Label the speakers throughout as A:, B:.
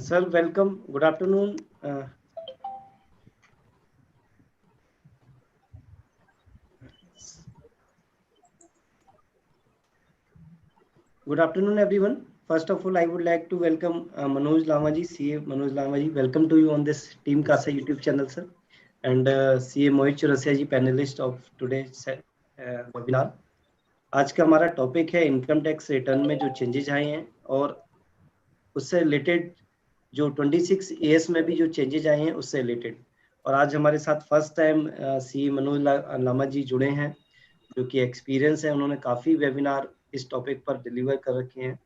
A: Sir, welcome. Good afternoon. Good afternoon, everyone. First of all, I would like to welcome Manoj Lamaji, CA Manoj Lamaji. Welcome to you on this Team Casa YouTube channel, sir. And CA Mohit Chaurasia ji, panelist of today's webinar. आज का हमारा topic है income tax return में जो changes आए हैं और उससे रिलेटेड जो 26 AS में भी जो चेंजेस आए हैं उससे रिलेटेड। और आज हमारे साथ फर्स्ट टाइम सी मनोज लामा जी जुड़े हैं, जो कि एक्सपीरियंस है, उन्होंने काफ़ी वेबिनार इस टॉपिक पर डिलीवर कर रखे हैं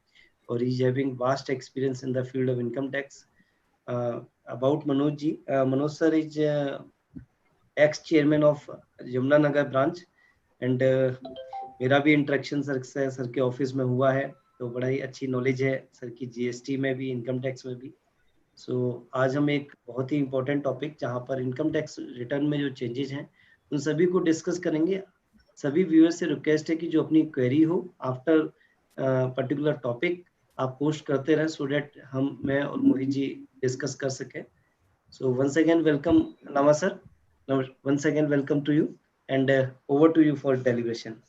A: और is having vast experience in the field of income tax. About Manoj ji, Manoj sir is ex chairman of Yamunanagar branch and मेरा भी इंटरेक्शन सर के ऑफिस में हुआ है, तो बड़ा ही अच्छी नॉलेज है सर की जीएसटी में भी, इनकम टैक्स में भी। सो आज हम एक बहुत ही इंपॉर्टेंट टॉपिक जहां पर इनकम टैक्स रिटर्न में जो चेंजेस हैं उन सभी को डिस्कस करेंगे। सभी व्यूअर्स से रिक्वेस्ट है कि जो अपनी क्वेरी हो आफ्टर पर्टिकुलर टॉपिक आप पोस्ट करते रहें, सो दैट मैं और मोहित जी डिस्कस कर सकें। So once again welcome Lama sir, once again welcome to you and over to you for deliberation.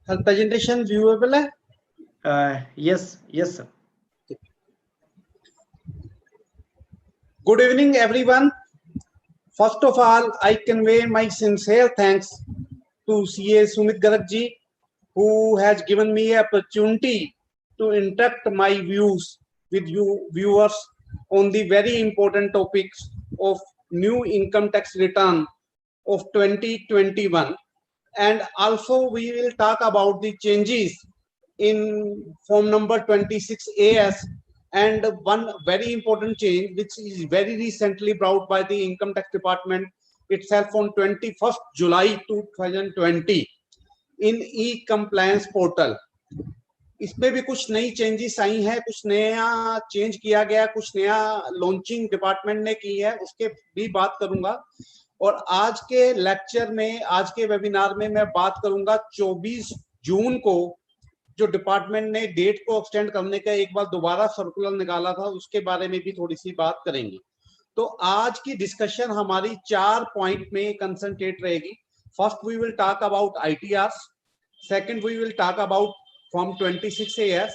B: Her presentation viewable hai?
A: Yes, sir.
B: Good evening, everyone. First of all, I convey my sincere thanks to CA Sumit Garg ji, who has given me an opportunity to interact my views with you viewers on the very important topics of new income tax return of 2021. And also we will talk about the changes in form number 26 AS and one very important change which is very recently brought by the income tax department itself on 21st July 2020 in e-compliance portal. इसमें भी कुछ नई changes आई हैं, कुछ नया change किया गया, कुछ नया लॉन्चिंग डिपार्टमेंट ने की है, उसके भी बात करूंगा। और आज के लेक्चर में, आज के वेबिनार में मैं बात करूंगा 24 जून को जो डिपार्टमेंट ने डेट को एक्सटेंड करने का एक बार दोबारा सर्कुलर निकाला था, उसके बारे में भी थोड़ी सी बात करेंगे। तो आज की डिस्कशन हमारी 4 पॉइंट में कंसंट्रेट रहेगी। First we will talk about ITRs, second we will talk about form 26 AS,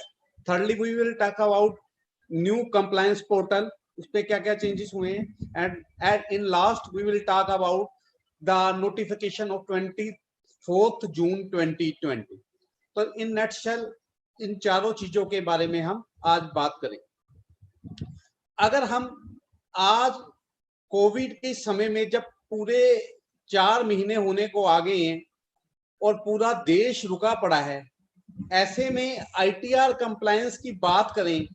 B: thirdly we will talk about new compliance portal, उस पे क्या क्या चेंजेस हुए हैं, and in last we will talk about the notification of 24th June 2020। तो in nutshell इन चारों चीजों के बारे में हम आज बात करें। अगर हम आज कोविड के समय में जब पूरे 4 महीने होने को आ गए हैं और पूरा देश रुका पड़ा है, ऐसे में ITR कंप्लायंस की बात करें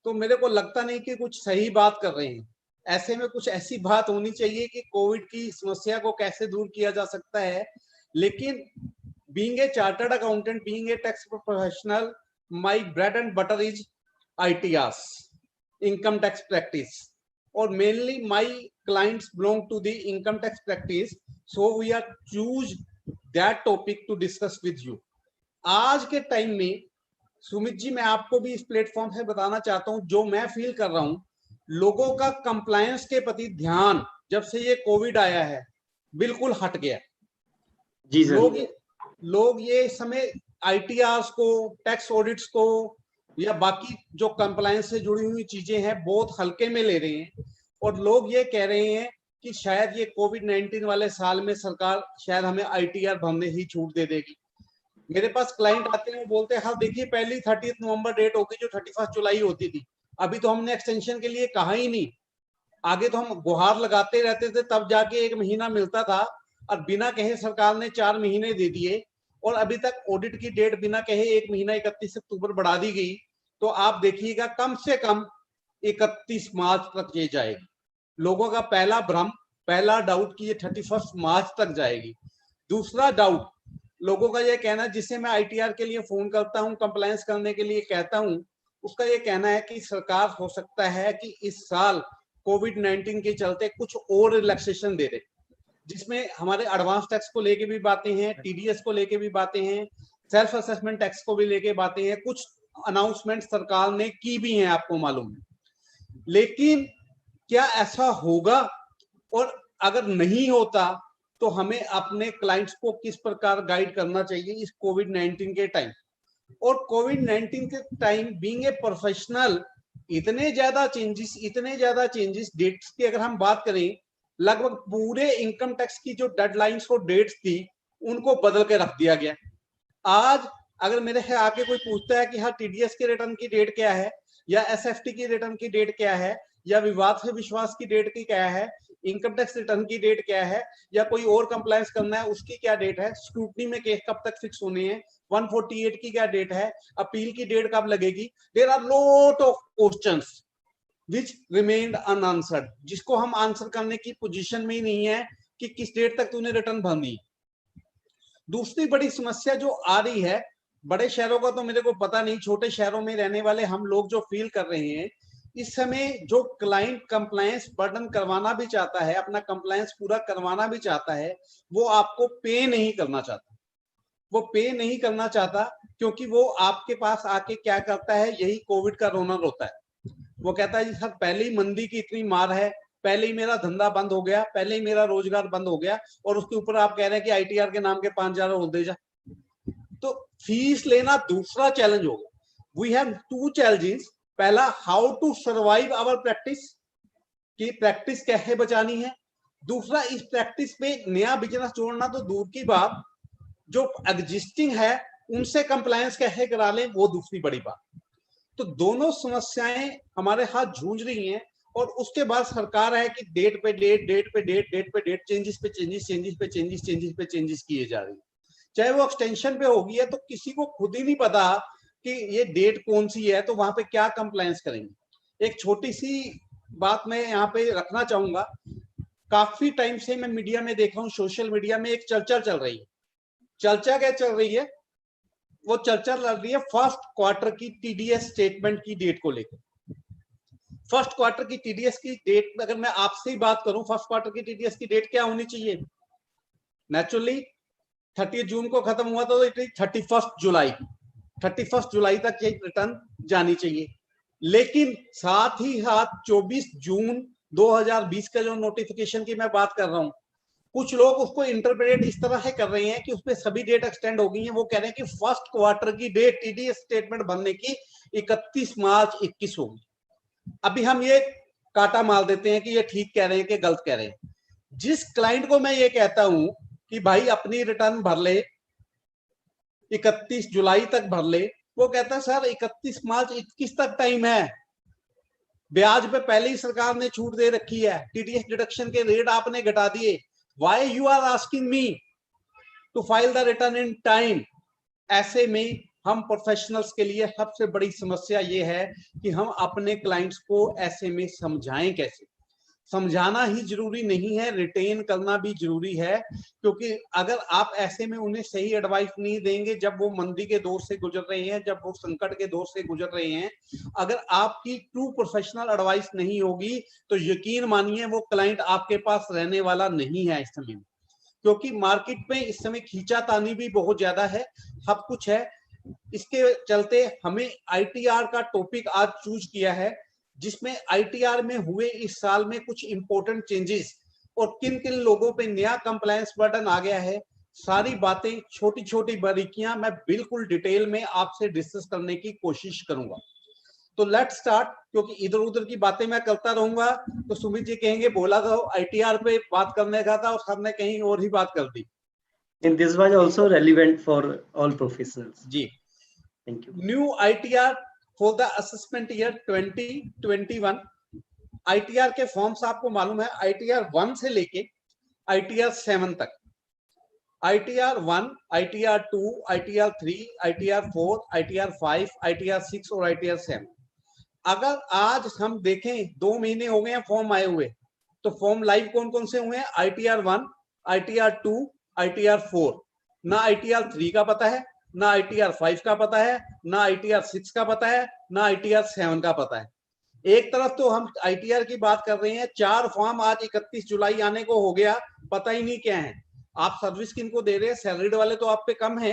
B: तो मेरे को लगता नहीं कि कुछ सही बात कर रहे हैं। ऐसे में कुछ ऐसी बात होनी चाहिए कि कोविड की समस्या को कैसे दूर किया जा सकता है। लेकिन being a chartered accountant, being a tax professional, my bread and butter is ITRs, income tax practice, और mainly my clients belong to the income tax practice, so we are choose that topic to discuss with you. आज के time में सुमित जी, मैं आपको भी इस platform से बताना चाहता हूं, जो मैं फील कर रहा हूं, लोगों का कंप्लायंस के प्रति ध्यान जब से ये कोविड आया है बिल्कुल हट गया
A: जी सर।
B: लोग ये समय ITRs को, टैक्स ऑडिट्स को या बाकी जो कंप्लायंस से जुड़ी हुई चीजें हैं बहुत हल्के में ले रहे हैं। और लोग ये कह रहे हैं कि शायद ये कोविड-19 वाले साल में सरकार शायद हमें ITR भरने ही छूट दे देगी। मेरे पास क्लाइंट आते हैं, बोलते हैं हाँ देखिए पहली 30 नवंबर डेट होगी जो 31 जुलाई होती थी, अभी तो हमने एक्सटेंशन के लिए कहा ही नहीं। आगे तो हम गुहार लगाते रहते थे, तब जाके 1 महीना मिलता था, और बिना कहे सरकार ने 4 महीने दे दिए और अभी तक ऑडिट की डेट बिना कहे 1 महीना 31 अक्टूबर बढ़ा दी गई। तो आप देखिएगा कम से कम 31 मार्च तक ये जाएगी। लोगों का पहला भ्रम, पहला डाउट कि ये 31 मार्च तक जाएगी। दूसरा डाउट लोगों का ये कहना, जिससे मैं ITR के लिए फोन करता हूं, कंप्लायंस करने के लिए कहता हूं, उसका ये कहना है कि सरकार हो सकता है कि इस साल कोविड-19 के चलते कुछ और रिलैक्सेशन दे दे, जिसमें हमारे एडवांस टैक्स को लेके भी बातें हैं, टीडीएस को लेके भी बातें हैं, सेल्फ असेसमेंट टैक्स को भी लेके बातें हैं, कुछ अनाउंसमेंट सरकार ने की भी हैं, आपको मालूम है। लेकिन क्या ऐसा होगा, और अगर नहीं होता तो हमें अपने क्लाइंट्स को किस प्रकार गाइड करना चाहिए इस कोविड-19 के टाइम। और कोविड-19 के टाइम बीइंग ए प्रोफेशनल इतने ज्यादा चेंजेस डेट्स की अगर हम बात करें, लगभग पूरे इनकम टैक्स की जो डेडलाइंस और डेट्स थी उनको बदल के रख दिया गया। आज अगर मेरे से आके कोई पूछता है कि हाँ टीडीएस के रिटर्न की डेट क्या है, या एसएफटी की रिटर्न की डेट क्या है, या विवाद से विश्वास की डेट की क्या है, इनकम टैक्स रिटर्न की डेट क्या है, या कोई और कंप्लायंस करना है उसकी क्या डेट है, स्क्रूटनी में केस कब तक फिक्स होने हैं, 148 की क्या डेट है, अपील की डेट कब लगेगी, there are lot of questions which remained unanswered, जिसको हम आंसर करने की पोजीशन में ही नहीं है कि किस डेट तक तूने रिटर्न भरनी है। दूसरी बड़ी समस्या जो आ रही है, बड़े शहरों का तो मेरे को पता नहीं, छोटे शहरों में रहने वाले हम लोग जो फील कर रहे हैं, इस समय जो क्लाइंट कंप्लायंस बर्डन करवाना भी चाहता है, अपना कंप्लायंस पूरा करवाना भी चाहता है, वो आपको पे नहीं करना चाहता। वो पे नहीं करना चाहता क्योंकि वो आपके पास आके क्या करता है, यही कोविड का रोना रोता है। वो कहता है जी सर पहले ही मंदी की इतनी मार है, पहले ही मेरा धंधा बंद हो गया, पहले ही मेरा रोजगार बंद हो गया, और उसके ऊपर आप कह रहे हैं कि आईटीआर के नाम के 5,000 और दे जा। तो फीस लेना दूसरा चैलेंज होगा। We have two challenges. पहला, how to survive our practice, कि प्रैक्टिस कैसे बचानी है। दूसरा, इस प्रैक्टिस पे नया बिजनेस जोड़ना तो दूर की बात, जो एग्जिस्टिंग है उनसे कंप्लायंस कैसे करा लें, वो दूसरी बड़ी बात। तो दोनों समस्याएं हमारे हाथ जूझ रही हैं, और उसके बाद सरकार है कि डेट पे डेट चेंजेस किए जा रही है। चाहे वो एक्सटेंशन पे होगी है, तो किसी को खुद ही नहीं पता कि ये डेट कौन सी है, तो वहां पे क्या कंप्लायंस करेंगे। एक छोटी सी बात मैं यहाँ पे रखना चाहूंगा। काफी टाइम से मैं मीडिया में देख रहा हूँ, सोशल मीडिया में एक चर्चा चल रही है। चर्चा क्या चल रही है? वो चर्चा चल रही है फर्स्ट क्वार्टर की टीडीएस स्टेटमेंट की डेट को लेकर। फर्स्ट क्वार्टर की टीडीएस की डेट, अगर मैं आपसे ही बात करूं, फर्स्ट क्वार्टर की टीडीएस की डेट क्या होनी चाहिए? नेचुरली 30 जून को खत्म हुआ तो 31 जुलाई तक ये रिटर्न जानी चाहिए। लेकिन साथ ही साथ 24 जून 2020 का जो नोटिफिकेशन की मैं बात कर रहा हूं, कुछ लोग उसको इंटरप्रेट इस तरह से कर रहे हैं कि उसमें सभी डेट एक्सटेंड हो गई हैं। वो कह रहे हैं कि फर्स्ट क्वार्टर की डेट टीडीएस स्टेटमेंट भरने की 31 मार्च 21 होगी। अभी हम ये काटा मार देते हैं कि ये ठीक कह रहे हैं कि गलत कह रहे हैं। जिस क्लाइंट को मैं ये कहता हूं कि भाई अपनी रिटर्न भर ले, 31 जुलाई तक भर ले, वो कहता है सर 31 मार्च 21 तक टाइम है, ब्याज पे पहले ही सरकार ने छूट दे रखी है, टीडीएस डिडक्शन के रेट आपने घटा दिए, Why you are asking me to file the return in time? ऐसे में हम प्रोफेशनल्स के लिए सबसे बड़ी समस्या ये है कि हम अपने क्लाइंट्स को ऐसे में समझाएं कैसे। समझाना ही जरूरी नहीं है, रिटेन करना भी जरूरी है, क्योंकि अगर आप ऐसे में उन्हें सही एडवाइस नहीं देंगे, जब वो मंदी के दौर से गुजर रहे हैं, जब वो संकट के दौर से गुजर रहे हैं, अगर आपकी ट्रू प्रोफेशनल एडवाइस नहीं होगी तो यकीन मानिए वो क्लाइंट आपके पास रहने वाला नहीं है इस समय। क्योंकि मार्केट में इस समय खींचातानी भी बहुत ज्यादा है, सब कुछ है। इसके चलते हमें आईटीआर का टॉपिक आज चूज किया है, जिसमें आईटीआर में हुए इस साल में कुछ इंपॉर्टेंट चेंजेस और किन किन लोगों पे नया कंप्लायंस बर्डन आ गया है, सारी बातें, छोटी छोटी बारीकियां मैं बिल्कुल डिटेल में आपसे डिस्कस करने की कोशिश करूंगा। तो लेट्स स्टार्ट, क्योंकि इधर उधर की बातें मैं करता रहूंगा तो सुमित जी कहेंगे बोला तो आईटीआर पे बात करने का था और सर ने कहीं और ही बात कर दी।
A: And this was also relevant for all professionals.
B: जी,
A: Thank you.
B: New ITR for the assessment year 2021। ITR के फॉर्म्स आपको मालूम है, आईटीआर 1 से लेके आईटीआर 7 तक। ITR 1, ITR 2, ITR 3, ITR 4, ITR 5, ITR 6 और आईटीआर 7। अगर आज हम देखें 2 महीने हो गए हैं फॉर्म आए हुए, तो फॉर्म लाइव कौन कौन से हुए हैं? ITR 1, ITR 2, ITR 4। ना आईटीआर 3 का पता है, ना ITR 5 का पता है, ना ITR 6 का पता है, ना ITR 7 का पता है। एक तरफ तो हम ITR की बात कर रहे हैं, 4 फॉर्म आज 31 जुलाई आने को हो गया, पता ही नहीं क्या है। आप सर्विस किनको दे रहे हैं? सैलरीड वाले तो आप पे कम है,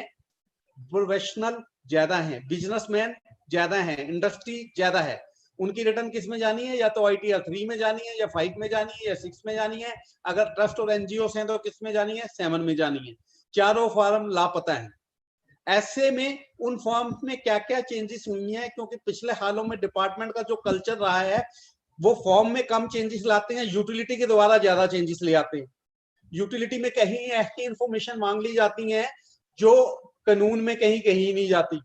B: प्रोफेशनल ज्यादा है, बिजनेसमैन ज्यादा है, इंडस्ट्री ज्यादा है। उनकी रिटर्न किस में जानी है? या तो ITR 3 में जानी है, या 5 में जानी है, या 6 में जानी है। अगर ट्रस्ट और NGO हैं तो किस में जानी है? 7 में जानी है। चारों फॉर्म लापता है। ऐसे में उन फॉर्म्स में क्या क्या चेंजेस हुई हैं, क्योंकि पिछले हालों में डिपार्टमेंट का जो कल्चर रहा है वो फॉर्म में कम चेंजेस लाते हैं, यूटिलिटी के द्वारा ज्यादा चेंजेस ले आते हैं। यूटिलिटी में कहीं ऐसी इंफॉर्मेशन मांग ली जाती है जो कानून में कहीं कहीं नहीं जाती।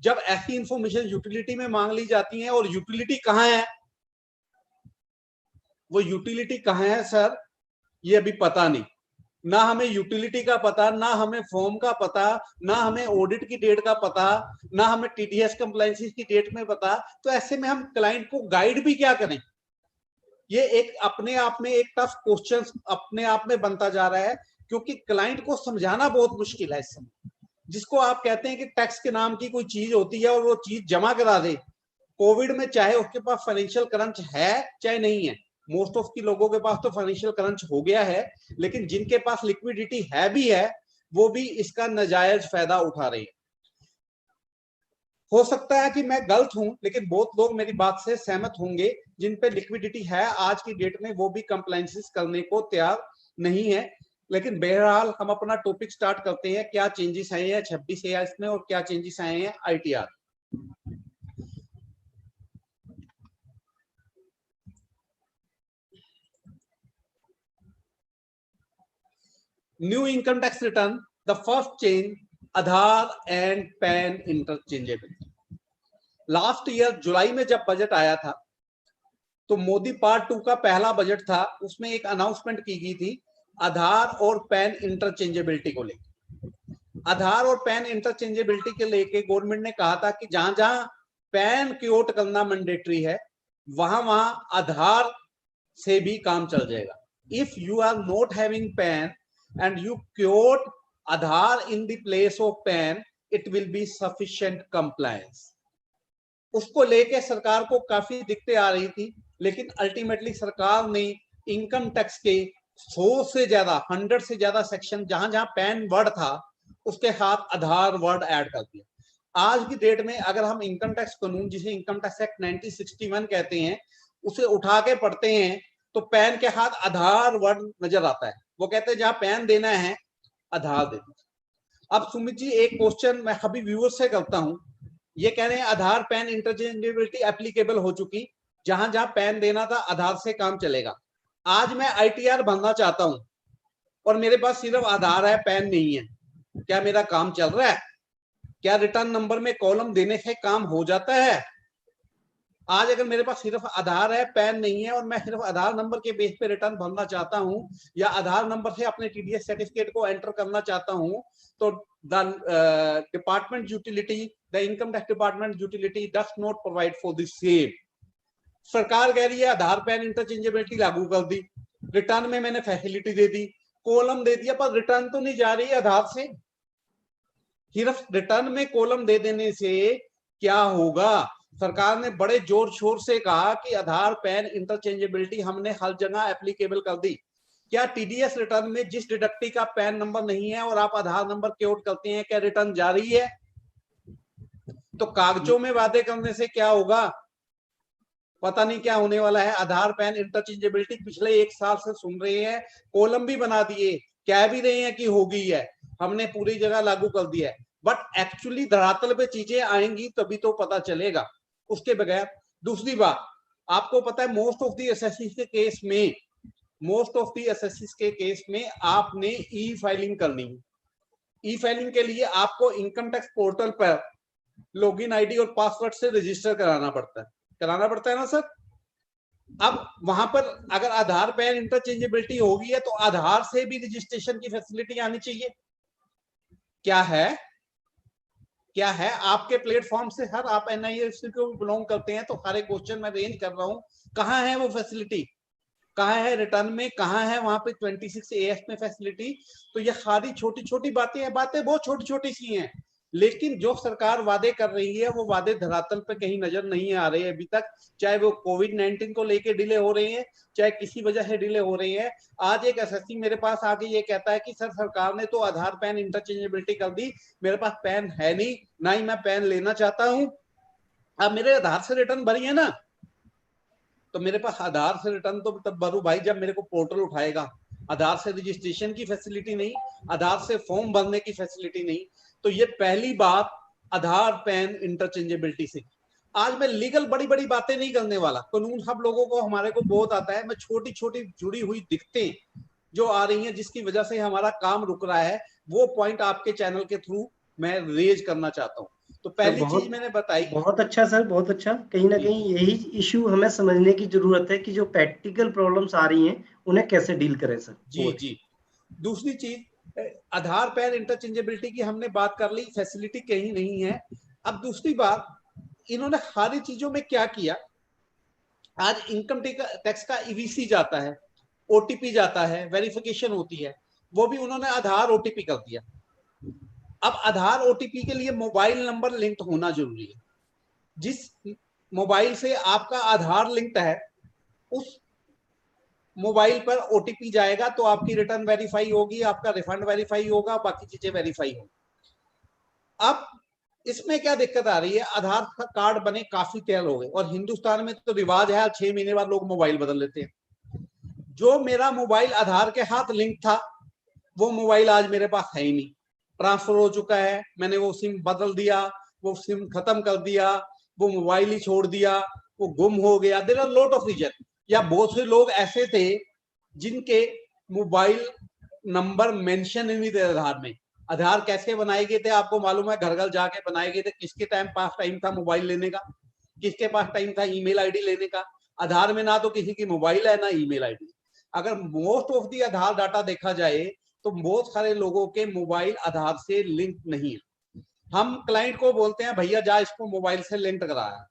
B: जब ऐसी इंफॉर्मेशन यूटिलिटी में मांग ली जाती है, और यूटिलिटी कहाँ है, वो यूटिलिटी कहाँ है सर, ये अभी पता नहीं। ना हमें यूटिलिटी का पता, ना हमें फॉर्म का पता, ना हमें ऑडिट की डेट का पता, ना हमें TDS कंप्लायंसेस की डेट में पता। तो ऐसे में हम क्लाइंट को गाइड भी क्या करें? ये एक अपने आप में एक टफ क्वेश्चन अपने आप में बनता जा रहा है, क्योंकि क्लाइंट को समझाना बहुत मुश्किल है इस समय। जिसको आप कहते हैं कि टैक्स के नाम की कोई चीज होती है और वो चीज जमा करा दे, कोविड में चाहे उसके पास फाइनेंशियल क्रंच है चाहे नहीं है, मोस्ट ऑफ की लोगों के पास तो फाइनेंशियल क्रंच हो गया है, लेकिन जिनके पास लिक्विडिटी है भी है, वो भी इसका नाजायज फायदा उठा रहे हैं। हो सकता है कि मैं गलत हूं, लेकिन बहुत लोग मेरी बात से सहमत होंगे। जिन पे लिक्विडिटी है आज की डेट में, वो भी कंप्लायंसेस करने को तैयार नहीं है। लेकिन बहरहाल हम अपना टॉपिक स्टार्ट करते हैं। क्या चेंजेस आए हैं 26 AS में, और क्या चेंजेस आए हैं ITR। New income tax return, the first change, Aadhaar and PAN interchangeability. Last year जुलाई में जब बजट आया था, तो मोदी पार्ट 2 का पहला बजट था, उसमें एक अनाउंसमेंट की गई थी आधार और पैन इंटरचेंजेबिलिटी को लेकर। आधार और पैन इंटरचेंजेबिलिटी के लेके गवर्नमेंट ने कहा था कि जहां जहां पैन क्योट करना मैंडेटरी है, वहां वहां आधार से भी काम चल जाएगा। If you are not having PAN and you quote Aadhaar in the place of PAN, it will be sufficient compliance। उसको लेके सरकार को काफी दिक्कतें आ रही थी, लेकिन अल्टीमेटली सरकार ने इनकम टैक्स के 100 से ज्यादा 100 से ज्यादा सेक्शन जहां जहां पैन वर्ड था, उसके साथ आधार वर्ड ऐड कर दिया। आज की डेट में अगर हम इनकम टैक्स कानून, जिसे इनकम टैक्स एक्ट 1961 कहते हैं, उसे उठा के पढ़ते हैं, तो पैन के साथ आधार वर्ड नजर आता है। वो कहते हैं जहां पैन देना है आधार दे दीजिए। अब सुमित जी, एक क्वेश्चन मैं अभी व्यूअर से करता हूं। ये कह रहे हैं आधार पैन इंटरचेंजेबिलिटी एप्लीकेबल हो चुकी, जहां जहां पैन देना था आधार से काम चलेगा। आज मैं ITR भरना चाहता हूं और मेरे पास सिर्फ आधार है, पैन नहीं है, क्या मेरा काम चल रहा है? क्या रिटर्न नंबर में कॉलम देने से काम हो जाता है? आज अगर मेरे पास सिर्फ आधार है, पैन नहीं है, और मैं सिर्फ आधार नंबर के बेस पे रिटर्न भरना चाहता हूं, या आधार नंबर से अपने TDS सर्टिफिकेट को एंटर करना चाहता हूं, तो the department utility, the income tax department utility does not provide for this same. सरकार कह रही है आधार पैन इंटरचेंजेबिलिटी लागू कर दी, रिटर्न में मैंने फैसिलिटी दे दी, कॉलम दे दिया, पर रिटर्न तो नहीं जा रही आधार से। सिर्फ रिटर्न में कॉलम दे देने से क्या होगा? सरकार ने बड़े जोर शोर से कहा कि आधार पैन इंटरचेंजेबिलिटी हमने हर जगह एप्लीकेबल कर दी। क्या TDS रिटर्न में जिस डिडक्टी का पैन नंबर नहीं है और आप आधार नंबर क्योट करते हैं, क्या रिटर्न जारी है? तो कागजों में वादे करने से क्या होगा? पता नहीं क्या होने वाला है। आधार पैन इंटरचेंजेबिलिटी पिछले 1 साल से सुन रहे हैं, कॉलम भी बना दिए, कह भी रहे हैं कि हो गई है, हमने पूरी जगह लागू कर दिया है, बट एक्चुअली धरातल पे चीजें आएंगी तभी तो पता चलेगा, उसके बगैर। दूसरी बात, आपको पता है मोस्ट ऑफ द एसएससी के केस में, मोस्ट ऑफ द एसएससी के केस में आपने E-फाइलिंग करनी है। E-फाइलिंग के लिए आपको इनकम टैक्स पोर्टल पर लॉगिन आईडी और पासवर्ड से रजिस्टर कराना पड़ता है ना सर? अब वहां पर अगर आधार पैन इंटरचेंजेबिलिटी होगी है, तो आधार से भी रजिस्ट्रेशन की फैसिलिटी आनी चाहिए। क्या है? क्या है आपके प्लेटफॉर्म से? हर आप NIFC को बिलोंग करते हैं, तो हर एक क्वेश्चन मैं रेंज कर रहा हूं, कहां है वो फैसिलिटी? कहां है रिटर्न में? कहां है वहां पे 26 AS में फैसिलिटी? तो ये सारी छोटी छोटी बातें हैं, बातें बहुत छोटी छोटी सी हैं, लेकिन जो सरकार वादे कर रही है वो वादे धरातल पे कहीं नजर नहीं आ रहे अभी तक, चाहे वो कोविड-19 को लेके डिले हो रहे हैं, चाहे किसी वजह से डिले हो रही है। आज एक एसएससी मेरे पास आके ये कहता है कि सर सरकार ने तो आधार पैन इंटरचेंजेबिलिटी कर दी, मेरे पास पैन है नहीं, ना ही मैं पैन लेना चाहता हूं। अब मेरे आधार से रिटर्न भरी है ना, तो मेरे पास आधार से रिटर्न तो तब भरू भाई जब मेरे को पोर्टल उठाएगा। आधार से रजिस्ट्रेशन की फैसिलिटी नहीं, आधार से फॉर्म भरने की फैसिलिटी नहीं। तो ये पहली बात आधार पैन इंटरचेंजेबिलिटी से। आज मैं लीगल बड़ी बड़ी बातें नहीं करने वाला, कानून सब लोगों को हमारे को बहुत आता है। मैं छोटी छोटी जुड़ी हुई दिक्कतें जो आ रही हैं जिसकी वजह से हमारा काम रुक रहा है, वो पॉइंट आपके चैनल के थ्रू मैं रेज करना चाहता हूँ। तो पहली चीज मैंने बताई।
A: बहुत अच्छा सर, बहुत अच्छा। कहीं ना कहीं यही इशू हमें समझने की जरूरत है कि जो प्रैक्टिकल प्रॉब्लम्स आ रही हैं उन्हें कैसे डील करें सर।
B: जी जी। दूसरी चीज, आधार पैन इंटरचेंजेबिलिटी की हमने बात कर ली, फैसिलिटी कहीं नहीं है। अब दूसरी बात, इन्होंने सारी चीजों में क्या किया, आज इनकम टैक्स का ईवीसी जाता है, ओटीपी जाता है, वेरिफिकेशन होती है, वो भी उन्होंने आधार ओटीपी कर दिया। अब आधार ओटीपी के लिए मोबाइल नंबर लिंक्ड होना जरूरी है। जिस मोबाइल से आपका आधार लिंक्ड है उस मोबाइल पर ओटीपी जाएगा तो आपकी रिटर्न वेरीफाई होगी, आपका रिफंड वेरीफाई होगा, बाकी चीजें वेरीफाई होंगी। अब इसमें क्या दिक्कत आ रही है, आधार कार्ड बने काफी तेल हो गए और हिंदुस्तान में तो रिवाज है 6 महीने बाद लोग मोबाइल बदल लेते हैं। जो मेरा मोबाइल आधार के साथ लिंक था वो मोबाइल आज मेरे पास है ही नहीं, ट्रांसफर हो चुका है, मैंने वो सिम बदल दिया, वो सिम खत्म कर दिया, वो मोबाइल ही छोड़ दिया, वो गुम हो गया। There are lot of reason. या बहुत से लोग ऐसे थे जिनके मोबाइल नंबर मेंशन ही नहीं थे आधार में। आधार कैसे बनाए गए थे आपको मालूम है, घर घर जाके बनाए गए थे। किसके पास टाइम था मोबाइल लेने का, किसके पास टाइम था ईमेल आईडी लेने का। आधार में ना तो किसी की मोबाइल है ना ईमेल आईडी। अगर most of the Aadhaar data देखा जाए तो बहुत सारे लोगों के मोबाइल आधार से लिंक नहीं है। हम क्लाइंट को बोलते हैं भैया जा इसको मोबाइल से लिंक कराया।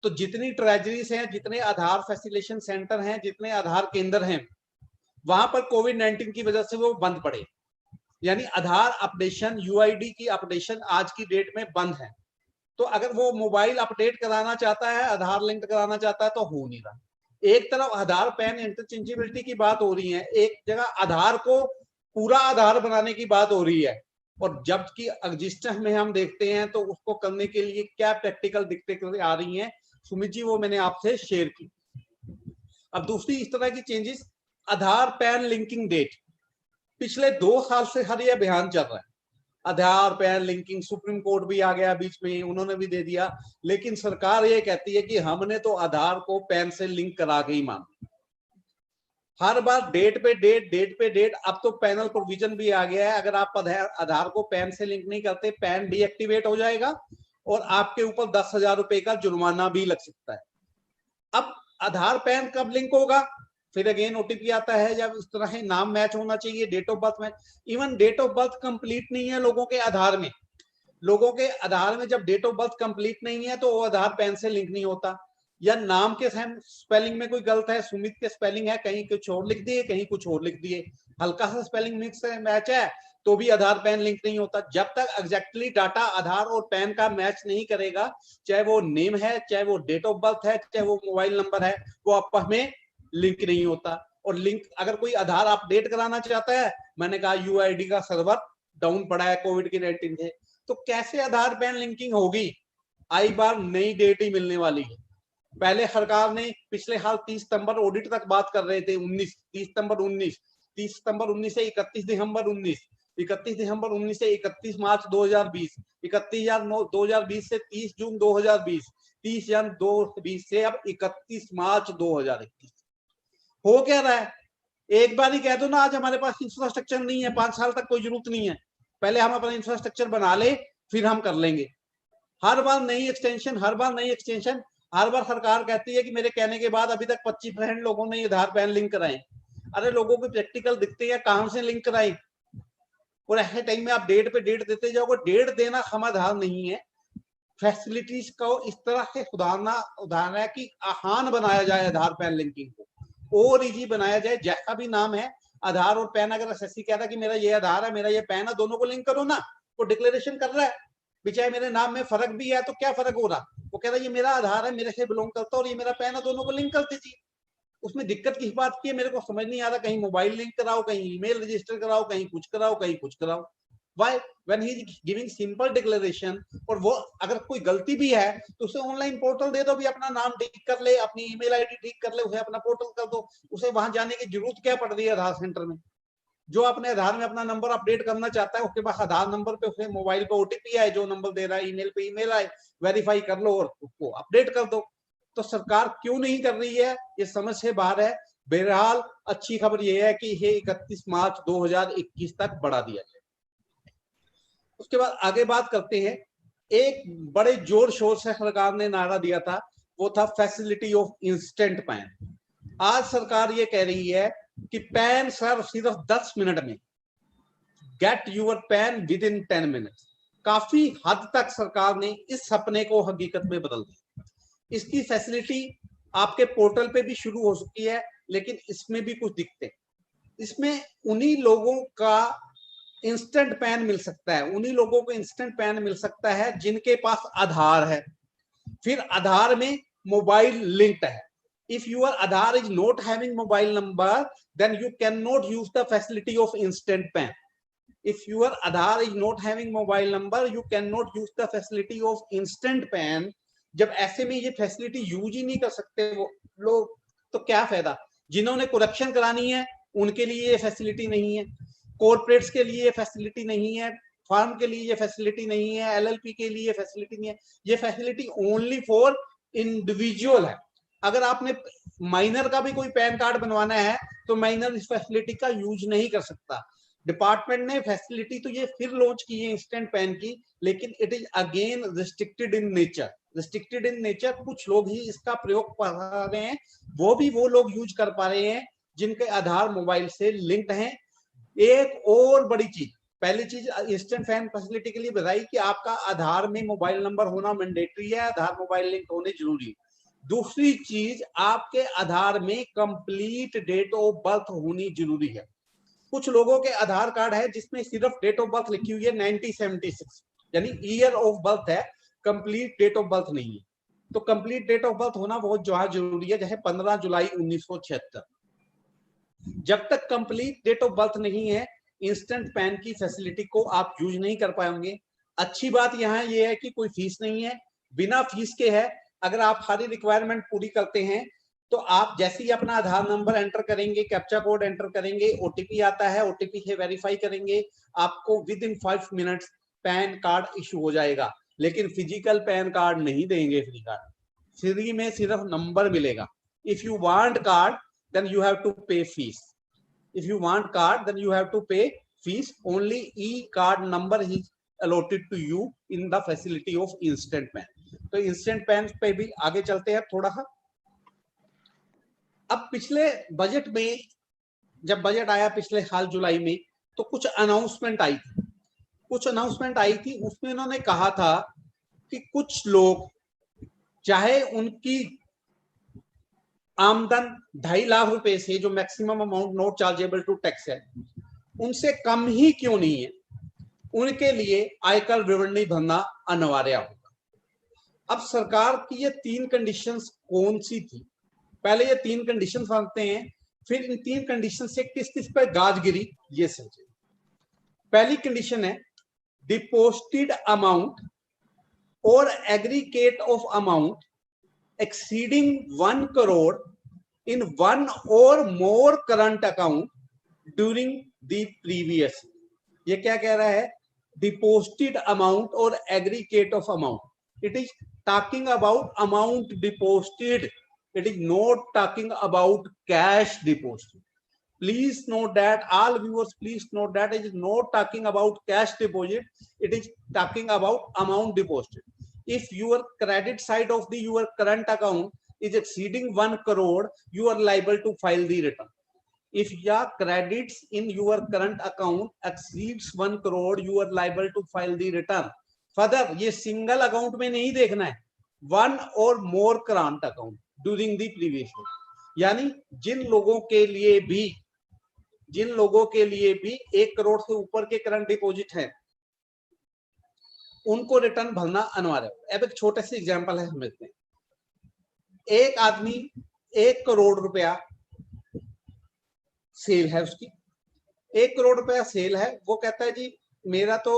B: तो जितनी ट्रेजरीज हैं, जितने आधार फैसिलिटेशन सेंटर हैं, जितने आधार केंद्र हैं, वहां पर कोविड-19 की वजह से वो बंद पड़े। यानी आधार अपडेशन, यूआईडी की अपडेशन आज की डेट में बंद है। तो अगर वो मोबाइल अपडेट कराना चाहता है, आधार लिंक कराना चाहता है तो हो नहीं रहा। एक तरफ आधार पैन इंटरचेंजेबिलिटी की बात हो रही है, एक जगह आधार को पूरा आधार बनाने की बात हो रही है। और जबकि एग्जिस्टेंस में हम देखते हैं तो उसको करने के लिए क्या प्रैक्टिकल दिक्कतें आ रही हैं, सुमित जी वो मैंने आपसे शेयर की। अब दूसरी इस तरह की चेंजेस, आधार पैन लिंकिंग डेट। पिछले 2 साल से हर ये अभियान चल रहा है, आधार पैन लिंकिंग। सुप्रीम कोर्ट भी आ गया बीच में, उन्होंने भी दे दिया। लेकिन सरकार ये कहती है कि हमने तो आधार को पैन से लिंक करा के ही माना। हर बार डेट पे डेट, डेट पे डेट। अब तो पैनल प्रोविजन भी आ गया है, अगर आप आधार को पैन से लिंक नहीं करते, पैन डीएक्टिवेट हो जाएगा और आपके ऊपर 10,000 रुपए का जुर्माना भी लग सकता है। अब आधार पैन कब लिंक होगा, फिर अगेन ओटीपी आता है। जब इस तरह है, नाम मैच होना चाहिए, डेट ऑफ बर्थ में। Even date of birth complete नहीं है लोगों के आधार में। लोगों के आधार में जब डेट ऑफ बर्थ कंप्लीट नहीं है तो वो आधार पैन से लिंक नहीं होता। या नाम के स्पेलिंग में कोई गलत है, सुमित के स्पेलिंग है कहीं कुछ और लिख दिए, कहीं कुछ और लिख दिए, हल्का सा स्पेलिंग मिक्स मैच है तो भी आधार पैन लिंक नहीं होता। जब तक एग्जैक्टली डाटा आधार और पैन का मैच नहीं करेगा, चाहे वो नेम है, चाहे वो डेट ऑफ बर्थ है, चाहे वो मोबाइल नंबर है, वो आपस में लिंक नहीं होता। और लिंक अगर कोई आधार अपडेट कराना चाहता है, मैंने कहा यूआईडी का सर्वर डाउन पड़ा है कोविड के 19 से, तो कैसे आधार पैन लिंकिंग होगी। आई बार नई डेट ही मिलने वाली है। पहले सरकार ने पिछले साल 30 सितंबर ऑडिट तक बात कर रहे थे, 30 सितंबर 19 से 31 दिसंबर 19, 31 दिसंबर 19 से 31 मार्च 2020, 31 से 30 जून 2020, 30 जन 2020 से अब 31 मार्च 2021। हो क्या रहा है, एक बार ही कह दो ना आज हमारे पास इंफ्रास्ट्रक्चर नहीं है, 5 साल तक कोई जरूरत नहीं है, पहले हम अपना इंफ्रास्ट्रक्चर बना ले फिर हम कर लेंगे। हर बार नई एक्सटेंशन, हर बार नई एक्सटेंशन। हर बार सरकार कहती है कि मेरे कहने के बाद अभी तक 25% लोगों ने आधार पैन लिंक कराए। अरे लोगों को प्रैक्टिकल दिखते हैं, कहां से लिंक कराए। और ऐसे टाइम में आप डेट पे डेट देते जाओगे, डेट देना समाधान नहीं है। फैसिलिटीज को इस तरह से सुधारना है कि आसान बनाया जाए आधार पैन लिंकिंग को, और इजी बनाया जाए। जैसा भी नाम है आधार और पैन, अगर एसएससी कहता है कि मेरा ये आधार है, मेरा ये पैन है, दोनों को लिंक करो ना, वो डिक्लेरेशन कर रहा है चाहे मेरे नाम में फर्क भी है तो क्या फर्क हो रहा, वो कह रहा ये मेरा आधार है, मेरे से बिलोंग करता है और ये मेरा पैन है, दोनों को लिंक कर दीजिए। उसमें दिक्कत किस बात की है मेरे को समझ नहीं आ रहा। कहीं मोबाइल लिंक कराओ, कहीं ईमेल रजिस्टर कराओ, कहीं कुछ कराओ, कहीं कुछ कराओ। Why when he is giving simple declaration, और वो अगर कोई गलती भी है तो उसे ऑनलाइन पोर्टल दे दो, भी अपना नाम ठीक कर ले, अपनी ईमेल आईडी ठीक कर ले, उसे अपना पोर्टल कर दो। उसे वहां जाने की जरूरत क्या पड़ रही है आधार सेंटर में? जो अपने आधार में अपना नंबर अपडेट करना चाहता है, उसके पास आधार नंबर पे उसे मोबाइल पे ओटीपी आए, जो नंबर दे रहा है, ईमेल पे ईमेल आए, वेरीफाई कर लो और उसको अपडेट कर दो। तो सरकार क्यों नहीं कर रही है, ये समझ से बाहर है। बहरहाल अच्छी खबर यह है कि ये 31 मार्च 2021 तक बढ़ा दिया जाए। उसके बाद आगे बात करते हैं। एक बड़े जोर शोर से सरकार ने नारा दिया था, वो था फैसिलिटी ऑफ इंस्टेंट पैन। आज सरकार ये कह रही है कि पैन सर सिर्फ 10 मिनट में, get your PAN within 10 minutes. काफी हद तक सरकार ने इस सपने को हकीकत में बदल दिया। इसकी फैसिलिटी आपके पोर्टल पे भी शुरू हो चुकी है, लेकिन इसमें भी कुछ दिक्कतें। इसमें उन्हीं लोगों का इंस्टेंट पैन मिल सकता है, उन्हीं लोगों को इंस्टेंट पैन मिल सकता है जिनके पास आधार है, फिर आधार में मोबाइल लिंक्ड है। If your Aadhaar is not having mobile number, then you cannot use the facility of instant PAN. If your Aadhaar is not having mobile number, you cannot use the facility of instant PAN. जब ऐसे में ये facility use ही नहीं कर सकते वो लोग, तो क्या फायदा? जिन्होंने करप्शन करानी है उनके लिए ये फैसिलिटी नहीं है, कॉर्पोरेट्स के लिए ये फैसिलिटी नहीं है, फर्म के लिए ये फैसिलिटी नहीं है, एलएलपी के लिए ये फैसिलिटी नहीं है। ये फैसिलिटी ओनली फॉर इंडिविजुअल है। अगर आपने माइनर का भी कोई पैन कार्ड बनवाना है तो माइनर इस फैसिलिटी का यूज नहीं कर सकता। डिपार्टमेंट ने फैसिलिटी तो ये फिर लॉन्च की है इंस्टेंट पैन की, लेकिन it is again restricted in nature. Restricted in nature, कुछ लोग ही इसका प्रयोग कर रहे हैं, वो भी वो लोग यूज कर पा रहे हैं जिनके आधार मोबाइल से लिंक्ड हैं। एक और बड़ी चीज, पहली चीज इंस्टेंट पैन फैसिलिटी के लिए बताई कि आपका आधार में मोबाइल नंबर होना मैंडेटरी है, आधार मोबाइल लिंक होने जरूरी है। दूसरी चीज, आपके आधार में कंप्लीट डेट ऑफ बर्थ होनी जरूरी है। कुछ लोगों के आधार कार्ड है जिसमें सिर्फ डेट ऑफ बर्थ लिखी हुई है 1976, यानी ईयर ऑफ बर्थ है, कंप्लीट डेट ऑफ बर्थ नहीं है। तो कंप्लीट डेट ऑफ बर्थ होना बहुत जरूरी है, जैसे 15 जुलाई 1976। जब तक कंप्लीट डेट ऑफ बर्थ नहीं है, इंस्टेंट पैन की फैसिलिटी को आप यूज नहीं कर पाएंगे। अच्छी बात यहाँ ये है कि कोई फीस नहीं है, बिना फीस के है। अगर आप सारी रिक्वायरमेंट पूरी करते हैं तो आप जैसे ही अपना आधार नंबर एंटर करेंगे, कैप्चा कोड एंटर करेंगे, ओटीपी आता है, ओटीपी से वेरीफाई करेंगे, आपको with in 5 minutes pan card issue हो जाएगा। लेकिन फिजिकल पैन कार्ड नहीं देंगे फ्री कार्ड, फ्री में सिर्फ नंबर मिलेगा। If you want card then you have to pay fees. If you want card, then you have to pay fees. Only e-card number is allotted to you in the facility of instant PAN. तो instant PAN पे भी आगे चलते हैं थोड़ा सा। अब पिछले बजट में, जब बजट आया पिछले साल जुलाई में, तो कुछ अनाउंसमेंट आई थी। उसमें उन्होंने कहा था कि कुछ लोग, चाहे उनकी आमदन 2.5 लाख रुपए से, जो maximum amount not chargeable to tax है, उनसे कम ही क्यों नहीं है, उनके लिए आयकर विवरणी भरना अनिवार्य होगा। अब सरकार की ये 3 कंडीशंस कौन सी थी? पहले ये 3 कंडीशन मानते हैं, फिर इन 3 कंडीशन से किस किस पर गाज गिरी ये समझे। पहली कंडीशन है डिपॉजिटेड अमाउंट और aggregate of amount exceeding 1 crore in one or more current account during the previous year. ये क्या कह रहा है? Deposited amount or aggregate of amount. It is talking about amount deposited. It is not talking about cash deposited. Please note that, all viewers, please note that it is not talking about cash deposit. It is talking about amount deposited. If your credit side of your current account is exceeding 1 crore, you are liable to file the return. If your credits in your current account exceeds 1 crore, you are liable to file the return. Further, ये single account में नहीं देखना है, 1 or more current account during the previous year. यानी जिन लोगों के लिए भी 1 करोड़ से ऊपर के करंट डिपॉजिट है, उनको रिटर्न भरना अनिवार्य है। अब एक छोटे से एग्जांपल है, समझते हैं। एक आदमी 1 करोड़ रुपया सेल है उसकी, 1 करोड़ रुपया सेल है। वो कहता है जी मेरा तो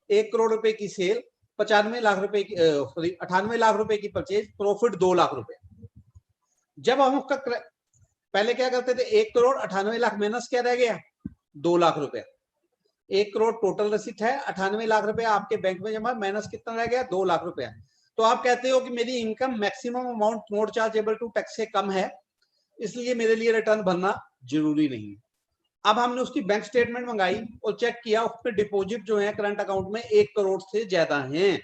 B: 1 करोड़ रुपए की सेल, 95 लाख रुपए की, सॉरी 98 लाख रुपए की परचेज, प्रॉफिट 2 लाख रुपए। जब हम उसका पहले क्या करते थे, 1 करोड़ 98 लाख माइनस क्या रह गया, 2 लाख रुपया। 1 करोड़ टोटल रसीद है, 98 लाख रुपया आपके बैंक में जमा, माइनस कितना रह गया, 2 लाख रुपया। तो आप कहते हो कि मेरी income maximum amount not chargeable to tax से कम है, इसलिए मेरे लिए रिटर्न भरना जरूरी नहीं है। अब हमने उसकी बैंक स्टेटमेंट मंगाई और चेक किया, उसमें डिपॉजिट जो है करंट अकाउंट में 1 करोड़ से ज्यादा हैं।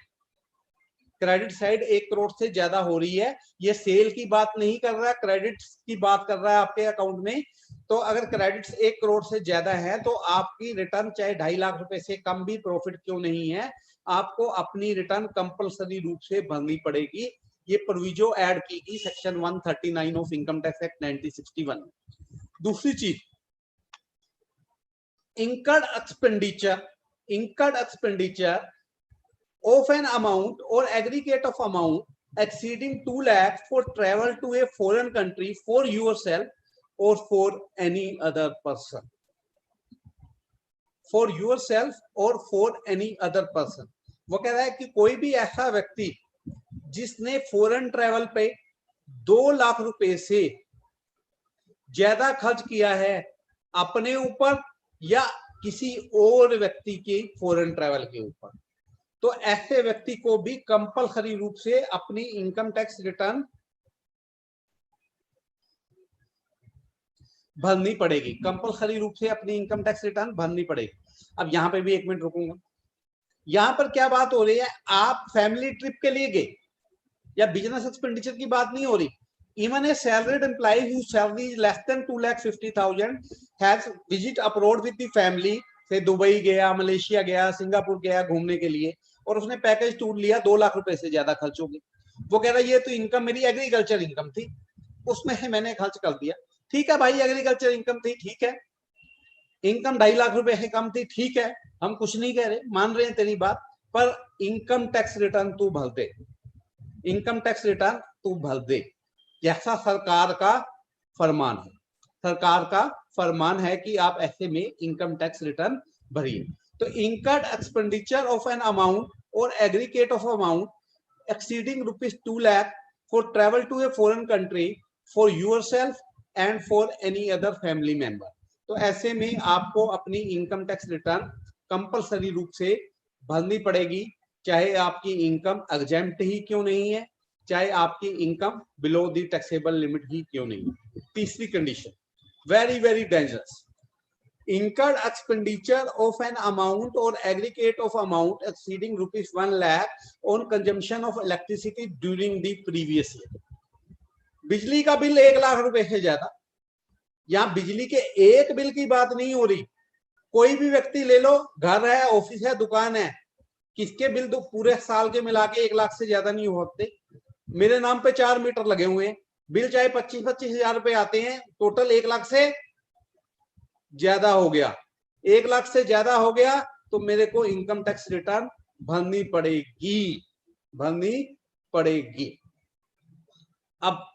B: क्रेडिट साइड 1 करोड़ से ज्यादा हो रही है। ये सेल की बात नहीं कर रहा, क्रेडिट की बात कर रहा है आपके अकाउंट में। तो अगर क्रेडिट्स 1 करोड़ से ज्यादा है तो आपकी रिटर्न चाहे 2.5 लाख रुपए से कम भी प्रॉफिट क्यों नहीं है, आपको अपनी रिटर्न कंपलसरी रूप से भरनी पड़ेगी। ये प्रोविजो ऐड की गई section 139 of income tax act 1961। दूसरी चीज, incurred expenditure of an amount or aggregate of amount exceeding 2 lakh for travel to a foreign country for yourself or for any other person, for yourself or for any other person। वो कह रहा है कि कोई भी ऐसा व्यक्ति जिसने फॉरेन ट्रैवल पे 2 लाख रुपए से ज्यादा खर्च किया है अपने ऊपर या किसी और व्यक्ति के फॉरेन ट्रैवल के ऊपर, तो ऐसे व्यक्ति को भी कंपलसरी रूप से अपनी इनकम टैक्स रिटर्न भरनी पड़ेगी। कंपलसरी रूप से अपनी इनकम टैक्स रिटर्न भरनी पड़ेगी। अब यहां पे भी 1 मिनट रुकूंगा। यहां पर क्या बात हो रही है, आप फैमिली ट्रिप के लिए गए या बिजनेस एक्सपेंडिचर की बात नहीं हो रही। Even a salaried employee whose salary is less than 2,50,000 has visit abroad with the family, से दुबई गया, मलेशिया गया, सिंगापुर गया घूमने के लिए, और उसने पैकेज टूर लिया, 2 लाख रुपए से ज्यादा खर्च हो गई। वो कह रहा है ये तो इनकम मेरी एग्रीकल्चर इनकम थी, उसमें से मैंने खर्च कर दिया। ठीक है भाई, एग्रीकल्चर इनकम थी, ठीक है, इनकम 2.5 लाख रुपए से कम थी, ठीक है, हम कुछ नहीं कह रहे, मान रहे हैं तेरी बात, पर इनकम टैक्स रिटर्न तू भर दे, इनकम टैक्स रिटर्न तू भर दे। ऐसा सरकार का फरमान है, सरकार का फरमान है कि आप ऐसे में इनकम टैक्स रिटर्न भरिए। तो incurred expenditure of an amount और aggregate of amount exceeding ₹2 lakh for travel to a foreign country for yourself and for any other family member. तो ऐसे में आपको अपनी इनकम टैक्स रिटर्न कंपलसरी रूप से भरनी पड़ेगी, चाहे आपकी इनकम एग्जेम्प्ट ही क्यों नहीं है, चाहे आपकी income below the taxable limit ही क्यों नहीं है। तीसरी condition, very very dangerous, incurred expenditure of an amount or aggregate of amount exceeding ₹1 lakh on consumption of electricity during the previous year। बिजली का बिल 1 लाख रुपए से ज्यादा, यहाँ बिजली के एक बिल की बात नहीं हो रही, कोई भी व्यक्ति ले लो, घर है, ऑफिस है, दुकान है, किसके बिल तो पूरे साल के मिला के 1 लाख से ज्यादा नहीं होते। मेरे नाम पे 4 मीटर लगे हुए हैं, बिल चाहे 25-25 हजार रुपए आते हैं, टोटल 1 लाख से ज्यादा हो गया, 1 लाख से ज्यादा हो गया तो मेरे को इनकम टैक्स रिटर्न भरनी पड़ेगी, भरनी पड़ेगी। अब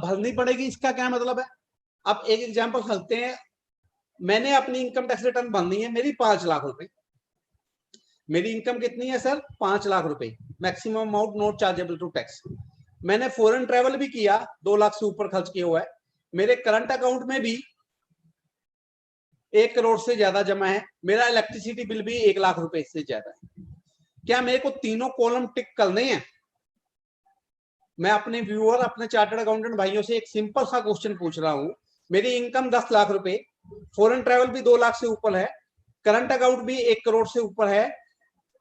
B: भरनी पड़ेगी, इसका क्या मतलब है। अब एक एग्जांपल समझते हैं, मैंने अपनी इनकम टैक्स रिटर्न भरनी है, मेरी 5 लाख रुपए, मेरी इनकम कितनी है सर, 5 लाख रुपए, maximum amount not chargeable to tax. मैंने फॉरेन ट्रेवल भी किया, 2 लाख से ऊपर खर्च किया हुआ है, मेरे करंट अकाउंट में भी 1 करोड़ से ज्यादा जमा है, मेरा इलेक्ट्रिसिटी बिल भी 1 लाख रुपए से ज्यादा है। क्या मेरे को तीनों कॉलम टिक करने हैं। मैं अपने व्यूअर, अपने चार्टर्ड अकाउंटेंट भाइयों से एक सिंपल सा क्वेश्चन पूछ रहा हूं, मेरी इनकम 10 लाख रुपए, फॉरेन ट्रैवल भी 2 लाख से ऊपर है, करंट अकाउंट भी 1 करोड़ से ऊपर है,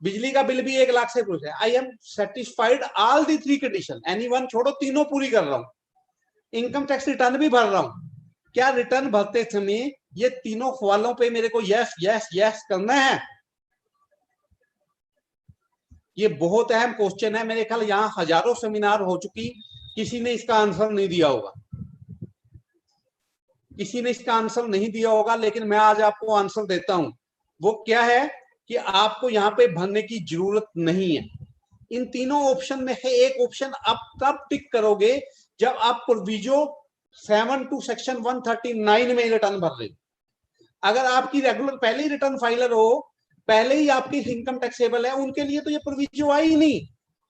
B: बिजली का बिल भी 1 लाख से ऊपर है। I am satisfied all the 3 condition, any one छोड़ो, तीनों पूरी कर रहा हूं, इनकम टैक्स रिटर्न भी भर रहा हूं। क्या रिटर्न भरते समय ये तीनों सवालों पे मेरे को यस यस यस करना है। ये बहुत अहम क्वेश्चन है, मेरे ख्याल यहाँ हजारों सेमिनार हो चुकी, किसी ने इसका आंसर नहीं दिया होगा। किसी ने इसका आंसर नहीं दिया होगा, लेकिन मैं आज आपको आंसर देता हूं। वो क्या है कि आपको यहाँ पे भरने की जरूरत नहीं है। इन तीनों ऑप्शन में है एक ऑप्शन आप तब टिक करोगे जब आप प्रोविजो 7 टू सेक्शन 139 में रिटर्न भर रहे हो। अगर आपकी रेगुलर पहले ही रिटर्न फाइलर हो, पहले ही आपकी इनकम टैक्सेबल है, उनके लिए तो ये प्रोविजो आई नहीं।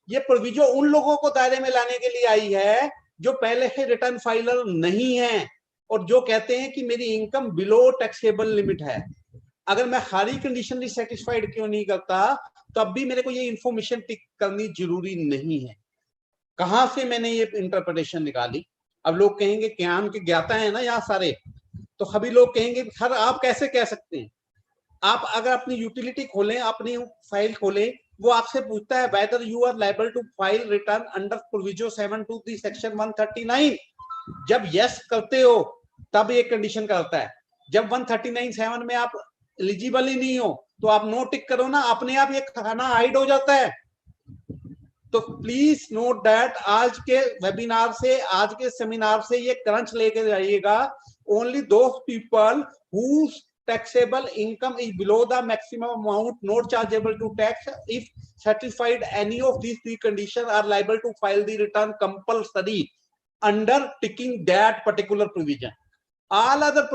B: ये प्रोविजो उन लोगों को दायरे में लाने के लिए आई है जो पहले से रिटर्न फाइलर नहीं है और जो कहते हैं कि मेरी इनकम बिलो टैक्सेबल लिमिट है। अगर मैं सारी कंडीशन सेटिस्फाइड क्यों नहीं करता, तब भी मेरे को ये इंफॉर्मेशन टिक करनी जरूरी नहीं है। कहां से मैंने ये इंटरप्रिटेशन निकाली? अब लोग कहेंगे ज्ञान के ज्ञाता है ना यहाँ सारे, तो सभी लोग कहेंगे सर आप कैसे कह सकते हैं? आप अगर अपनी यूटिलिटी खोलें, अपनी फाइल खोलें, वो आपसे पूछता है whether you are liable to file return under proviso 7 to the section 139। जब यस करते हो तब ये कंडीशन करता है। जब 139(7) में आप एलिजिबल ही नहीं हो तो आप नो टिक करो ना, अपने आप ये खाना हाइड हो जाता है। तो प्लीज नोट दैट आज के वेबिनार से, आज के सेमिनार से ये क्रंच लेके जाइएगा। Only those people whose taxable income is below the maximum amount not chargeable to tax, if satisfied any of these three conditions, are liable to file the return compulsory under ticking that particular provision. All other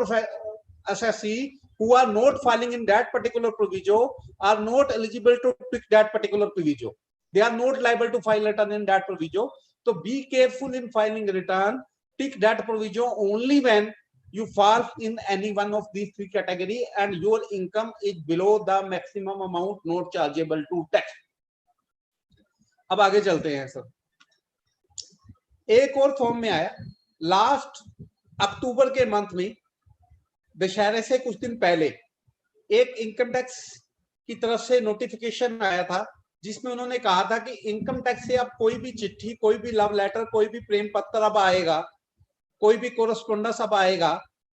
B: assessee who are not filing in that particular provision are not eligible to tick that particular provision. They are not liable to file return in that provision. So be careful in filing return. Tick that provision only when you fall in any one of these three category and your income is below the maximum amount not chargeable to tax. अब आगे चलते हैं sir. एक और form में आया last October के month में, दशहरे से कुछ दिन पहले, एक इनकम टैक्स की तरफ से नोटिफिकेशन आया था जिसमें उन्होंने कहा था कि इनकम टैक्स से अब कोई भी चिट्ठी, कोई भी लव लेटर, कोई भी प्रेम पत्र अब आएगा, कोई भी कोरस्पोंडेंस अब आएगा,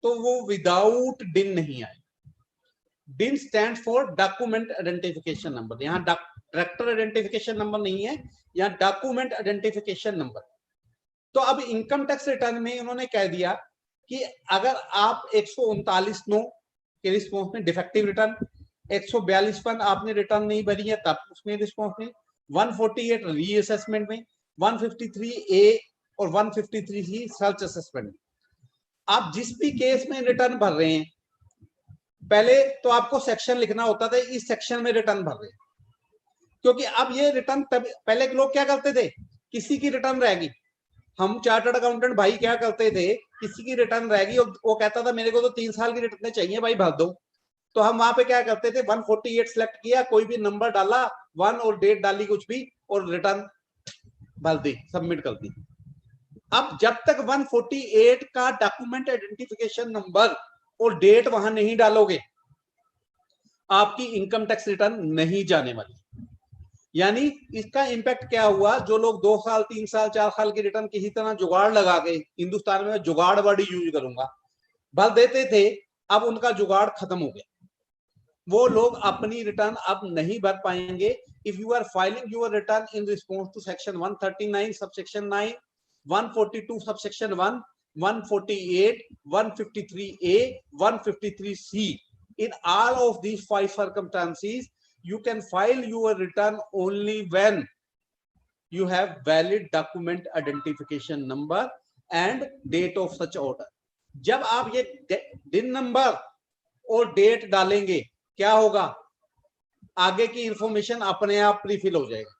B: तो वो विदाउट डिन नहीं आए। डिन stand for document identification number. यहाँ डायरेक्टर आइडेंटिफिकेशन नंबर नहीं है, यहाँ डॉक्यूमेंट आइडेंटिफिकेशन नंबर। तो अब इनकम टैक्स रिटर्न में उन्होंने कह दिया कि अगर आप 139(9) के रिस्पॉन्स में डिफेक्टिव रिटर्न, 142 आपने रिटर्न नहीं भरी है तब उसमें रिस्पॉन्स में, 148 रीअसेसमेंट में, 153A और 153C सर्च असेसमेंट में, आप जिस भी केस में रिटर्न भर रहे हैं, पहले तो आपको सेक्शन लिखना होता था, इस सेक्शन में रिटर्न भर रहे हैं। क्योंकि अब ये रिटर्न तब, पहले लोग क्या करते थे, किसी की रिटर्न रहेगी, हम चार्टर्ड अकाउंटेंट भाई क्या करते थे, किसी की रिटर्न रहेगी और वो कहता था मेरे को तो 3 साल की रिटर्न चाहिए भाई, भर दो। तो हम वहां पे क्या करते थे, 148 सिलेक्ट किया, कोई भी नंबर डाला, 1 और डेट डाली कुछ भी, और रिटर्न भर दी, सबमिट कर दी। अब जब तक 148 का डॉक्यूमेंट आइडेंटिफिकेशन नंबर और डेट वहां नहीं डालोगे, आपकी इनकम टैक्स रिटर्न नहीं जाने वाली। यानी इसका इंपैक्ट क्या हुआ, जो लोग 2 साल 3 साल 4 साल की रिटर्न किसी तरह जुगाड़ लगा के, हिंदुस्तान में जुगाड़ वर्ड यूज करूंगा, भर देते थे, अब उनका जुगाड़ खत्म हो गया। वो लोग अपनी रिटर्न अब नहीं भर पाएंगे। If you are filing your return in response to section 139 subsection 9, 142 subsection 1, 148, 153A, 153C, in all of these 5 circumstances you can file your return only when you have valid document identification number and date of such order. जब आप ये दिन number और date डालेंगे, क्या होगा, आगे की इंफॉर्मेशन अपने आप प्रीफिल हो जाएगा।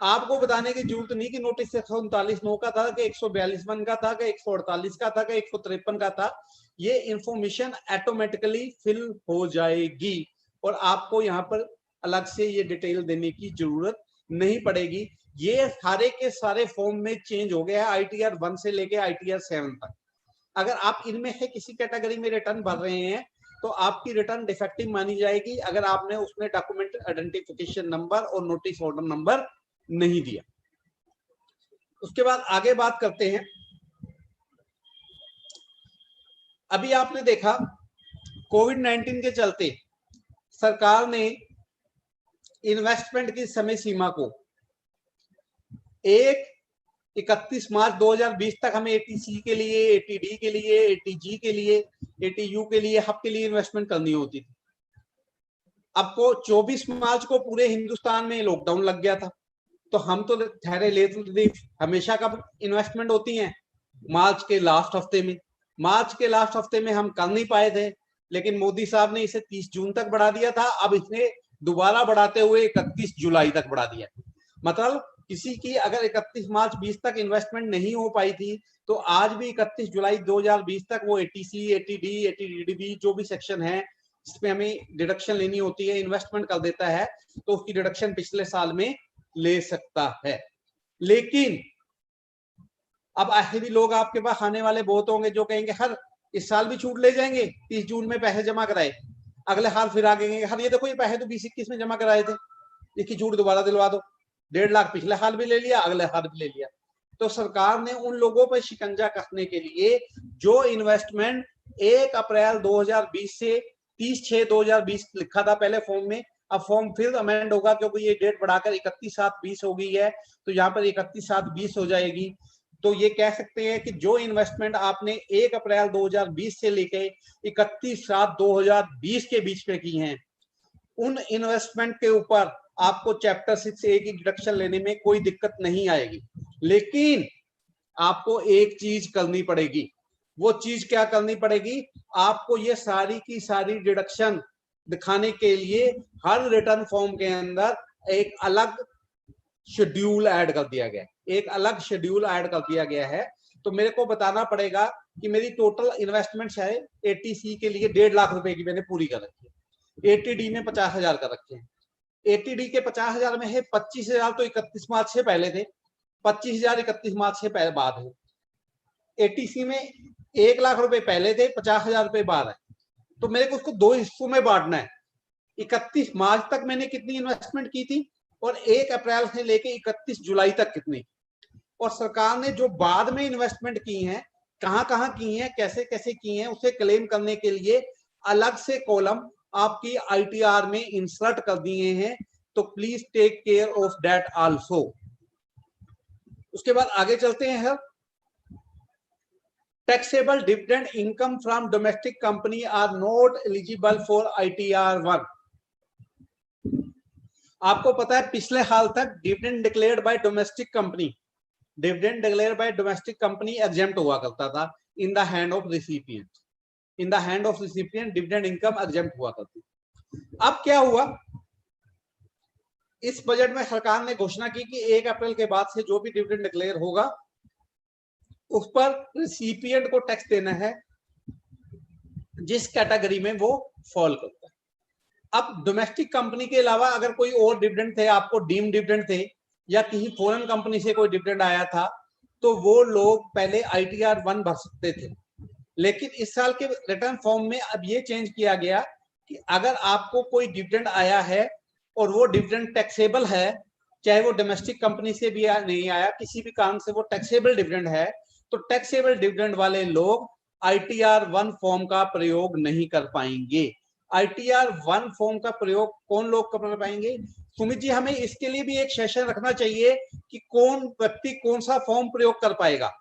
B: आपको बताने की जरूरत नहीं कि नोटिस 139(9) का था कि 142 का था कि 148 का था कि 153 का था। ये इंफॉर्मेशन ऑटोमेटिकली फिल हो जाएगी और आपको यहाँ पर अलग से ये डिटेल देने की जरूरत नहीं पड़ेगी। ये सारे के सारे फॉर्म में चेंज हो गया है, ITR 1 से लेके ITR 7 तक। अगर आप इनमें से किसी कैटेगरी में रिटर्न भर रहे हैं तो आपकी रिटर्न डिफेक्टिव मानी जाएगी अगर आपने उसमें डॉक्यूमेंट आइडेंटिफिकेशन नंबर और नोटिस ऑर्डर नंबर नहीं दिया। उसके बाद आगे बात करते हैं। अभी आपने देखा कोविड-19 के चलते सरकार ने इन्वेस्टमेंट की समय सीमा को 1 31 मार्च 2020 तक हमें एटीसी के लिए, एटीडी के लिए, एटीजी के लिए, एटीयू के लिए, हब के लिए इन्वेस्टमेंट करनी होती थी। अब को 24 मार्च को पूरे हिंदुस्तान में लॉकडाउन लग गया था, तो हम तो ठहरे लेते हमेशा कब इन्वेस्टमेंट होती है, मार्च के लास्ट हफ्ते में। मार्च के लास्ट हफ्ते में हम कर नहीं पाए थे, लेकिन मोदी साहब ने इसे 30 जून तक बढ़ा दिया था। अब इसने दोबारा बढ़ाते हुए 31 जुलाई तक बढ़ा दिया। मतलब किसी की अगर 31 मार्च 20 तक इन्वेस्टमेंट नहीं हो पाई थी, तो आज भी 31 जुलाई 2020 तक वो एटीसी, एटीडी, एटीडीबी जो भी सेक्शन है जिसमें हमें डिडक्शन लेनी होती है, इन्वेस्टमेंट कर देता है, तो उसकी डिडक्शन पिछले साल में ले सकता है। लेकिन अब ऐसे भी लोग आपके पास आने वाले बहुत होंगे जो कहेंगे हर इस साल भी छूट ले जाएंगे, 30 जून में पैसे जमा कराए, अगले साल फिर आगे हर ये देखो ये पैसे तो 20-21 में जमा कराए थे, इसकी छूट दोबारा दिलवा दो। 1.5 लाख पिछले साल भी ले लिया, अगले साल भी ले लिया। तो सरकार ने उन लोगों पर शिकंजा कसने के लिए जो इन्वेस्टमेंट 1 अप्रैल 2020 से 30/6/2020 लिखा था पहले फॉर्म में, अब फॉर्म फिर अमेंड होगा क्योंकि ये डेट बढ़ाकर 31/7/20 हो गई है, तो यहाँ पर 31/7/20 हो जाएगी। तो ये कह सकते हैं कि जो इन्वेस्टमेंट आपने 1 अप्रैल 2020 से लेके 31/7/2020 के बीच में की हैं, उन इन्वेस्टमेंट के ऊपर आपको चैप्टर 6A की डिडक्शन लेने में कोई दिक्कत नहीं आएगी। लेकिन आपको एक चीज करनी पड़ेगी। वो चीज क्या करनी पड़ेगी? आपको ये सारी की सारी डिडक्शन दिखाने के लिए हर रिटर्न फॉर्म के अंदर एक अलग शेड्यूल ऐड कर दिया गया है, एक अलग शेड्यूल ऐड कर दिया गया है। तो मेरे को बताना पड़ेगा कि मेरी टोटल इन्वेस्टमेंट है एटीसी के लिए 1.5 लाख रुपए की मैंने पूरी कर रखी है, एटीडी में 50,000 कर रखे हैं। एटीडी के 50,000 में है 25,000 तो 31 मार्च से पहले थे, 25,000 31 मार्च से पहले बाद है। एटीसी में 1 लाख रुपए पहले थे, 50,000 रुपए बाद है। तो मेरे को उसको 2 हिस्सों में बांटना है। 31 मार्च तक मैंने कितनी इन्वेस्टमेंट की थी और 1 अप्रैल से लेके 31 जुलाई तक कितनी, और सरकार ने जो बाद में इन्वेस्टमेंट की है कहां कहां की है, कैसे कैसे की है, उसे क्लेम करने के लिए अलग से कॉलम आपकी आईटीआर में इंसर्ट कर दिए हैं। तो please take care of that also. उसके बाद आगे चलते हैं sir. Taxable dividend income from domestic company are not eligible for ITR 1। आपको पता है पिछले साल तक dividend declared by domestic company, dividend declared by domestic company exempt हुआ करता था in the hand of recipient, in the hand of recipient dividend income exempt हुआ करती। अब क्या हुआ, इस बजट में सरकार ने घोषणा की कि 1 अप्रैल के बाद से जो भी डिविडेंड डिक्लेयर होगा उस पर रिसिपिएंट को टैक्स देना है जिस कैटेगरी में वो फॉल करता है। अब डोमेस्टिक कंपनी के अलावा अगर कोई और डिविडेंड थे, आपको डीम डिविडेंड थे या किसी फॉरेन कंपनी से कोई डिविडेंड आया था, तो वो लोग पहले ITR 1 भर सकते थे। लेकिन इस साल के रिटर्न फॉर्म में अब ये चेंज किया गया कि अगर आपको कोई डिविडेंड आया है और वो डिविडेंड टैक्सेबल है, चाहे वो डोमेस्टिक कंपनी से भी नहीं आया, किसी भी कारण से वो टैक्सेबल डिविडेंड है, तो टैक्सेबल डिविडेंड वाले लोग ITR 1 फॉर्म का प्रयोग नहीं कर पाएंगे। ITR 1 फॉर्म का प्रयोग कौन लोग कर पाएंगे? सुमित जी, हमें इसके लिए भी एक सेशन रखना चाहिए कि कौन व्यक्ति कौन सा फॉर्म प्रयोग कर पाएगा।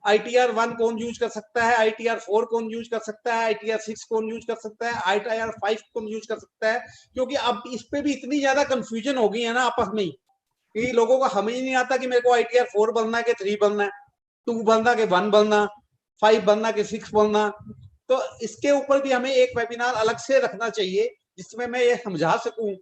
B: ITR 1 कौन यूज कर सकता है, ITR 4 कौन यूज कर सकता है, ITR 6 कौन यूज कर सकता है, ITR 5 कौन यूज कर सकता है। क्योंकि अब इस पे भी इतनी ज्यादा कंफ्यूजन हो गई है ना आपस में कि लोगों को हमें ही नहीं आता कि मेरे को ITR 4 बनना है कि 3 बनना है, 2 बनना कि 1 बनना, 5 बनना कि 6 बनना। तो इसके ऊपर भी हमें एक वेबिनार अलग से रखना चाहिए जिसमें मैं ये समझा सकूं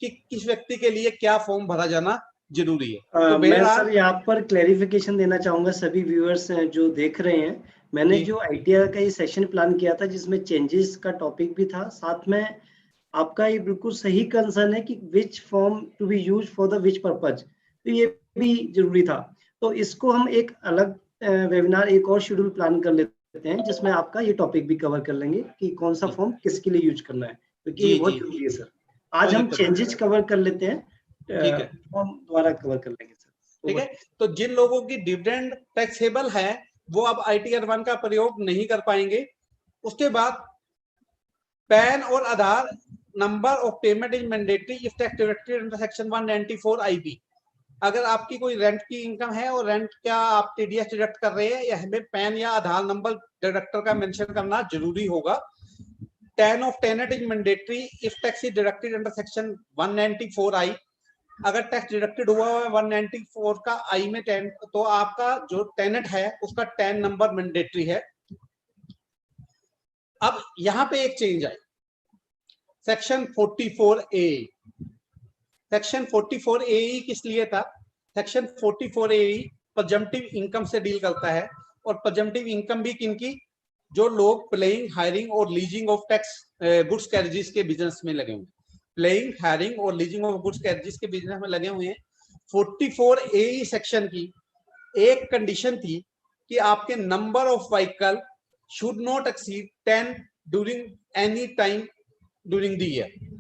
B: कि किस व्यक्ति के लिए क्या फॉर्म भरा जाना जरूरी है। तो
A: मैं सर यहाँ पर क्लैरिफिकेशन देना चाहूंगा सभी व्यूअर्स जो देख रहे हैं। मैंने जो ITR का ये सेशन प्लान किया था जिसमें चेंजेस का टॉपिक भी था, साथ में आपका ये बिल्कुल सही कंसर्न है कि which form to be use for the which purpose, तो ये भी जरूरी था। तो इसको हम एक अलग वेबिनार एक और शेड्यूल प्लान कर लेते हैं जिसमें आपका ये टॉपिक भी कवर कर लेंगे कि कौन सा फॉर्म किसके लिए यूज करना है, क्योंकि ये बहुत जरूरी है सर। आज हम चेंजेस कवर कर लेते हैं, फॉर्म द्वारा कवर कर लेंगे सर।
B: ठीक है। तो जिन लोगों की डिविडेंड टैक्सेबल है वो अब ITR 1 का प्रयोग नहीं कर पाएंगे। उसके बाद पैन और Aadhaar number of payment is mandatory if tax deducted under section 194 IB। अगर आपकी कोई रेंट की इनकम है और रेंट क्या आप टीडीएस डिडक्ट कर रहे हैं, या हमें पैन या आधार नंबर डिडक्टर का मेंशन करना जरूरी होगा। TAN of tenant is mandatory if tax is deducted under section 194I। अगर टैक्स डिडक्टेड हुआ है 194 का आई में टेन, तो आपका जो टेनेंट है उसका टैन नंबर मैंडेटरी है। अब यहां पे एक चेंज आई, सेक्शन 44A। सेक्शन 44A किस लिए था? सेक्शन 44A प्रेजम्पटिव इनकम से डील करता है, और प्रेजम्पटिव इनकम भी किनकी? जो लोग प्लेइंग, हायरिंग और leasing of tax goods carriages के बिजनेस में लगे हुए, प्लेइंग, हायरिंग और लीजिंग ऑफ गुड्स कैरेजेस के बिजनेस में लगे हुए हैं। 44A सेक्शन की एक कंडीशन थी कि आपके number of vehicle should not exceed 10 during any time during the year.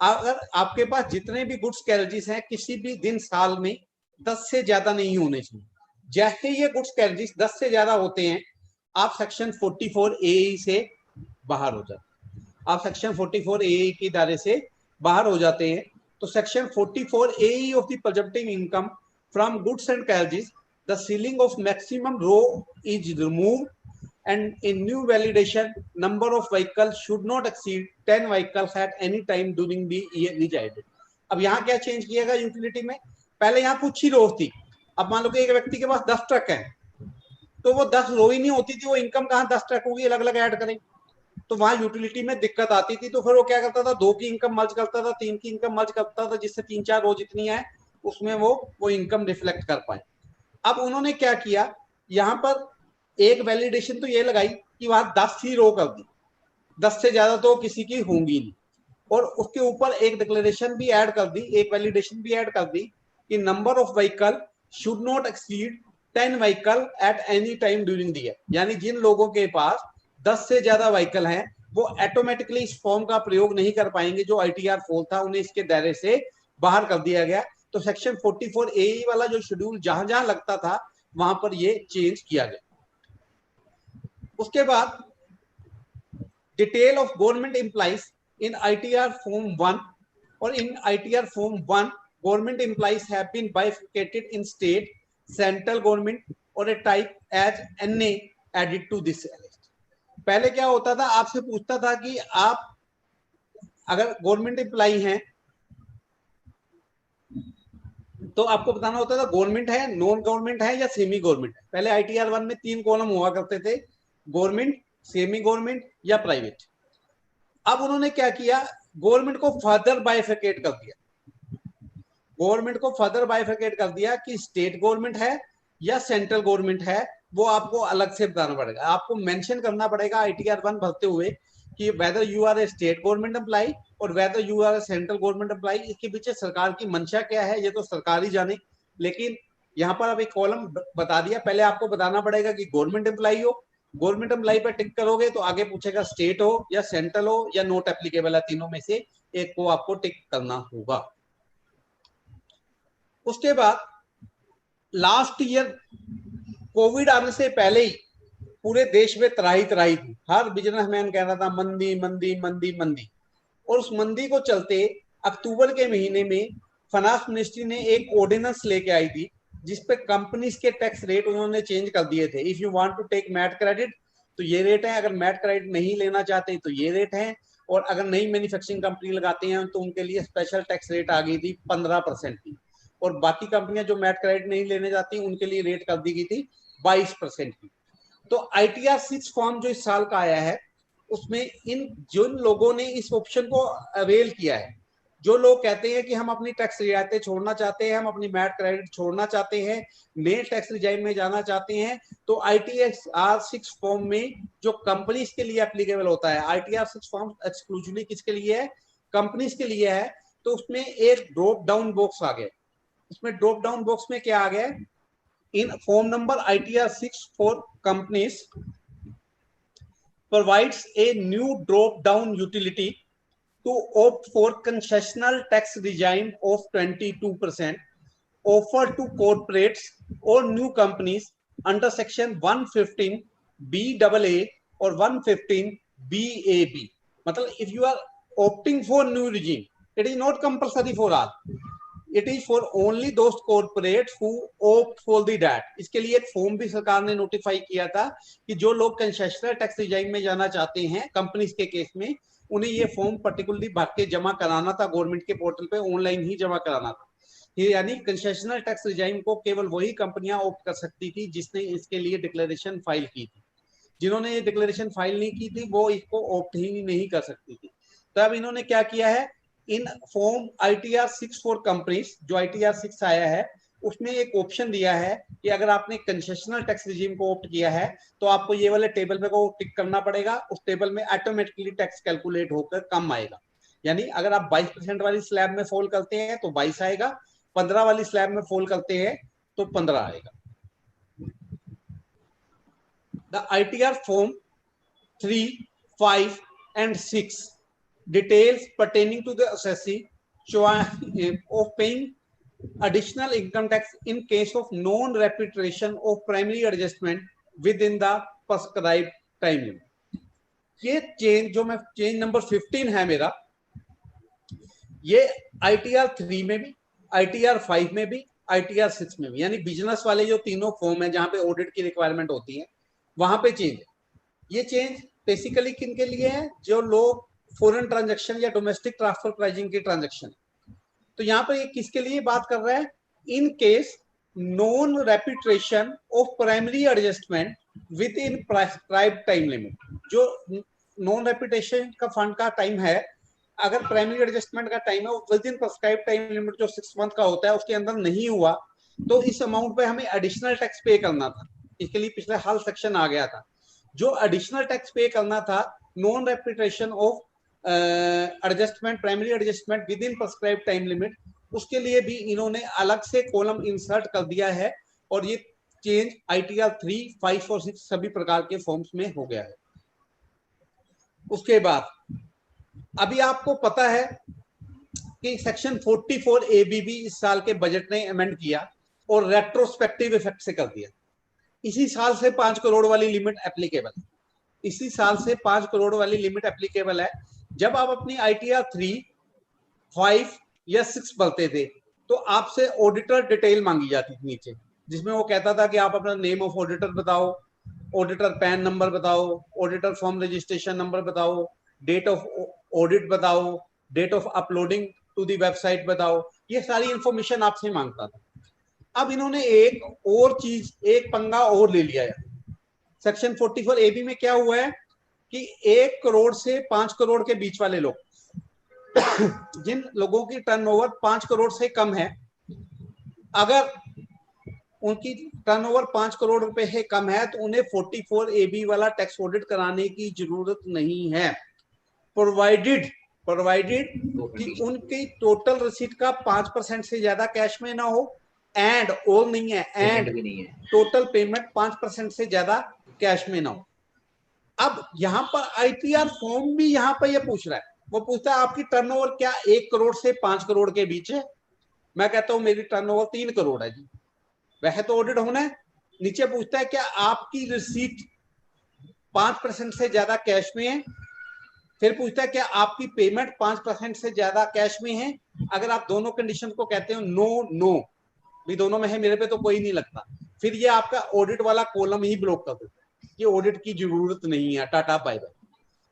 B: अगर आपके पास जितने भी गुड्स कैरेजेस हैं किसी भी दिन साल में 10 से ज्यादा नहीं होने चाहिए। जैसे ये गुड्स कैरेजेस 10 से ज्यादा होते हैं, आप सेक्शन 44A से बाहर हो जाते हैं, आप सेक्शन 44A के दायरे से बाहर हो जाते हैं। तो section 44A of the presumptive income from goods and carriages, the ceiling of maximum row is removed and in new validation number of vehicles should not exceed 10 vehicles at any time during the year resided। अब यहाँ क्या change किया गया utility में? पहले यहाँ कुछ ही रो थी। अब मान लो कि एक व्यक्ति के पास 10 ट्रक है, तो वो 10 रो ही नहीं होती थी, वो इनकम कहाँ 10 ट्रक होगी अलग अलग ऐड करें, तो वहां यूटिलिटी में दिक्कत आती थी। तो फिर वो क्या करता था, 2 की इनकम मर्ज करता था, 3 की इनकम मर्ज करता था, जिससे 3-4 रो जितनी है उसमें वो इनकम रिफ्लेक्ट कर पाए। अब उन्होंने क्या किया, यहाँ पर एक वैलिडेशन तो ये लगाई कि वहां 10 ही रो कर दी, 10 से ज्यादा तो किसी की होंगी नहीं, और उसके ऊपर एक डिक्लेरेशन भी ऐड कर दी, एक वैलिडेशन भी ऐड कर दी कि number of vehicle should not exceed 10 vehicle at any time during the year. यानी जिन लोगों के पास 10 से ज्यादा व्हीकल हैं वो ऑटोमेटिकली इस फॉर्म का प्रयोग नहीं कर पाएंगे जो ITR 4 था, उन्हें इसके दायरे से बाहर कर दिया गया। तो सेक्शन 44A वाला जो शेड्यूल जहां जहां लगता था वहां पर ये चेंज किया गया। उसके बाद detail of government employees in ITR form 1 और in ITR form 1 government employees have been bifurcated in state, central government और a type as NA added to this list. पहले क्या होता था, आपसे पूछता था कि आप अगर गवर्नमेंट एम्प्लॉई हैं तो आपको बताना होता था गवर्नमेंट है, नॉन गवर्नमेंट है या सेमी गवर्नमेंट है। पहले ITR 1 में 3 कॉलम हुआ करते थे, गवर्नमेंट, सेमी गवर्नमेंट या प्राइवेट। अब उन्होंने क्या किया, गवर्नमेंट को फर्दर बाइफर्केट कर दिया, गवर्नमेंट को फर्दर बाइफर्केट कर दिया कि स्टेट गवर्नमेंट है या सेंट्रल गवर्नमेंट है, वो आपको अलग से बताना पड़ेगा। आपको मेंशन करना पड़ेगा ITR 1 भरते हुए कि whether you are a state government employee और whether you are a central government employee. इसके पीछे सरकार की मंशा क्या है ये तो सरकार ही जाने, लेकिन यहाँ पर अब एक कॉलम बता दिया। पहले आपको बताना पड़ेगा कि गवर्नमेंट एम्प्लॉय हो, गवर्नमेंट एम्प्लॉय पर टिक करोगे तो आगे पूछेगा स्टेट हो या सेंट्रल हो या नॉट एप्लीकेबल है, तीनों में से एक को आपको टिक करना होगा। उसके बाद लास्ट ईयर कोविड आने से पहले ही पूरे देश में त्राही थी, हर बिजनेसमैन कह रहा था मंदी मंदी मंदी मंदी, और उस मंदी को चलते अक्टूबर के महीने में फाइनेंस मिनिस्ट्री ने एक ऑर्डिनेंस लेके आई थी जिसपे कंपनीज के टैक्स रेट उन्होंने चेंज कर दिए थे। If you want to take MAT credit तो ये रेट है, अगर मैट क्रेडिट नहीं लेना चाहते तो ये रेट है, और अगर नई मैन्युफैक्चरिंग कंपनी लगाते हैं तो उनके लिए स्पेशल टैक्स रेट आ गई थी 15% की, और बाकी कंपनियां जो मैट क्रेडिट नहीं लेने जाती उनके लिए रेट कर दी गई थी 22% की। तो ITR 6 फॉर्म जो इस साल का आया है उसमें इन जिन लोगों ने इस ऑप्शन को अवेल किया है, जो लोग कहते हैं कि हम अपनी टैक्स रियायतें छोड़ना चाहते हैं, हम अपनी मैट क्रेडिट छोड़ना चाहते हैं, नए टैक्स रिजाइम में जाना चाहते हैं, तो ITR 6 फॉर्म में जो कंपनीज के लिए एप्लीकेबल होता है, ITR 6 फॉर्म एक्सक्लूसिवली किसके लिए है, कंपनीज के लिए है। तो उसमें एक ड्रॉप डाउन बॉक्स आ गया, उसमें ड्रॉप डाउन बॉक्स में क्या आ गया, in form number ITR 6 for companies provides a new drop down utility to opt for concessional tax regime of 22% offered to corporates or new companies under section 115 BAA or 115 BAB। मतलब if you are opting for new regime, it is not compulsory for all, it is for only दोस्त corporate who opt for the that. इसके लिए एक form भी सरकार ने notify किया था कि जो लोग कंसेशनल टैक्स रिजाइम में जाना चाहते हैं कंपनीज के केस में, उन्हें ये फॉर्म पर्टिकुलरली भर के जमा कराना था, गवर्नमेंट के पोर्टल पे ऑनलाइन ही जमा कराना था। ये यानी कंसेशनल टैक्स रिजाइम को केवल वही कंपनियां ऑप्ट कर सकती थी जिसने इसके लिए डिक्लेरेशन फाइल की थी। जिन्होंने ये डिक्लेरेशन फाइल नहीं की थी वो इसको ऑप्ट ही नहीं कर सकती थी। तो अब इन्होंने क्या किया है, in form ITR 6 for companies, जो ITR 6 आया है उसमें एक ऑप्शन दिया है कि अगर आपने कंसेशनल टैक्स रिजीम को ऑप्ट किया है तो आपको ये वाले टेबल पे को टिक करना पड़ेगा। उस टेबल में ऑटोमेटिकली टैक्स कैलकुलेट होकर कम आएगा। यानी अगर आप 22% वाली स्लैब में फॉल करते हैं तो 22 आएगा, 15 वाली स्लैब में फॉल करते हैं तो 15 आएगा। The ITR form 3, 5 and 6 details pertaining to the assessee of paying additional income tax in case of non-repetition of primary adjustment within the prescribed time limit। ये चेंज जो मैं चेंज नंबर 15 है मेरा, ये ITR 3 में भी, ITR 5 में भी, ITR 6 में भी, यानी बिजनेस वाले जो तीनों फॉर्म है जहां पे ऑडिट की रिक्वायरमेंट होती है वहां पे चेंज है। ये चेंज बेसिकली किन के लिए है, जो लोग फॉरेन ट्रांजैक्शन या डोमेस्टिक ट्रांसफर प्राइसिंग की ट्रांजैक्शन। तो यहाँ पर ये किसके लिए बात कर रहा है, in case non repatriation of primary adjustment within prescribed time limit. जो नॉन रेपिटेशन का फंड का टाइम है, अगर प्राइमरी एडजस्टमेंट का टाइम है within prescribed time limit जो 6 मंथ का होता है उसके अंदर नहीं हुआ तो इस अमाउंट पे हमें एडिशनल टैक्स पे करना था। इसके लिए पिछले हल सेक्शन आ गया था। जो एडिशनल टैक्स पे करना था non repetition of adjustment, primary adjustment within prescribed time limit, उसके लिए भी इन्होंने अलग से कॉलम इंसर्ट कर दिया है और ये चेंज ITR 3, 5 और 6 सभी प्रकार के फॉर्म्स में हो गया है। उसके बाद अभी आपको पता है कि सेक्शन 44 AB भी इस साल के बजट ने अमेंड किया और रेट्रोस्पेक्टिव इफेक्ट से कर दिया। इसी साल से 5 करोड़ वाली लिमिट एप्लीकेबल, इसी साल से 5 करोड़ वाली लिमिट एप्लीकेबल है। जब आप अपनी ITR 3, 5 या 6 भरते थे तो आपसे ऑडिटर डिटेल मांगी जाती थी नीचे, जिसमें वो कहता था कि आप अपना नेम ऑफ ऑडिटर बताओ, ऑडिटर पैन नंबर बताओ, ऑडिटर फॉर्म रजिस्ट्रेशन नंबर बताओ, डेट ऑफ ऑडिट बताओ, date of uploading to the website बताओ, ये सारी इंफॉर्मेशन आपसे मांगता था। अब इन्होंने एक और चीज, एक पंगा और ले लिया है। सेक्शन 44 AB में क्या हुआ है कि 1 करोड़ से 5 करोड़ के बीच वाले लोग जिन लोगों की टर्नओवर 5 करोड़ से कम है, अगर उनकी टर्नओवर 5 करोड़ रुपए से कम है तो उन्हें 44 AB वाला टैक्स ऑडिट कराने की जरूरत नहीं है, प्रोवाइडेड कि उनकी टोटल रिसीट का 5% से ज्यादा कैश में ना हो, एंड और नहीं है, एंड टोटल पेमेंट 5% से ज्यादा कैश में ना हो। अब यहाँ पर ITR फॉर्म भी यहाँ पर ये पूछ रहा है, वो पूछता है आपकी टर्नओवर क्या 1 करोड़ से 5 करोड़ के बीच है। मैं कहता हूं मेरी टर्नओवर 3 करोड़ है जी, वह तो ऑडिट होना है। नीचे पूछता है क्या आपकी रिसीट 5% से ज्यादा कैश में है। फिर पूछता है क्या आपकी पेमेंट 5% से ज्यादा कैश में है। अगर आप दोनों कंडीशन को कहते हो नो भी दोनों में है, मेरे पे तो कोई नहीं लगता, फिर ये आपका ऑडिट वाला कॉलम ही ब्लॉक कर देता है, ये ऑडिट की जरूरत नहीं है, टाटा बाय बाय।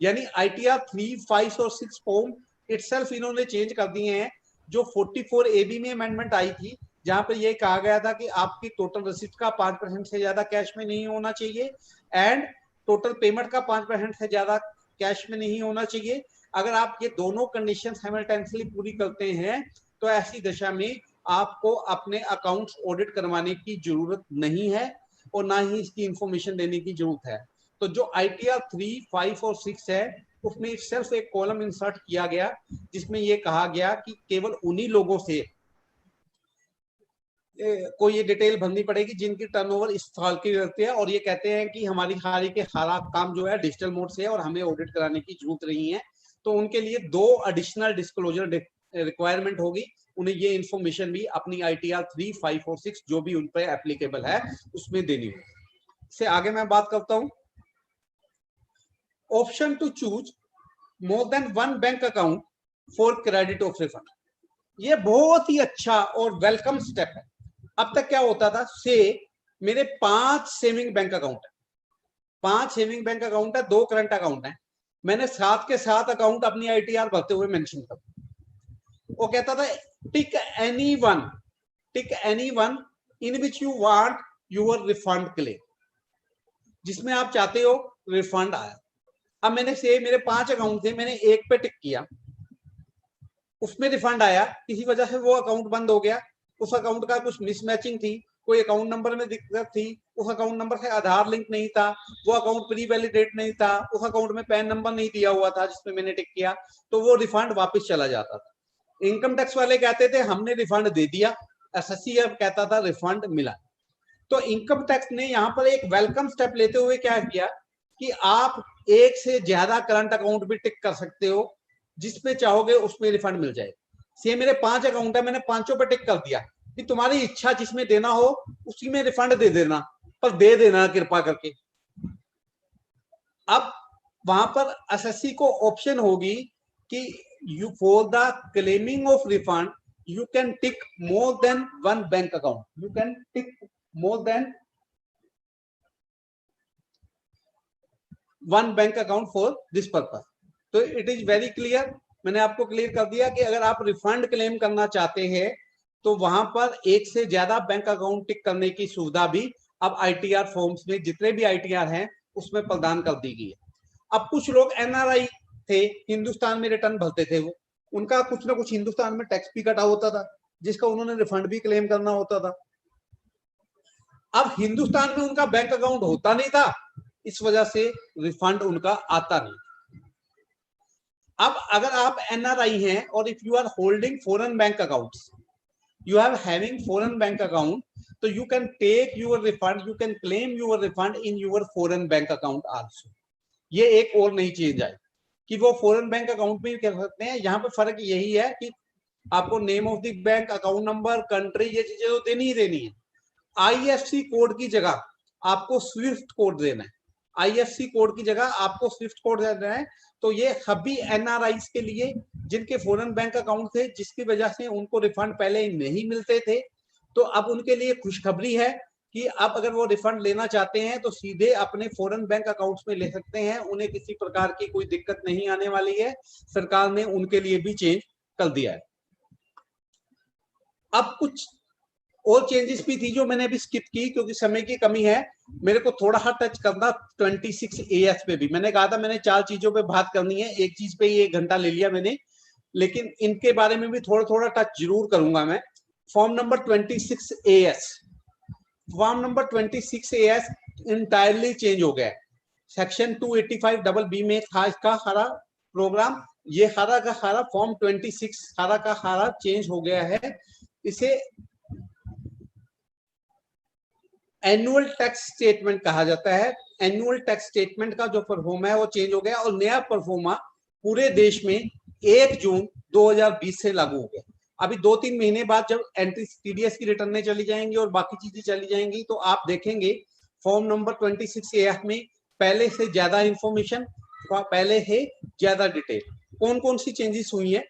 B: यानी ITR 3, 5 और 6 फॉर्म इटसेल्फ इन्होंने चेंज कर दिए हैं। जो 44 AB में अमेंडमेंट आई थी जहां पर यह कहा गया था कि आपकी टोटल रिसीट का 5% से ज्यादा कैश में नहीं होना चाहिए एंड टोटल पेमेंट का 5% से ज्यादा कैश में नहीं होना चाहिए। अगर आप ये दोनों कंडीशन साइमल्टेनियसली पूरी करते हैं तो ऐसी दशा में आपको अपने अकाउंट्स ऑडिट करवाने की जरूरत नहीं है और ना ही इसकी इंफॉर्मेशन देने की जरूरत है। तो जो ITR 3, 5 और 6 है उसमें सिर्फ एक कॉलम इंसर्ट किया गया जिसमें यह कहा गया कि केवल उन्हीं लोगों से को ये डिटेल भरनी पड़ेगी जिनकी टर्नओवर इस साल की रहती है और ये कहते हैं कि हमारी हारी के सारा काम जो है डिजिटल मोड से है और हमें ऑडिट कराने की जरूरत नहीं है। तो उनके लिए 2 एडिशनल डिस्क्लोजर रिक्वायरमेंट होगी, उन्हें ये इंफॉर्मेशन भी अपनी ITR 3, 5 और 6 जो भी उन पर एप्लीकेबल है उसमें देनी होगी। इससे आगे मैं बात करता हूं option to choose more than 1 bank account for credit of refund. ये बहुत ही अच्छा और वेलकम स्टेप है। अब तक क्या होता था, से मेरे 5 सेविंग बैंक अकाउंट है, 5 सेविंग बैंक अकाउंट है, 2 करंट अकाउंट है, मैंने 7 के 7 अकाउंट अपनी ITR भरते हुए मेंशन कर। वो कहता था tick any one in which you want your refund claim, जिसमें आप चाहते हो रिफंड आया। अब मैंने से मेरे 5 अकाउंट थे, मैंने एक पे टिक किया, उसमें रिफंड आया, किसी वजह से वो अकाउंट बंद हो गया, उस अकाउंट का कुछ मिसमैचिंग थी, कोई अकाउंट नंबर में दिक्कत थी, उस अकाउंट नंबर से आधार लिंक नहीं था, वो अकाउंट प्री वैलिडेट नहीं था, उस अकाउंट में पैन नंबर नहीं दिया हुआ था जिसमें मैंने टिक किया, तो वो रिफंड वापस चला जाता था। इनकम टैक्स वाले कहते थे हमने रिफंड दे दिया, SSC अब कहता था रिफंड मिला। तो इनकम टैक्स ने यहाँ पर एक वेलकम स्टेप लेते हुए क्या किया कि आप एक से ज्यादा करंट अकाउंट भी टिक कर सकते हो, जिसपे चाहोगे उसमें रिफंड मिल जाए। से मेरे 5 अकाउंट है, मैंने 5 पे टिक कर दिया कि तुम्हारी इच्छा जिसमें देना हो उसी में रिफंड दे देना, पर दे देना कृपा करके। अब वहां पर SSC को ऑप्शन होगी कि you for the claiming of refund you can tick more than one bank account, you can tick more than one bank account for this purpose. तो it is very clear, मैंने आपको clear कर दिया कि अगर आप रिफंड क्लेम करना चाहते हैं तो वहां पर एक से ज्यादा बैंक अकाउंट टिक करने की सुविधा भी अब ITR फॉर्म्स में जितने भी ITR हैं उसमें प्रदान कर दी गई है। अब कुछ लोग NRI थे, हिंदुस्तान में रिटर्न भरते थे, वो उनका कुछ ना कुछ हिंदुस्तान में टैक्स भी कटा होता था जिसका उन्होंने रिफंड भी क्लेम करना होता था। अब हिंदुस्तान में उनका बैंक अकाउंट होता नहीं था, इस वजह से रिफंड उनका आता नहीं। अब अगर आप NRI हैं और if you are holding foreign bank accounts, you are having foreign bank account, so you can take your refund, you can claim your refund in your foreign bank account also। ये एक और नई चीज है कि वो फॉरेन बैंक अकाउंट में कर सकते हैं। यहाँ पे फर्क यही है कि आपको name of the bank, account number, country, ये चीजें तो देनी ही देनी है। IFSC कोड की जगह आपको स्विफ्ट कोड देना है, IFSC कोड की जगह आपको स्विफ्ट कोड देना है। तो ये सभी NRIs के लिए जिनके फॉरेन बैंक अकाउंट थे, जिसकी वजह से उनको रिफंड पहले नहीं मिलते थे, तो अब उनके लिए खुशखबरी है कि अब अगर वो रिफंड लेना चाहते हैं तो सीधे अपने फॉरेन बैंक अकाउंट्स में ले सकते हैं, उन्हें किसी प्रकार की कोई दिक्कत नहीं आने वाली है। सरकार ने उनके लिए भी चेंज कर दिया है। अब कुछ और चेंजेस भी थी जो मैंने अभी स्किप की क्योंकि समय की कमी है, मेरे को थोड़ा सा टच करना 26AS पे भी। मैंने कहा था मैंने 4 चीजों पे बात करनी है, एक चीज पे ही 1 घंटा ले लिया मैंने, लेकिन इनके बारे में भी थोड़ा थोड़ा टच जरूर करूंगा मैं। Form number 26AS, form number 26AS entirely change हो गया है। सेक्शन 285BB में था इसका सारा प्रोग्राम, ये सारा का सारा फॉर्म 26 सारा का सारा चेंज हो गया है। इसे एनुअल टैक्स स्टेटमेंट कहा जाता है। एनुअल टैक्स स्टेटमेंट का जो परफॉर्मा है वो चेंज हो गया और नया परफॉर्मा पूरे देश में 1 जून 2020 से लागू हो गया। अभी 2-3 महीने बाद जब एंट्री TDS की रिटर्नें चली जाएंगी और बाकी चीजें चली जाएंगी तो आप देखेंगे फॉर्म नंबर 26AF में पहले से ज्यादा इंफॉर्मेशन, पहले से ज्यादा डिटेल। कौन कौन सी चेंजेस हुई है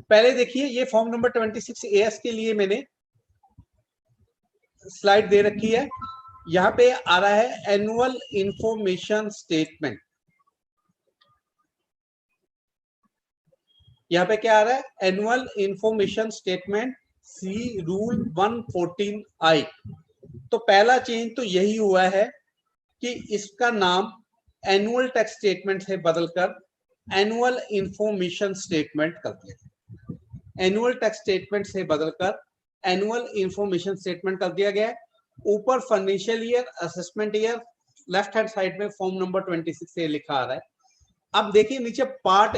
B: पहले देखिए। ये फॉर्म नंबर 26AS के लिए मैंने स्लाइड दे रखी है। यहाँ पे आ रहा है एनुअल इंफॉर्मेशन स्टेटमेंट। यहाँ पे क्या आ रहा है, annual information statement C rule 114I। तो पहला चेंज तो यही हुआ है कि इसका नाम एनुअल टैक्स स्टेटमेंट से बदलकर एनुअल इंफॉर्मेशन स्टेटमेंट कर दिया। एनुअल टैक्स स्टेटमेंट से बदलकर एनुअल इंफॉर्मेशन स्टेटमेंट कर दिया गया है। ऊपर financial year, assessment year, left hand side में फॉर्म नंबर 26 से लिखा आ रहा है। अब देखिए नीचे पार्ट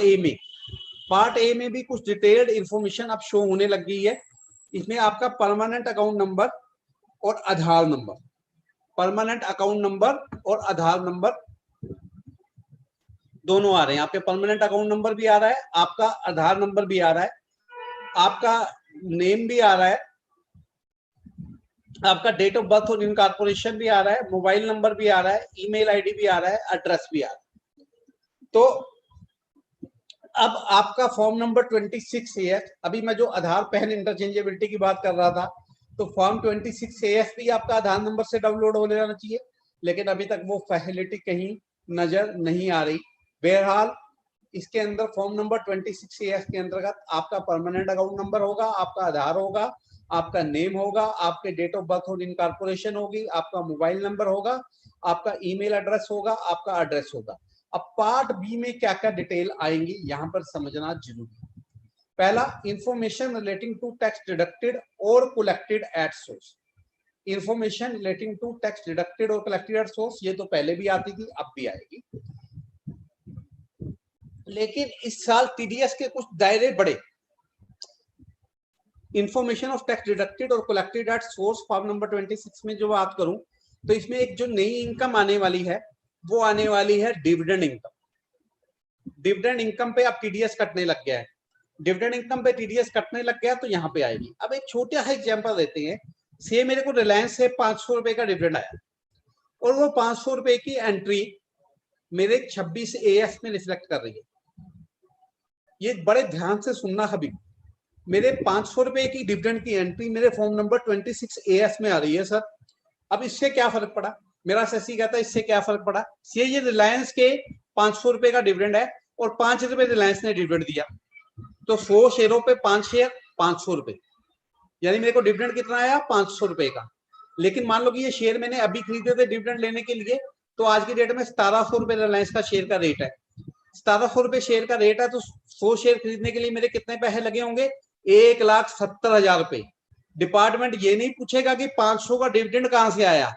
B: ए में भी कुछ डिटेल्ड इंफॉर्मेशन अब शो होने लग गई है। इसमें आपका परमानेंट अकाउंट नंबर और Aadhaar number, permanent account number और आधार नंबर दोनों आ रहे हैं। आपके परमानेंट अकाउंट नंबर भी आ रहा है, आपका आधार नंबर भी आ रहा है, आपका नेम भी आ रहा है, आपका डेट ऑफ बर्थ और इनकॉर्पोरेशन भी आ रहा है, मोबाइल नंबर भी आ रहा है, ईमेल आईडी भी आ रहा है, एड्रेस भी आ रहा है। तो अब आपका फॉर्म नंबर 26AF, अभी मैं जो आधार पैन इंटरचेंजेबिलिटी की बात कर रहा था, तो फॉर्म 26AF भी आपका आधार नंबर से डाउनलोड हो जाना चाहिए, लेकिन अभी तक वो फैसिलिटी कहीं नजर नहीं आ रही। बहरहाल इसके अंदर फॉर्म नंबर 26AF के अंतर्गत आपका परमानेंट अकाउंट नंबर होगा, आपका आधार होगा, आपका नेम होगा, आपके डेट ऑफ बर्थ और इनकॉर्पोरेशन होगी, आपका मोबाइल नंबर होगा, आपका ईमेल एड्रेस होगा, आपका एड्रेस होगा। अब पार्ट बी में क्या क्या डिटेल आएंगी यहां पर समझना जरूरी है। पहला, information relating to tax deducted और collected at source. Information relating to tax deducted और कलेक्टेड एट सोर्स, ये तो पहले भी आती थी, अब भी आएगी, लेकिन इस साल टीडीएस के कुछ दायरे बढ़े। इंफॉर्मेशन ऑफ टैक्स डिडक्टेड और collected at source form number 26 में जो बात करूं, तो इसमें एक जो नई इनकम आने वाली है वो आने वाली है डिविडेंड इनकम। डिविडेंड इनकम पे अब टीडीएस कटने लग गया है, डिविडेंड इनकम पे टीडीएस कटने लग गया तो यहाँ पे आएगी। अब एक छोटा सा एग्जांपल देते हैं, से मेरे को रिलायंस से 500 रुपए का डिविडेंड आया और वो 500 रुपए की एंट्री मेरे 26AF में रिफ्लेक्ट कर रही है। ये बड़े ध्यान से सुनना अभी, मेरे 500 रुपए की डिविडेंड की एंट्री मेरे फॉर्म नंबर 26AF में आ रही है सर। अब इससे क्या फर्क पड़ा, मेरा सेसी कहता है इससे क्या फर्क पड़ा, ये रिलायंस के 500 रुपए का डिविडेंड है और 5 रुपए रिलायंस ने डिविडेंड दिया, तो 100 शेयरों पे 5 शेयर 500 रुपए, यानी मेरे को डिविडेंड कितना आया 500 रुपए का। लेकिन मान लो कि ये शेयर मैंने अभी खरीदे थे डिविडेंड लेने के लिए, तो आज की डेट में 1700 रुपए रिलायंस का शेयर का रेट है, 1700 रुपए शेयर का रेट है, तो 100 शेयर खरीदने के लिए मेरे कितने पैसे लगे होंगे, 1,70,000 रुपए। डिपार्टमेंट ये नहीं पूछेगा कि 500 का डिविडेंड कहां से आया,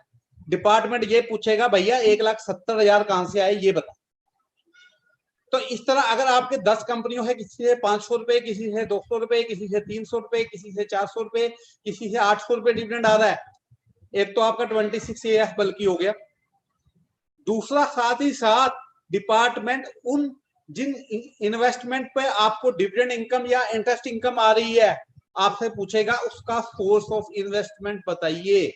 B: डिपार्टमेंट ये पूछेगा भैया 1,70,000 कहां से आए ये बता। तो इस तरह अगर आपके 10 कंपनियों है, किसी से 500 रुपए, किसी से 200 रुपए, किसी से 300 रुपए, किसी से 400 रुपए, किसी से 800 रुपए डिविडेंड आ रहा है, एक तो आपका 26AF बल्कि हो गया। दूसरा, साथ ही साथ डिपार्टमेंट उन जिन इन्वेस्टमेंट पे आपको डिविडेंड इनकम या इंटरेस्ट इनकम आ रही है, आपसे पूछेगा उसका सोर्स ऑफ इन्वेस्टमेंट बताइए।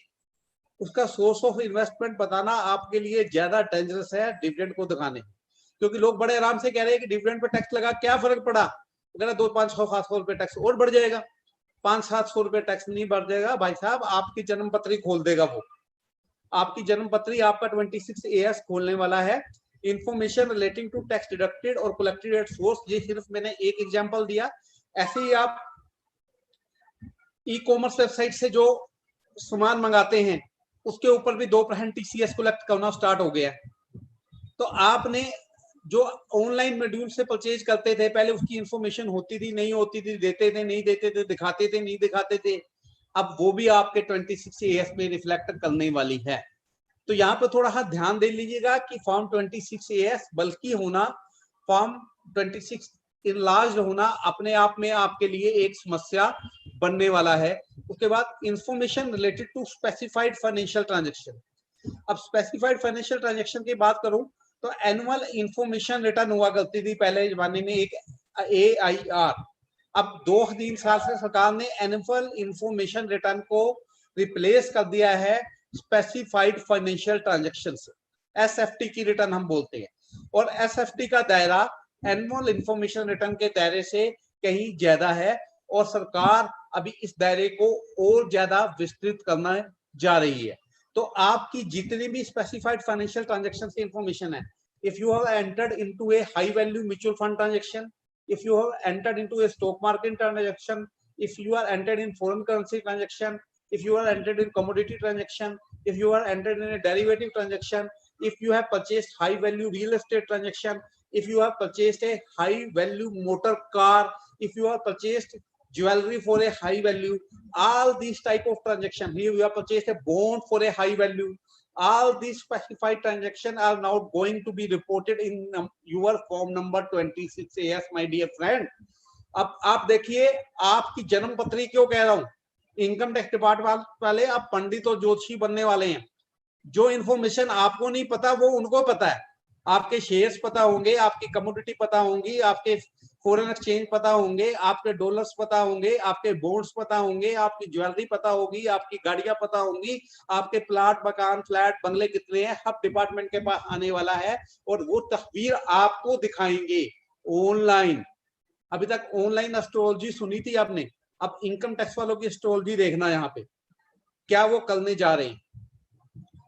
B: उसका सोर्स ऑफ इन्वेस्टमेंट बताना आपके लिए ज्यादा डेंजरस है डिविडेंड को दिखाने, क्योंकि लोग बड़े आराम से कह रहे हैं कि डिविडेंड पे टैक्स लगा क्या फर्क पड़ा, अगर 200-500-700 रुपए टैक्स और बढ़ जाएगा, 500-700 रुपए टैक्स नहीं बढ़ जाएगा भाई साहब, आपकी जन्म पत्री खोल देगा वो, आपकी जन्म पत्री आपका 26AS खोलने वाला है। Information relating to tax deducted और कलेक्टेड एट सोर्स, ये सिर्फ मैंने एक एग्जांपल दिया। ऐसे ही आप ई कॉमर्स वेबसाइट से जो सामान मंगाते हैं उसके ऊपर भी 2% TCS कलेक्ट करना स्टार्ट हो गया है। तो आपने जो ऑनलाइन मॉड्यूल से परचेज करते थे, पहले उसकी इंफॉर्मेशन होती थी नहीं होती थी, देते थे नहीं देते थे, दिखाते थे नहीं दिखाते थे, अब वो भी आपके 26AS में रिफ्लेक्ट करने वाली है। तो यहाँ पे थोड़ा सा ध्यान दे लीजिएगा कि फॉर्म 26AS बल्कि होना, फॉर्म 26 इनलार्ज होना अपने आप में आपके लिए एक समस्या बनने वाला है। उसके बाद information related to specified financial transaction. अब स्पेसिफाइड फाइनेंशियल ट्रांजेक्शन की बात करूं तो एनुअल इंफॉर्मेशन रिटर्न हुआ करती थी पहले जमाने में, एक AIR। अब 2-3 साल से सरकार ने एनुअल इंफॉर्मेशन रिटर्न को रिप्लेस कर दिया है स्पेसिफाइड फाइनेंशियल ट्रांजेक्शन से, SFT की रिटर्न हम बोलते हैं, और SFT का दायरा एनुअल इंफॉर्मेशन रिटर्न के दायरे से कहीं ज्यादा है और सरकार अभी इस दायरे को और ज्यादा विस्तृत करना जा रही है। तो आपकी जितनी भी स्पेसिफाइड फाइनेंशियल ट्रांजेक्शन की इंफॉर्मेशन है, if you have entered into A high value mutual fund transaction, if you have entered into a stock market transaction, if you are entered in foreign currency transaction, if you are entered in commodity transaction, if you are entered in a derivative transaction, if you have purchased high value real estate transaction, if you have purchased a high value motor car, if you have purchased jewelry for a high value, all these type of transaction, here you have purchased a bond for a high value, all these specified transactions are now going to be reported in your form number 26AS, my dear friend. अब आप देखिए, आपकी जन्म पत्री क्यों कह रहा हूं, इनकम टैक्स डिपार्टमेंट वाले आप पंडित और ज्योतिषी बनने वाले हैं। जो इन्फॉर्मेशन आपको नहीं पता वो उनको पता है, आपके शेयर्स पता होंगे, आपकी कमोडिटी पता होंगी, आपके फॉरेन एक्सचेंज पता होंगे, आपके डॉलर्स पता होंगे, आपके बॉन्ड्स पता होंगे, आपकी ज्वेलरी पता होगी, आपकी गाड़ियां पता होंगी, आपके प्लाट मकान फ्लैट बंगले कितने हैं, हब डिपार्टमेंट के पास आने वाला है और वो तस्वीर आपको दिखाएंगे ऑनलाइन। अभी तक ऑनलाइन एस्ट्रोलॉजी सुनी थी आपने, अब इनकम टैक्स वालों की एस्ट्रोलॉजी देखना यहाँ पे क्या वो करने जा रहे हैं।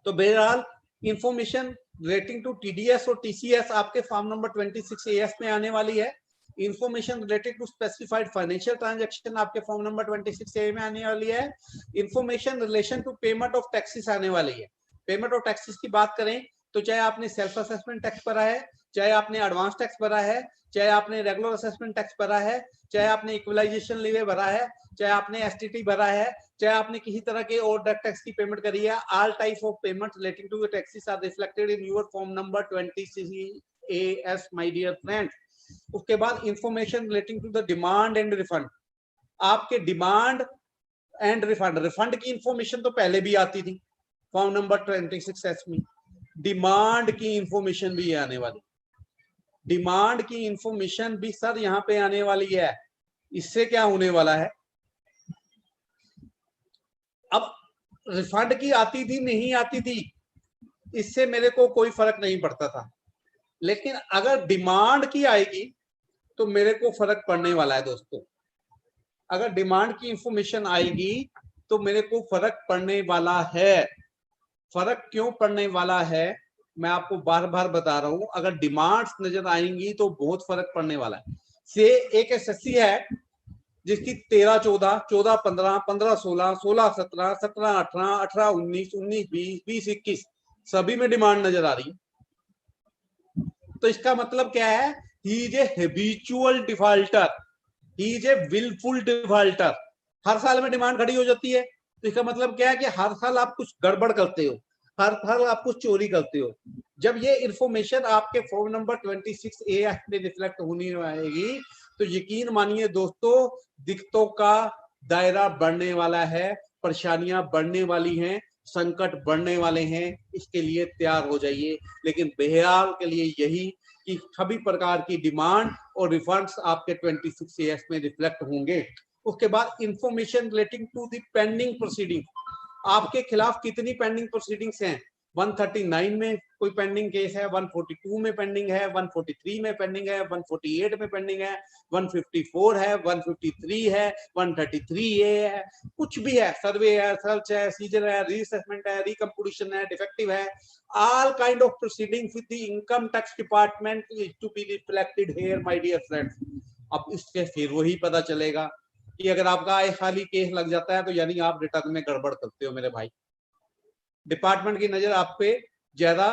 B: तो बहरहाल इंफॉर्मेशन रिलेटिंग टू टीडीएस और टीसीएस आपके फॉर्म नंबर 26 एएस में आने वाली है। Information related to specified financial transaction आपके फॉर्म नंबर 26 ए में आने वाली है। Information relation to payment of taxes आने वाली है। पेमेंट ऑफ टैक्सेस की बात करें तो चाहे आपने सेल्फ असेसमेंट टैक्स भरा है, चाहे आपने एडवांस टैक्स भरा है, चाहे आपने रेगुलर असेसमेंट टैक्स भरा है, चाहे आपने इक्वलाइजेशन लीवे भरा है, चाहे आपने एसटीटी भरा है, चाहे आपने किसी तरह के और डायरेक्ट टैक्स की पेमेंट करी है, all type of payment relating to taxes are reflected in your form number 26 AS my dear friend. उसके बाद information relating to the demand and refund, आपके डिमांड एंड रिफंड, रिफंड की information तो पहले भी आती थी फॉर्म नंबर 26 में, डिमांड की इंफॉर्मेशन भी आने वाली, डिमांड की इंफॉर्मेशन भी सर यहाँ पे आने वाली है। इससे क्या होने वाला है, अब रिफंड की आती थी नहीं आती थी इससे मेरे को कोई फर्क नहीं पड़ता था, लेकिन अगर डिमांड की आएगी तो मेरे को फर्क पड़ने वाला है दोस्तों। अगर डिमांड की इंफॉर्मेशन आएगी तो मेरे को फर्क पड़ने वाला है। फर्क क्यों पड़ने वाला है मैं आपको बार बार बता रहा हूं, अगर डिमांड्स नजर आएंगी तो बहुत फर्क पड़ने वाला है। से एक एसएससी है जिसकी 13 14 14 15 15 16 16 17 17 18 18 19 19 20 20 21 सभी में डिमांड नजर आ रही है। तो इसका मतलब क्या है, he is a habitual defaulter, he is a wilful defaulter. हर साल में डिमांड खड़ी हो जाती है, तो इसका मतलब क्या है कि हर साल आप कुछ गड़बड़ करते हो, हर साल आप कुछ चोरी करते हो। जब ये इंफॉर्मेशन आपके फॉर्म नंबर 26 ए में रिफ्लेक्ट होनी आएगी तो यकीन मानिए दोस्तों दिक्कतों का दायरा बढ़ने वाला है, परेशानियां बढ़ने वाली हैं, संकट बढ़ने वाले हैं। इसके लिए तैयार हो जाइए। लेकिन बहरहाल के लिए यही कि सभी प्रकार की डिमांड और रिफंड्स आपके 26 एएस में रिफ्लेक्ट होंगे। उसके बाद information relating to the pending proceeding, आपके खिलाफ कितनी पेंडिंग प्रोसीडिंग्स हैं। 139 में कोई पेंडिंग केस है, 142 में पेंडिंग है, 143 में पेंडिंग है, 148 में पेंडिंग है, 154 है, 153 है, 133 ए है, कुछ भी है, सर्वे है, सर्च है, सीजर है, रीअसेसमेंट है, रिकम्पोजिशन है, डिफेक्टिव है, all kind of proceedings with the income tax department is to be reflected here my dear friends। अब इससे फिर वही पता चलेगा कि अगर आपका एक खाली केस लग जाता है तो यानी आप रिटर्न में गड़बड़ करते हो मेरे भाई। डिपार्टमेंट की नजर आप पे ज्यादा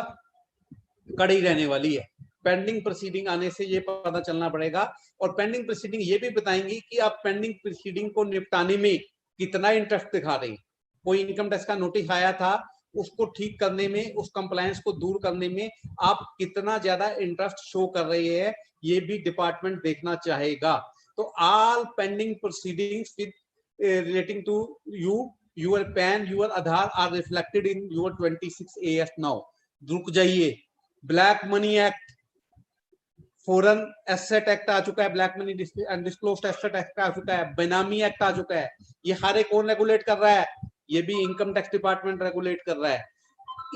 B: कड़ी रहने वाली है। पेंडिंग प्रोसीडिंग आने से ये पता चलना पड़ेगा, और पेंडिंग प्रोसीडिंग ये भी बताएंगी कि आप पेंडिंग प्रोसीडिंग को निपटाने में कितना इंटरेस्ट दिखा रहे हैं। कोई इनकम टैक्स का नोटिस आया था, उसको ठीक करने में, उस कंप्लायंस को दूर करने में आप कितना ज्यादा इंटरेस्ट शो कर रहे हैं, ये भी डिपार्टमेंट देखना चाहेगा। तो all pending proceedings with relating to you, your PAN, your Aadhaar are reflected in your 26 AS now. रुक जाइए, black money act, foreign asset act आ चुका है, black money undisclosed asset act आ चुका है, बेनामी एक्ट आ चुका है। ये सारे कौन रेगुलेट कर रहा है, ये भी इनकम टैक्स डिपार्टमेंट रेगुलेट कर रहा है।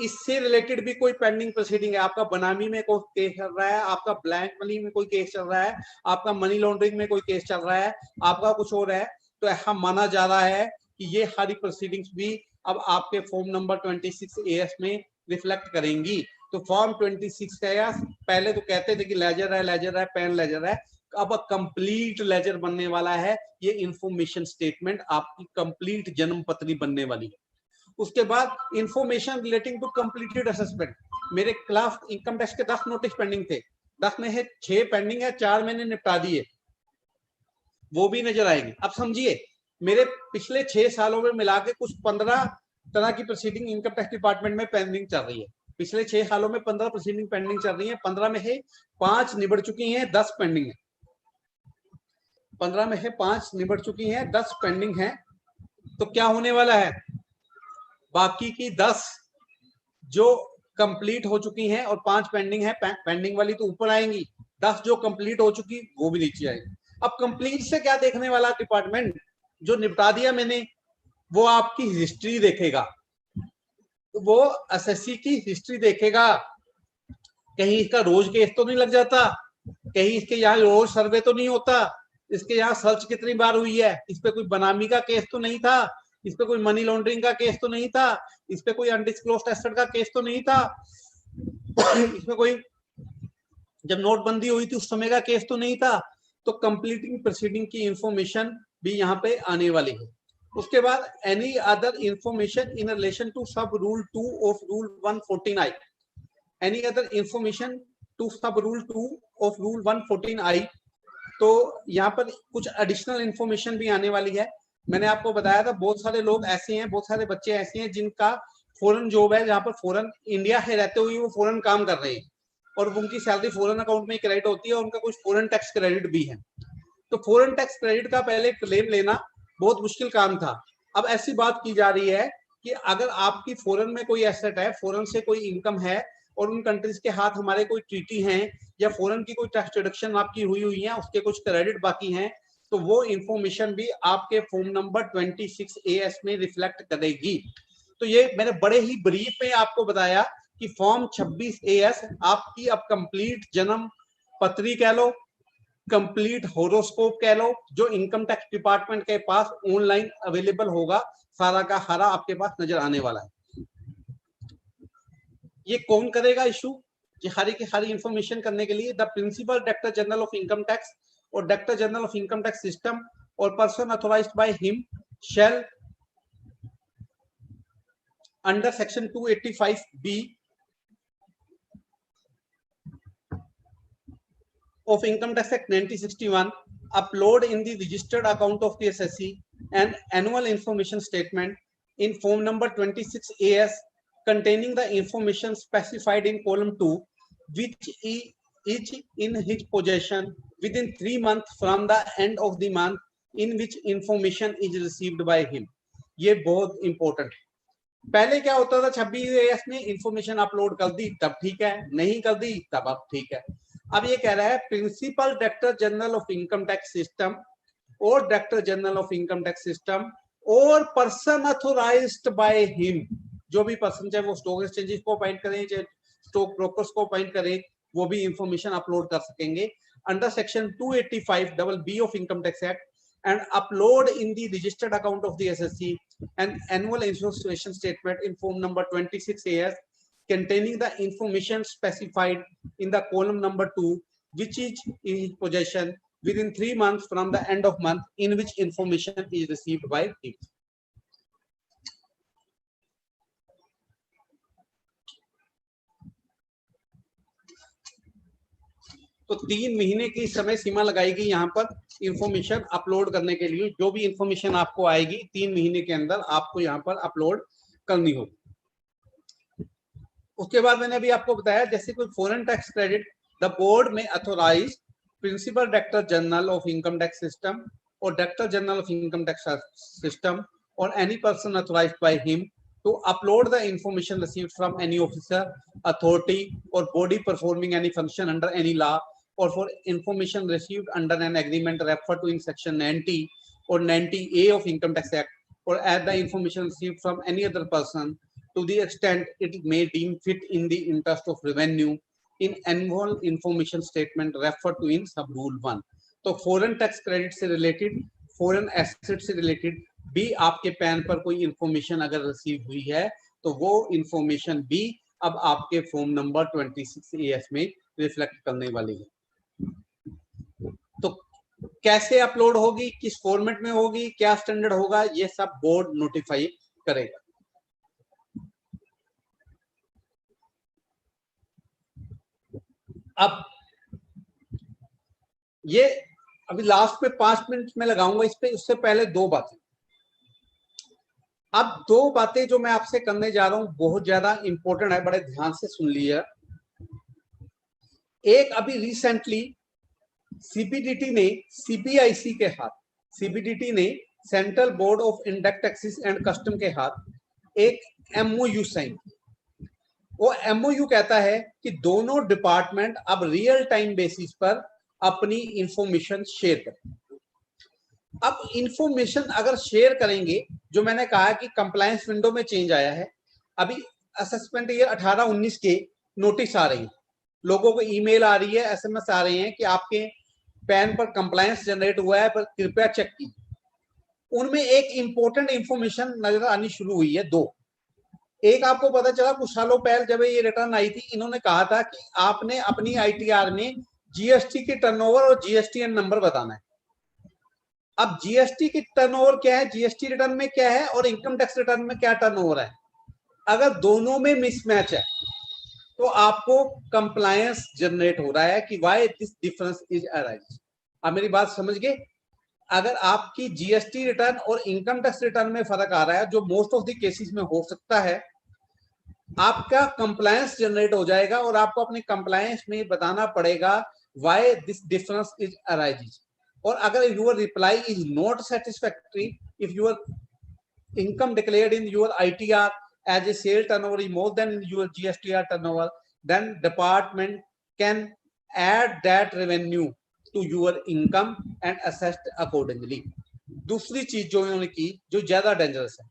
B: इससे रिलेटेड भी कोई पेंडिंग प्रोसीडिंग है, आपका बनामी में कोई केस चल रहा है, आपका ब्लैक मनी में कोई केस चल रहा है, आपका मनी लॉन्ड्रिंग में कोई केस चल रहा है, आपका कुछ और है, तो ऐसा माना जा रहा है कि ये सारी प्रोसीडिंग्स भी अब आपके फॉर्म नंबर 26 एएस में रिफ्लेक्ट करेंगी। तो फॉर्म 26 एएस पहले तो कहते थे कि लेजर है, लेजर है, पेन लेजर है, अब कंप्लीट लेजर बनने वाला है। ये इंफॉर्मेशन स्टेटमेंट आपकी कंप्लीट जन्म पत्री बनने वाली है। उसके बाद information relating to completed assessment, मेरे खिलाफ इनकम टैक्स के 10 नोटिस पेंडिंग थे, 10 में से 6 पेंडिंग है, 4 मैंने निपटा दिए, वो भी नजर आएंगे। अब समझिए मेरे पिछले 6 सालों में मिला के कुछ 15 तरह की प्रोसीडिंग इनकम टैक्स डिपार्टमेंट में पेंडिंग चल रही है। पिछले 6 सालों में 15 प्रोसीडिंग पेंडिंग चल रही है, 15 में से 5 निबट चुकी हैं, 10 पेंडिंग है। 15 में से 5 निबट चुकी हैं, 10 पेंडिंग है। तो क्या होने वाला है, बाकी की 10 जो कंप्लीट हो चुकी हैं और 5 पेंडिंग है, पेंडिंग वाली तो ऊपर आएंगी, 10 जो कंप्लीट हो चुकी वो भी नीचे आएंगी। अब कंप्लीट से क्या देखने वाला डिपार्टमेंट, जो निपटा दिया मैंने वो आपकी हिस्ट्री देखेगा, तो वो एसएससी की हिस्ट्री देखेगा, कहीं इसका रोज केस तो नहीं लग जाता, कहीं इसके यहाँ रोज सर्वे तो नहीं होता, इसके यहाँ सर्च कितनी बार हुई है, इस पे कोई बनामी का केस तो नहीं था, इस पे कोई मनी लॉन्ड्रिंग का केस तो नहीं था, इस पे कोई अनडिस्क्लोज्ड एसेट का केस तो नहीं था, इसमें कोई जब नोटबंदी हुई थी उस समय का केस तो नहीं था। तो कंप्लीटिंग प्रोसीडिंग की इंफॉर्मेशन भी यहाँ पे आने वाली है। उसके बाद any other information in relation to sub rule 2 of rule 114I, any other information to sub rule 2 of rule 114I। तो यहाँ पर कुछ एडिशनल इंफॉर्मेशन भी आने वाली है। मैंने आपको बताया था बहुत सारे लोग ऐसे हैं, बहुत सारे बच्चे ऐसे हैं जिनका फॉरेन जॉब है, जहाँ पर फॉरेन इंडिया है रहते हुए वो फॉरेन काम कर रहे हैं और उनकी सैलरी फॉरेन अकाउंट में क्रेडिट होती है और उनका कुछ फॉरेन टैक्स क्रेडिट भी है। तो फॉरेन टैक्स क्रेडिट का पहले क्लेम लेना बहुत मुश्किल काम था। अब ऐसी बात की जा रही है कि अगर आपकी फॉरेन में कोई एसेट है, फॉरेन से कोई इनकम है और उन कंट्रीज के हाथ हमारे कोई ट्रीटी हैं या फॉरेन की कोई टैक्स डिडक्शन आपकी हुई है, उसके कुछ क्रेडिट बाकी हैं, तो वो इंफॉर्मेशन भी आपके फॉर्म नंबर 26AS में रिफ्लेक्ट करेगी। तो ये मैंने बड़े ही ब्रीफ में आपको बताया कि फॉर्म 26AS आपकी अब कंप्लीट जन्म पत्री कह लो, कंप्लीट होरोस्कोप कह लो, जो इनकम टैक्स डिपार्टमेंट के पास ऑनलाइन अवेलेबल होगा, सारा का सारा आपके पास नजर आने वाला है। ये कौन करेगा इशू? ये सारी की सारी इंफॉर्मेशन करने के लिए the principal director general of income tax और director general of income tax system और person authorised by him shall under section 285B of Income Tax Act 1961 upload in the registered account of the SSC an annual information statement in form number 26AS containing the information specified in column 2, which is in his possession within 3 months from the end of the month in which information is received by him. ये बहुत important है। पहले क्या होता था, 26AS ने information upload कर दी तब ठीक है, नहीं कर दी तब अब ठीक है। अब ये कह रहा है principal director general of income tax system और director general of income tax system और पर्सन अथोराइज्ड बाय हिम, जो भी पर्सन, चाहे वो स्टॉक एक्सचेंजेस को अपॉइंट करें चाहे स्टॉक ब्रोकर्स को अपॉइंट करें, वो भी इंफॉर्मेशन अपलोड कर सकेंगे under section 285BB of income tax act and upload in the registered account of the SSC an annual information statement in form number 26AS containing the information specified in the column number 2, which is in his possession within 3 months from the end of month in which information is received by him. तो 3 महीने की समय सीमा लगाएगी यहाँ पर information upload करने के लिए। जो भी इंफॉर्मेशन आपको आएगी 3 महीने के अंदर आपको यहाँ पर अपलोड करनी होगी। उसके बाद मैंने अभी आपको बताया जैसे कोई foreign tax credit, the board में authorise principal director general of income tax system और director general of income tax system और any person authorised by him to upload the information received from any officer, authority or body performing any function under any law or for information received under an agreement referred to in section 90 or 90A of Income Tax Act or add the information received from any other person to the extent it may deem fit in the interest of revenue in annual information statement referred to in sub rule 1. तो foreign tax credit से related, foreign asset से related भी आपके pan पर कोई information अगर receive हुई है तो वो इंफॉर्मेशन भी अब आपके फॉर्म नंबर 26AS में रिफ्लेक्ट करने वाली है। तो कैसे अपलोड होगी, किस फॉर्मेट में होगी, क्या स्टैंडर्ड होगा, ये सब बोर्ड नोटिफाई करेगा। अब ये अभी लास्ट पे 5 मिनट में लगाऊंगा इस पे, उससे पहले 2 बातें। अब 2 बातें जो मैं आपसे करने जा रहा हूं बहुत ज्यादा इंपॉर्टेंट है, बड़े ध्यान से सुन लीजिए। एक अभी रिसेंटली सीबीडीटी ने सीबीआईसी के हाथ, सीबीडीटी ने central board of indirect taxes and custom के हाथ एक एमओयू साइन। वो एमओयू कहता है कि दोनों डिपार्टमेंट अब रियल टाइम बेसिस पर अपनी इंफॉर्मेशन शेयर करें। अब इंफॉर्मेशन अगर शेयर करेंगे, जो मैंने कहा कि कंप्लायंस विंडो में चेंज आया है, अभी असेसमेंट ईयर 18-19 के नोटिस आ रही है, लोगों को ईमेल आ रही है, एसएमएस आ रहे हैं कि आपके पैन पर कंप्लायंस जनरेट हुआ है, पर कृपया चेक कीजिए। उनमें एक इंपॉर्टेंट इंफॉर्मेशन नजर आनी शुरू हुई है, दो। एक आपको पता चला कुछ सालों पहले जब ये रिटर्न आई थी, इन्होंने कहा था कि आपने अपनी आईटीआर में जीएसटी के टर्नओवर और जीएसटीएन नंबर बताना है। अब जीएसटी की टर्नओवर क्या है, जीएसटी रिटर्न में क्या है और इनकम टैक्स रिटर्न में क्या टर्नओवर है, अगर दोनों में मिसमैच है तो आपको कंप्लायंस जनरेट हो रहा है कि why this difference is arise. अब मेरी बात समझ गए? अगर आपकी जीएसटी रिटर्न और इनकम टैक्स रिटर्न में फर्क आ रहा है, जो मोस्ट ऑफ द केसेस में हो सकता है, आपका कंप्लायंस जनरेट हो जाएगा और आपको अपने कंप्लायंस में बताना पड़ेगा why this difference is arise. और अगर your reply is not satisfactory, if your income declared in your ITR as a sale turnover is more than your GSTR turnover, then department can add that revenue to your income and assessed accordingly. दूसरी चीज जो इन्होंने की, जो ज्यादा dangerous है,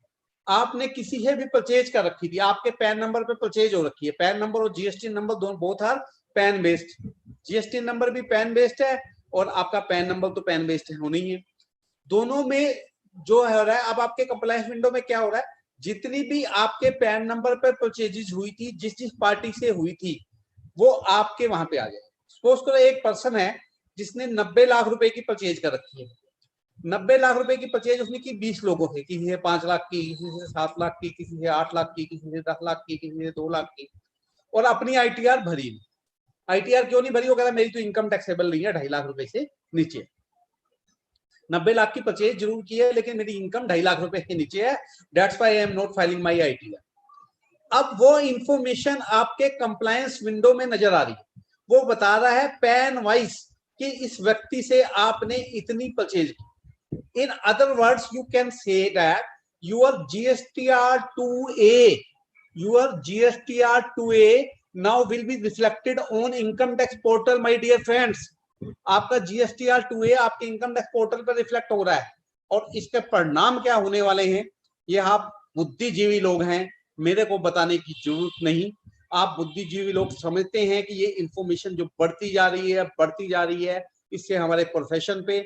B: आपने किसी से भी परचेज कर रखी थी, आपके पैन नंबर पे परचेज हो रखी है, पैन नंबर और जीएसटी नंबर दोनों both are PAN based, GST number भी पैन बेस्ड है और आपका पैन नंबर तो पैन बेस्ड होना ही है। दोनों में जो हो रहा है, अब आपके कंप्लायंस विंडो में क्या हो रहा है, जितनी भी आपके पैन नंबर पर परचेजेज हुई थी, जिस जिस पार्टी से हुई थी, वो आपके वहां पे आ जाए। सपोज करो एक पर्सन है जिसने 90 लाख रुपए की परचेज कर रखी है, 90 लाख रुपए की परचेज उसने की 20 लोगों से, किसी से 5 लाख की, किसी से 7 लाख की, किसी से 8 लाख की, किसी से 10 लाख की, किसी से 2 लाख की, और अपनी आईटीआर भरी नहीं। आईटीआर क्यों नहीं भरी? वो कह रहा मेरी तो इनकम टैक्सेबल नहीं है 2.5 लाख रुपए से नीचे। 90 लाख की परचेज जरूर की है लेकिन मेरी इनकम 2.5 लाख रुपए के नीचे है, that's why I am not filing my ITR. अब वो इंफॉर्मेशन आपके कंप्लायंस विंडो में नजर आ रही है, वो बता रहा है पैन वाइज कि इस व्यक्ति से आपने इतनी परचेज की। In other words you can say that your GSTR 2A, your GSTR 2A now will be reflected on income tax portal, my dear friends। आपका जीएसटीआर 2A आपके इनकम टैक्स पोर्टल पर रिफ्लेक्ट हो रहा है, और इसके परिणाम क्या होने वाले हैं ये आप बुद्धिजीवी लोग हैं, मेरे को बताने की जरूरत नहीं। आप बुद्धिजीवी लोग समझते हैं कि ये इंफॉर्मेशन जो बढ़ती जा रही है, इससे हमारे प्रोफेशन पे,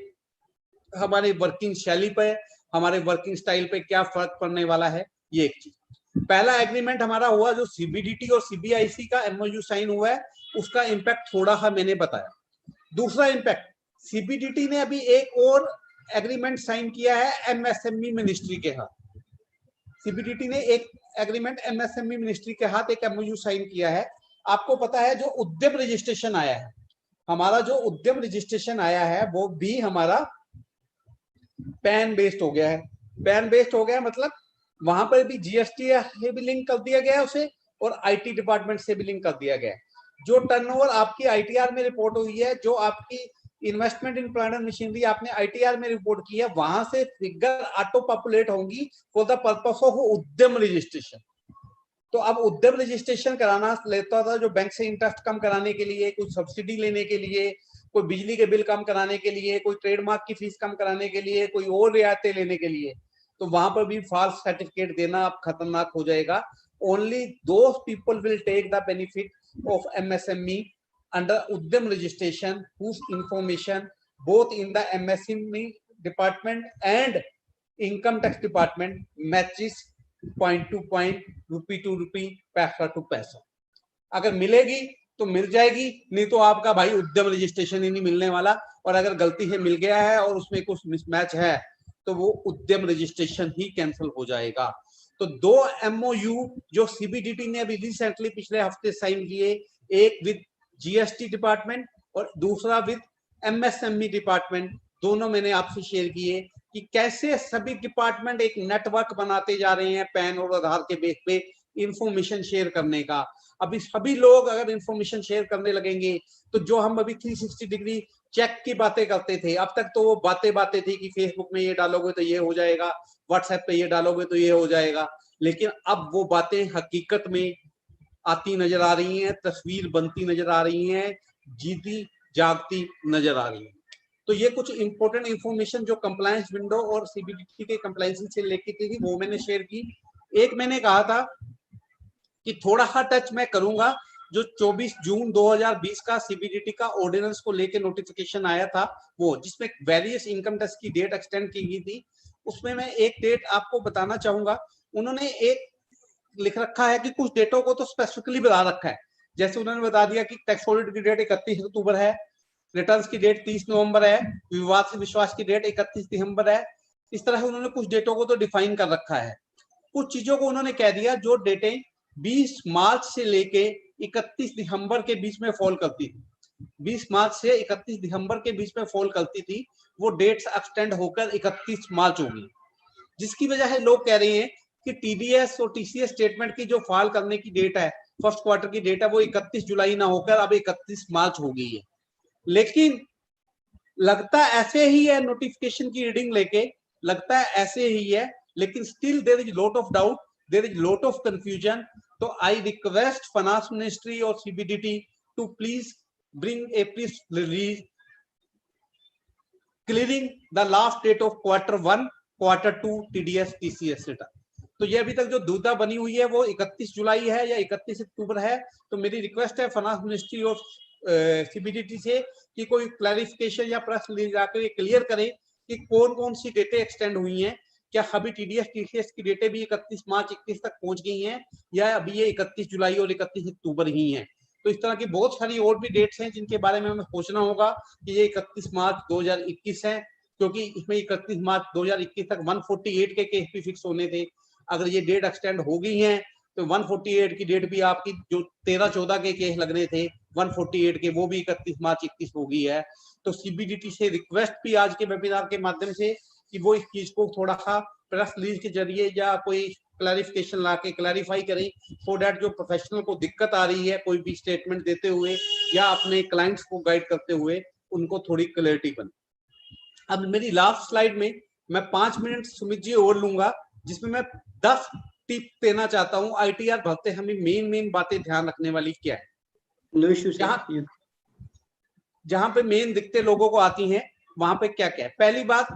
B: हमारे वर्किंग शैली पे, हमारे वर्किंग स्टाइल पे क्या फर्क पड़ने वाला है, ये एक चीज। पहला एग्रीमेंट हमारा हुआ जो सीबीडीटी और सीबीआईसी का एमओयू साइन हुआ है, उसका इंपैक्ट थोड़ा सा मैंने बताया। दूसरा इंपैक्ट, सीबीडीटी ने अभी एक और एग्रीमेंट साइन किया है एमएसएमई मिनिस्ट्री के हाथ। सीबीडीटी ने एक एग्रीमेंट एमएसएमई मिनिस्ट्री के हाथ एक एमओयू साइन किया है। आपको पता है जो उद्यम रजिस्ट्रेशन आया है, हमारा जो उद्यम रजिस्ट्रेशन आया है वो भी हमारा पैन बेस्ड हो गया है। पैन बेस्ड हो गया मतलब वहां पर भी जीएसटी से भी लिंक कर दिया गया है उसे, और आईटी डिपार्टमेंट से भी लिंक कर दिया गया है। जो टर्नओवर आपकी आईटीआर में रिपोर्ट हुई है, जो आपकी investment in plant and machinery आपने आईटीआर में रिपोर्ट की है, वहां से फिगर ऑटो पॉपुलेट होंगी फॉर द पर्पस ऑफ उद्यम रजिस्ट्रेशन। तो अब उद्यम रजिस्ट्रेशन कराना लेता था जो बैंक से इंटरेस्ट कम कराने के लिए, कुछ सब्सिडी लेने के लिए, कोई बिजली के बिल कम कराने के लिए, कोई ट्रेडमार्क की फीस कम कराने के लिए, कोई और रियायतें लेने के लिए, तो वहां पर भी फॉल्स सर्टिफिकेट देना अब खतरनाक हो जाएगा। Only those people will take the benefit of MSME under Udyam registration whose information both in the MSME department and income tax department matches point to point, rupee to rupee, पैसा to पैसा। अगर मिलेगी तो मिल जाएगी, नहीं तो आपका भाई उद्यम रजिस्ट्रेशन ही नहीं मिलने वाला। और अगर गलती से मिल गया है और उसमें कुछ मिसमैच है तो वो उद्यम रजिस्ट्रेशन ही कैंसिल हो जाएगा। तो दो एमओयू जो सीबीडीटी ने अभी रिसेंटली पिछले हफ्ते साइन किए, एक विद जीएसटी डिपार्टमेंट और दूसरा विद एमएसएमई डिपार्टमेंट, दोनों मैंने आपसे शेयर किए कि कैसे सभी डिपार्टमेंट एक नेटवर्क बनाते जा रहे हैं पैन और आधार के बेस पे इंफॉर्मेशन शेयर करने का। अभी सभी लोग अगर इंफॉर्मेशन शेयर करने लगेंगे तो जो हम अभी 360 डिग्री चेक की बातें करते थे, अब तक तो वो बातें थी कि फेसबुक में ये डालोगे तो ये हो जाएगा, व्हाट्सएप पे ये डालोगे तो ये हो जाएगा, लेकिन अब वो बातें हकीकत में आती नजर आ रही हैं, तस्वीर बनती नजर आ रही हैं, जीती जागती नजर आ रही है। तो ये कुछ इंपॉर्टेंट इंफॉर्मेशन जो कंप्लायंस विंडो और सीबीडीटी के कंप्लायंस से लेके थी वो मैंने शेयर की। एक मैंने कहा था कि थोड़ा सा टच मैं करूंगा जो 24 जून 2020 का सीबीडीटी का ऑर्डिनेंस को लेके नोटिफिकेशन आया था, वो जिसमें वेरियस इनकम टैक्स की डेट एक्सटेंड की गई थी, उसमें मैं एक डेट आपको बताना चाहूंगा। उन्होंने एक लिख रखा है कि कुछ डेटों को तो स्पेसिफिकली बता रखा है, जैसे उन्होंने बता दिया कि टैक्स ऑडिट की डेट 31 अक्टूबर है, रिटर्न्स की डेट 30 नवंबर है, विवाद से विश्वास की डेट 31 दिसंबर है। इस तरह से उन्होंने कुछ डेटों को तो डिफाइन कर रखा है। कुछ चीजों को उन्होंने कह दिया जो डेटें 20 मार्च से लेके 31 दिसंबर के बीच में फॉल करती थी, 20 मार्च से 31 दिसंबर के बीच में फॉल करती थी, वो डेट्स एक्सटेंड होकर 31 मार्च होगी, जिसकी वजह से लोग कह रहे हैं कि टीडीएस और टीसीएस स्टेटमेंट की जो फाइल करने की डेट है, फर्स्ट क्वार्टर की डेट है, वो 31 जुलाई ना होकर अब 31 मार्च हो गई है। लेकिन लगता ऐसे ही है, नोटिफिकेशन की रीडिंग लेके लगता है ऐसे ही है, लेकिन still there is lot of doubt, there is lot of confusion. तो आई रिक्वेस्ट फाइनेंस मिनिस्ट्री और CBDT to please bring a press release clearing the last date of Q1, Q2 TDS TCS return. तो ये अभी तक जो दुविधा बनी हुई है वो 31 जुलाई है या 31 अक्टूबर है। तो मेरी रिक्वेस्ट है फाइनेंस मिनिस्ट्री और सीबीडीटी से कि कोई क्लैरिफिकेशन या प्रेस रिलीज आकर ये क्लियर करें कि कौन कौन सी डेटें एक्सटेंड हुई हैं। क्या अभी टीडीएस टीसीएस की डेटें भी 31 मार्च 31 तक पहुंच गई हैं, या अभी ये 31 जुलाई और 31 अक्टूबर ही हैं। तो इस तरह की बहुत सारी और भी डेट्स हैं जिनके बारे में हमें सोचना होगा कि ये 31 मार्च 2021 है, क्योंकि इसमें 31 मार्च 2021 तक 148 के केस भी फिक्स होने थे। अगर ये डेट एक्सटेंड हो गई है तो 148 की डेट भी आपकी जो 13-14 के केस लगने थे 148 के, वो भी 31 मार्च 21 हो गई है। तो सीबीडीटी से रिक्वेस्ट भी आज के वेबिनार के माध्यम से कि वो इस चीज को थोड़ा सा प्रेस रिलीज के जरिए या कोई क्लैरिफिकेशन ला के क्लैरिफाई करें, सो डैट जो प्रोफेशनल को दिक्कत आ रही है कोई भी स्टेटमेंट देते हुए या अपने क्लाइंट्स को गाइड करते हुए, उनको थोड़ी क्लैरिटी बने। अब मेरी लास्ट स्लाइड में मैं 5 मिनट सुमित जी और लूंगा, जिसमें मैं 10 टिप देना चाहता हूँ। आईटीआर भरते हमें मेन बातें ध्यान रखने वाली क्या है,
A: नो इश्यू सर।
B: जहां पे मेन दिक्कतें लोगों को आती हैं वहां पे क्या क्या है। पहली बात,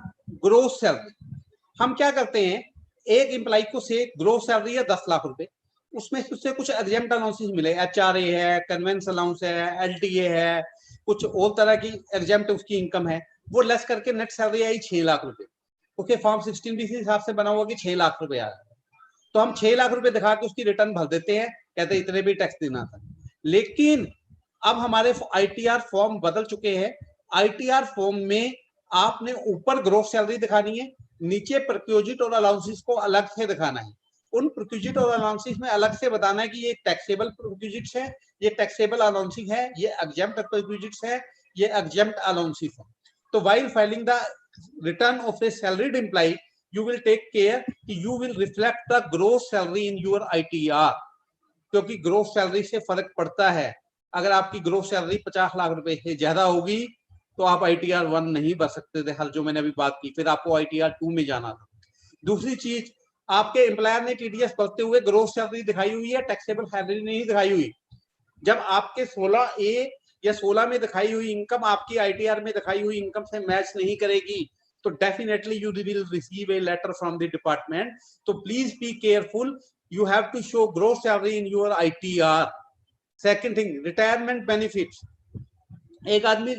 B: ग्रोस सैलरी। हम क्या करते हैं, एक एम्प्लॉय को से ग्रोस सैलरी है 10 लाख रुपए, उसमें उससे कुछ एग्जेम्प्ट अलाउंसेस मिले, एचआरए है, कन्वेंस अलाउंस है, एलटीए है, कुछ और तरह की एग्जेम्प्ट उसकी इनकम है, वो लेस करके नेट सैलरी आई 6 लाख रुपए। ओके, फॉर्म 16 भी इसी हिसाब से बना हुआ कि 6 लाख रुपए आ रहा है, तो हम 6 लाख रुपए दिखा के उसकी रिटर्न भर देते हैं, कहते हैं इतने भी टैक्स देना था। लेकिन अब हमारे आईटीआर फॉर्म बदल चुके हैं। आईटीआर फॉर्म में आपने ऊपर ग्रोस सैलरी दिखानी है, नीचे परक्यूजिट और अलाउंसेस को अलग से दिखाना है। उन परक्यूजिट और अलाउंसेस में अलग से बताना है कि ये टैक्सेबल परक्यूजिट्स है, ये टैक्सेबल अलाउंसेस है, ये एग्जेम्प्ट परक्यूजिट्स है, ये एग्जेम्प्ट अलाउंसेस है। तो while filing the return of a salaried employee, you will take care कि you will reflect the gross salary in your ITR, क्योंकि ग्रोस सैलरी से फर्क पड़ता है। अगर आपकी ग्रोस सैलरी 50 लाख रुपए से ज्यादा होगी तो आप ITR 1 नहीं भर सकते थे, हर जो मैंने अभी बात की, फिर आपको ITR 2 में जाना था। दूसरी चीज, आपके एम्प्लॉयर ने टीडीएस भरते हुए ग्रोस सैलरी दिखाई हुई है, टैक्सेबल सैलरी नहीं दिखाई हुई। जब आपके 16A या 16 में दिखाई हुई इनकम आपकी ITR में दिखाई हुई इनकम से मैच नहीं करेगी, तो definitely you will receive a letter from the department. So please be careful. You have to show gross salary in your ITR. Second thing, retirement benefits. एक आदमी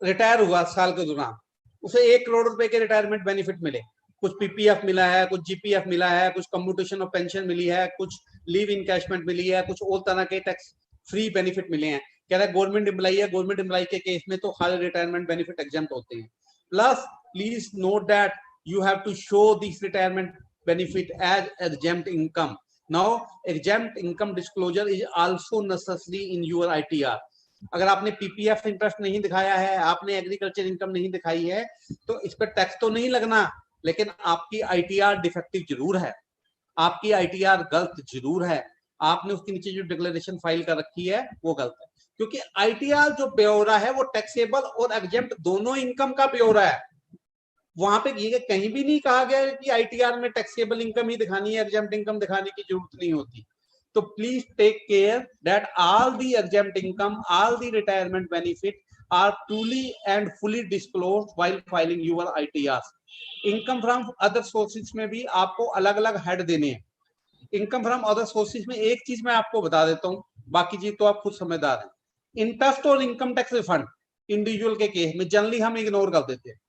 B: रिटायर हुआ साल के दौरान, उसे 1 करोड़ रुपए के रिटायरमेंट बेनिफिट मिले, कुछ पीपीएफ मिला है, कुछ जीपीएफ मिला है, कुछ कम्यूटेशन ऑफ पेंशन मिली है, कुछ लीव इनकैशमेंट मिली है, कुछ और तरह के टैक्स फ्री बेनिफिट मिले हैं। कह रहा है गवर्नमेंट एम्प्लॉई है, गवर्नमेंट एम्प्लॉई के केस में तो हर रिटायरमेंट बेनिफिट एग्जेम्प्ट होते हैं। Plus, please note that you have to show this retirement benefit as exempt income. Now, exempt income disclosure is also necessary in your ITR. अगर आपने PPF interest नहीं दिखाया है, आपने एग्रीकल्चर इनकम नहीं दिखाई है, तो इस पर टैक्स तो नहीं लगना, लेकिन आपकी ITR डिफेक्टिव जरूर है, आपकी ITR गलत जरूर है, आपने उसके नीचे जो डिक्लेरेशन फाइल कर रखी है वो गलत है। क्योंकि ITR जो ब्यौरा है वो टैक्सेबल और एग्जेम्प्ट दोनों इनकम का ब्यौरा है। वहां पे ये कहीं भी नहीं कहा गया कि ITR में टैक्सेबल इनकम ही दिखानी है, एग्जेम्प्ट इनकम दिखाने की जरूरत नहीं होती। तो please take care that all the exempt income, all the retirement benefit are truly and fully disclosed while filing your ITR। Income from other sources में भी आपको अलग अलग हेड देने हैं। इनकम फ्रॉम अदर सोर्सेज में एक चीज मैं आपको बता देता हूँ, बाकी चीज तो आप खुद समझदार हैं। इंटरेस्ट और इनकम टैक्स रिफंड इंडिविजुअल के केस में जनरली हम इग्नोर कर देते हैं।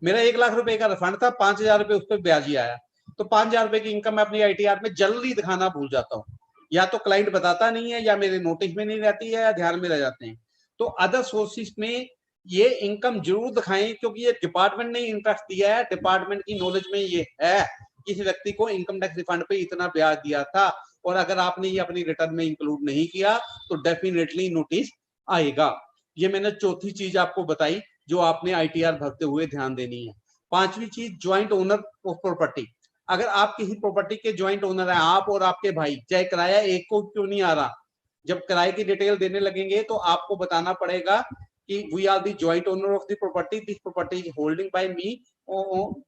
B: मेरा 1 लाख रुपए का रिफंड था, 5,000 रुपए उस पर ब्याज ही आया, तो 5,000 रुपए की इनकम मैं अपनी ITR में जल्दी दिखाना भूल जाता हूँ, या तो क्लाइंट बताता नहीं है, या मेरे नोटिस में नहीं रहती है, या ध्यान में रह जाते हैं। तो अदर सोर्सेस में ये इनकम जरूर दिखाएं, क्योंकि ये डिपार्टमेंट ने इंटरेस्ट दिया है, डिपार्टमेंट की नॉलेज में ये है कि इस व्यक्ति को इनकम टैक्स रिफंड पे इतना ब्याज दिया था, और अगर आपने ये अपनी रिटर्न में इंक्लूड नहीं किया तो डेफिनेटली नोटिस आएगा। ये मैंने चौथी चीज आपको बताई जो आपने ITR भरते हुए ध्यान देनी है। 5वीं चीज, ज्वाइंट ओनर ऑफ प्रॉपर्टी। अगर आप किसी प्रॉपर्टी के ज्वाइंट ओनर हैं, आप और आपके भाई, चाहे किराया एक को क्यों नहीं आ रहा, जब किराए की डिटेल देने लगेंगे तो आपको बताना पड़ेगा कि we are the joint owner of the property, this property is holding by me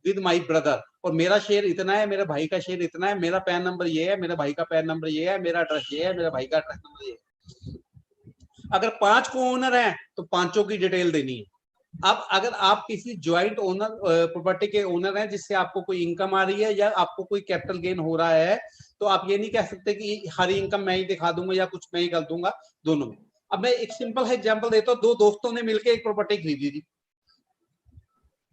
B: with my brother, और मेरा शेयर इतना है, मेरे भाई का शेयर इतना है, मेरा पैन नंबर ये है, मेरे भाई का पैन नंबर ये है, मेरा एड्रेस ये है, मेरे भाई का एड्रेस नंबर ये है। अगर 5 को ओनर है तो 5 की डिटेल देनी है। अब अगर आप किसी ज्वाइंट ओनर प्रॉपर्टी के ओनर हैं जिससे आपको कोई इनकम आ रही है या आपको कोई कैपिटल गेन हो रहा है, तो आप ये नहीं कह सकते कि हरी इनकम मैं ही दिखा दूंगा या कुछ मैं ही कर दूंगा, दोनों में। अब मैं एक सिंपल एग्जांपल देता हूँ, 2 दोस्तों ने मिलकर एक प्रॉपर्टी खरीदी थी,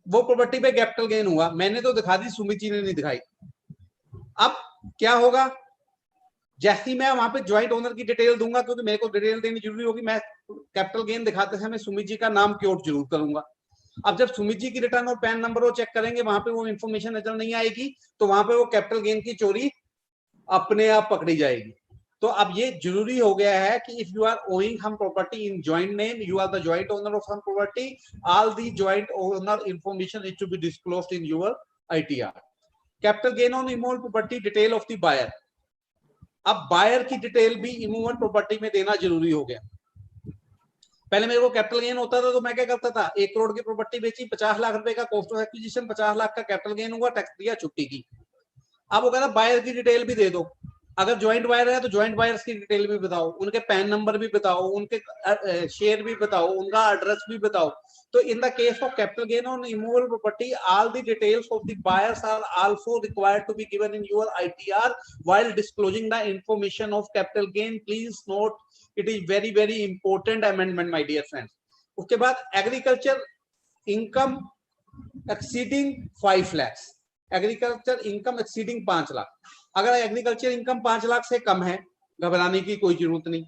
B: वो प्रॉपर्टी पे कैपिटल गेन हुआ, मैंने तो दिखा दी, सुमित जी ने नहीं दिखाई। अब क्या होगा, जैसे ही मैं वहां पे ज्वाइंट ओनर की डिटेल दूंगा, क्योंकि मेरे को डिटेल देनी जरूरी होगी, मैं कैपिटल गेन दिखाते समय सुमित जी का नाम क्योट जरूर करूंगा। अब जब सुमित जी की रिटर्न और पैन नंबर वो चेक करेंगे, वहां पे वो इन्फॉर्मेशन नजर नहीं आएगी, तो वहां पे वो कैपिटल गेन की चोरी अपने आप पकड़ी जाएगी। तो अब ये जरूरी हो गया है कि if you are owing home property in joint name, you are the joint owner of home property, all the joint owner information is to be disclosed in your ITR। Capital gain on immovable property, detail of the buyer. अब buyer की detail भी immovable property में देना जरूरी हो गया। पहले मेरे को कैपिटल गेन होता था तो मैं क्या करता था, 1 करोड़ की प्रॉपर्टी बेची, 50 लाख रुपए का कॉस्ट ऑफ एक्विजिशन, 50 लाख का कैपिटल गेन हुआ, टैक्स दिया, छुट्टी की। अब वो कहता बायर की डिटेल भी दे दो, अगर ज्वाइंट बायर है तो ज्वाइंट बायर्स की डिटेल भी बताओ, उनके पैन नंबर भी बताओ, उनके शेयर भी बताओ, उनका एड्रेस भी बताओ। तो in the case of capital gain on immovable property, all the details of the buyers are also required to be given in your ITR while disclosing the information of capital gain. Please note, it is very very important amendment, my dear friends. उसके बाद agriculture income exceeding 5 lakhs, agriculture income exceeding 5 lakh. अगर agriculture income 5 lakh से कम है, घबराने की कोई जरूरत नहीं।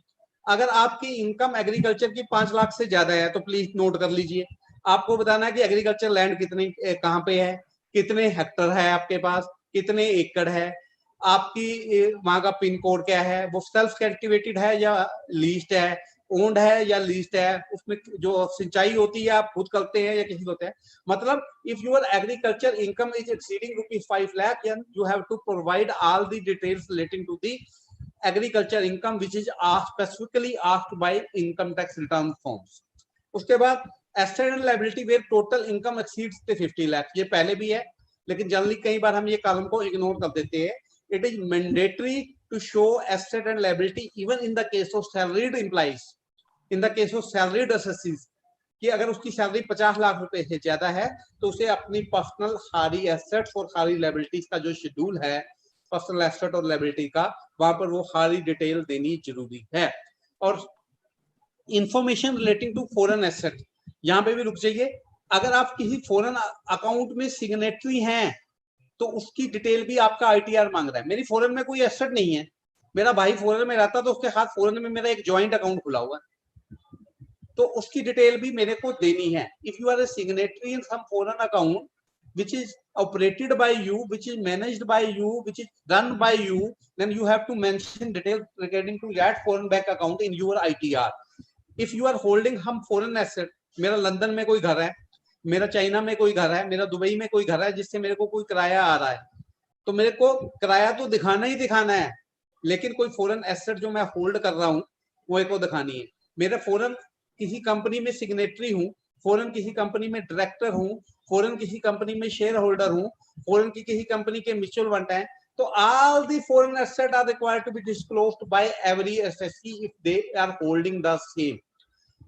B: अगर आपकी इनकम एग्रीकल्चर की 5 लाख से ज्यादा है तो प्लीज नोट कर लीजिए, आपको बताना है कि एग्रीकल्चर लैंड कितनी कहाँ पे है, कितने हेक्टर है आपके पास, कितने एकड़ है, आपकी वहां का पिन कोड क्या है, वो सेल्फ कल्टिवेटेड है या लीज्ड है, ओन्ड है या लीज्ड है, उसमें जो सिंचाई होती है आप खुद करते हैं या किसी होते हैं। मतलब if your agriculture income is exceeding ₹5 lakh, you have to provide all the details relating to the agriculture income which is specifically asked by income tax return forms. उसके बाद asset and liability where total income exceeds 50 lakh, ये पहले भी है लेकिन generally कई बार हम ये कॉलम को इग्नोर कर देते हैं। It is mandatory to show asset and liability even in the case of salaried employees, in the case of salaried assessees, कि अगर उसकी सैलरी 50 लाख रुपए से ज्यादा है तो उसे अपनी पर्सनल सारी एसेट्स और सारी लायबिलिटीज का जो शेड्यूल है पर्सनल एसेट और लायबिलिटी का, वहां पर वो सारी डिटेल देनी जरूरी है। और information relating to foreign asset, यहाँ पे भी रुक जाइए, अगर आप किसी फॉरेन अकाउंट में सिग्नेटरी हैं तो उसकी डिटेल भी आपका ITR मांग रहा है। मेरी फॉरेन में कोई एसेट नहीं है, मेरा भाई फॉरेन में रहता तो उसके साथ फॉरेन में मेरा एक ज्वाइंट अकाउंट खुला हुआ है, तो उसकी डिटेल भी मेरे को देनी है। If you are a signatory in some foreign account which is operated by you, which is managed by you, which is done by you, then you have to mention details regarding to that foreign bank account in your ITR. If you are holding some foreign asset, मेरा London में कोई घर है, मेरा China में कोई घर है, मेरा दुबई में कोई घर है जिससे मेरे को कोई किराया आ रहा है, तो मेरे को किराया तो दिखाना ही दिखाना है, लेकिन कोई फॉरेन एसेट जो मैं होल्ड कर रहा हूँ वो एक को दिखानी है। मेरा फॉरेन किसी कंपनी में सिग्नेटरी हूँ, फॉरेन किसी कंपनी में डायरेक्टर हूँ, फॉरेन किसी कंपनी में शेयर होल्डर हूँ, फॉरेन की किसी कंपनी के म्यूचुअल फंड है, तो all the foreign assets are required to be disclosed by every SSC if they are holding the same.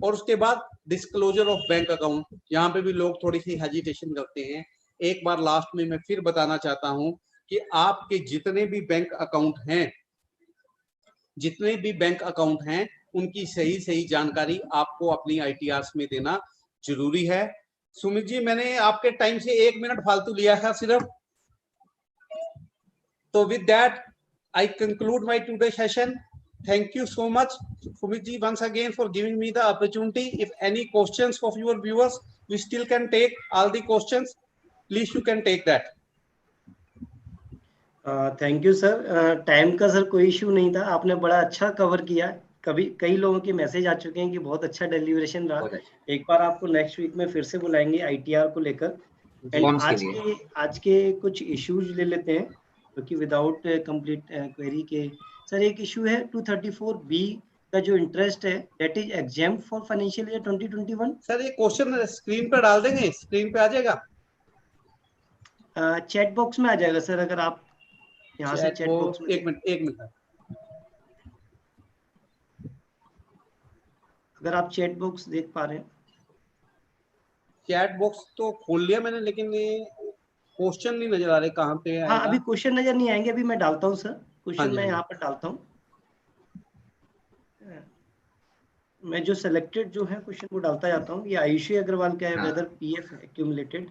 B: और उसके बाद डिस्क्लोजर ऑफ बैंक अकाउंट, यहाँ पे भी लोग थोड़ी सी हेजिटेशन करते हैं। एक बार लास्ट में मैं फिर बताना चाहता हूँ कि आपके जितने भी बैंक अकाउंट हैं जितने भी बैंक अकाउंट हैं उनकी सही सही जानकारी आपको अपनी ITRs में देना जरूरी है। सुमित जी, मैंने आपके टाइम से 1 मिनट फालतू लिया था सिर्फ। तो with that I conclude my today's session. Thank you so much, Sumit ji, once again for giving me the opportunity. If any questions of your viewers, we still can take all the questions. Please, you can take that.
A: Thank you sir. Time का sir कोई issue नहीं था, आपने बड़ा अच्छा cover किया। कई लोगों के मैसेज आ चुके हैं कि बहुत अच्छा डेलीवरेशन रहा। एक बार आपको नेक्स्ट वीक में फिर से बुलाएंगे ITR को लेकर। एंड आज के कुछ इश्यूज ले लेते हैं, क्योंकि विदाउट कंप्लीट क्वेरी के सर एक इशू है 234B का जो इंटरेस्ट है that is exempt for financial year 2021।
B: Sir ये क्वेश्चन स्क्रीन पर डाल देंगे, स्क्रीन पे आ जाएगा,
A: चैट बॉक्स में आ जाएगा सर, अगर आप यहाँ से चैट बॉक्स में।
B: एक मिनट
A: अगर आप चैट बॉक्स देख पा रहे हैं।
B: चैट बॉक्स तो खोल लिया मैंने, लेकिन ये क्वेश्चन नहीं नजर आ रहे कहाँ पे आएगा।
A: हाँ, अभी क्वेश्चन नजर नहीं आएंगे, अभी मैं डालता हूँ सर क्वेश्चन।
B: हाँ
A: मैं यहाँ पर डालता हूँ। मैं जो सिलेक्टेड जो है क्वेश्चन वो डालता जाता हूँ। ये आयुषी अग्रवाल का है, weather PF accumulated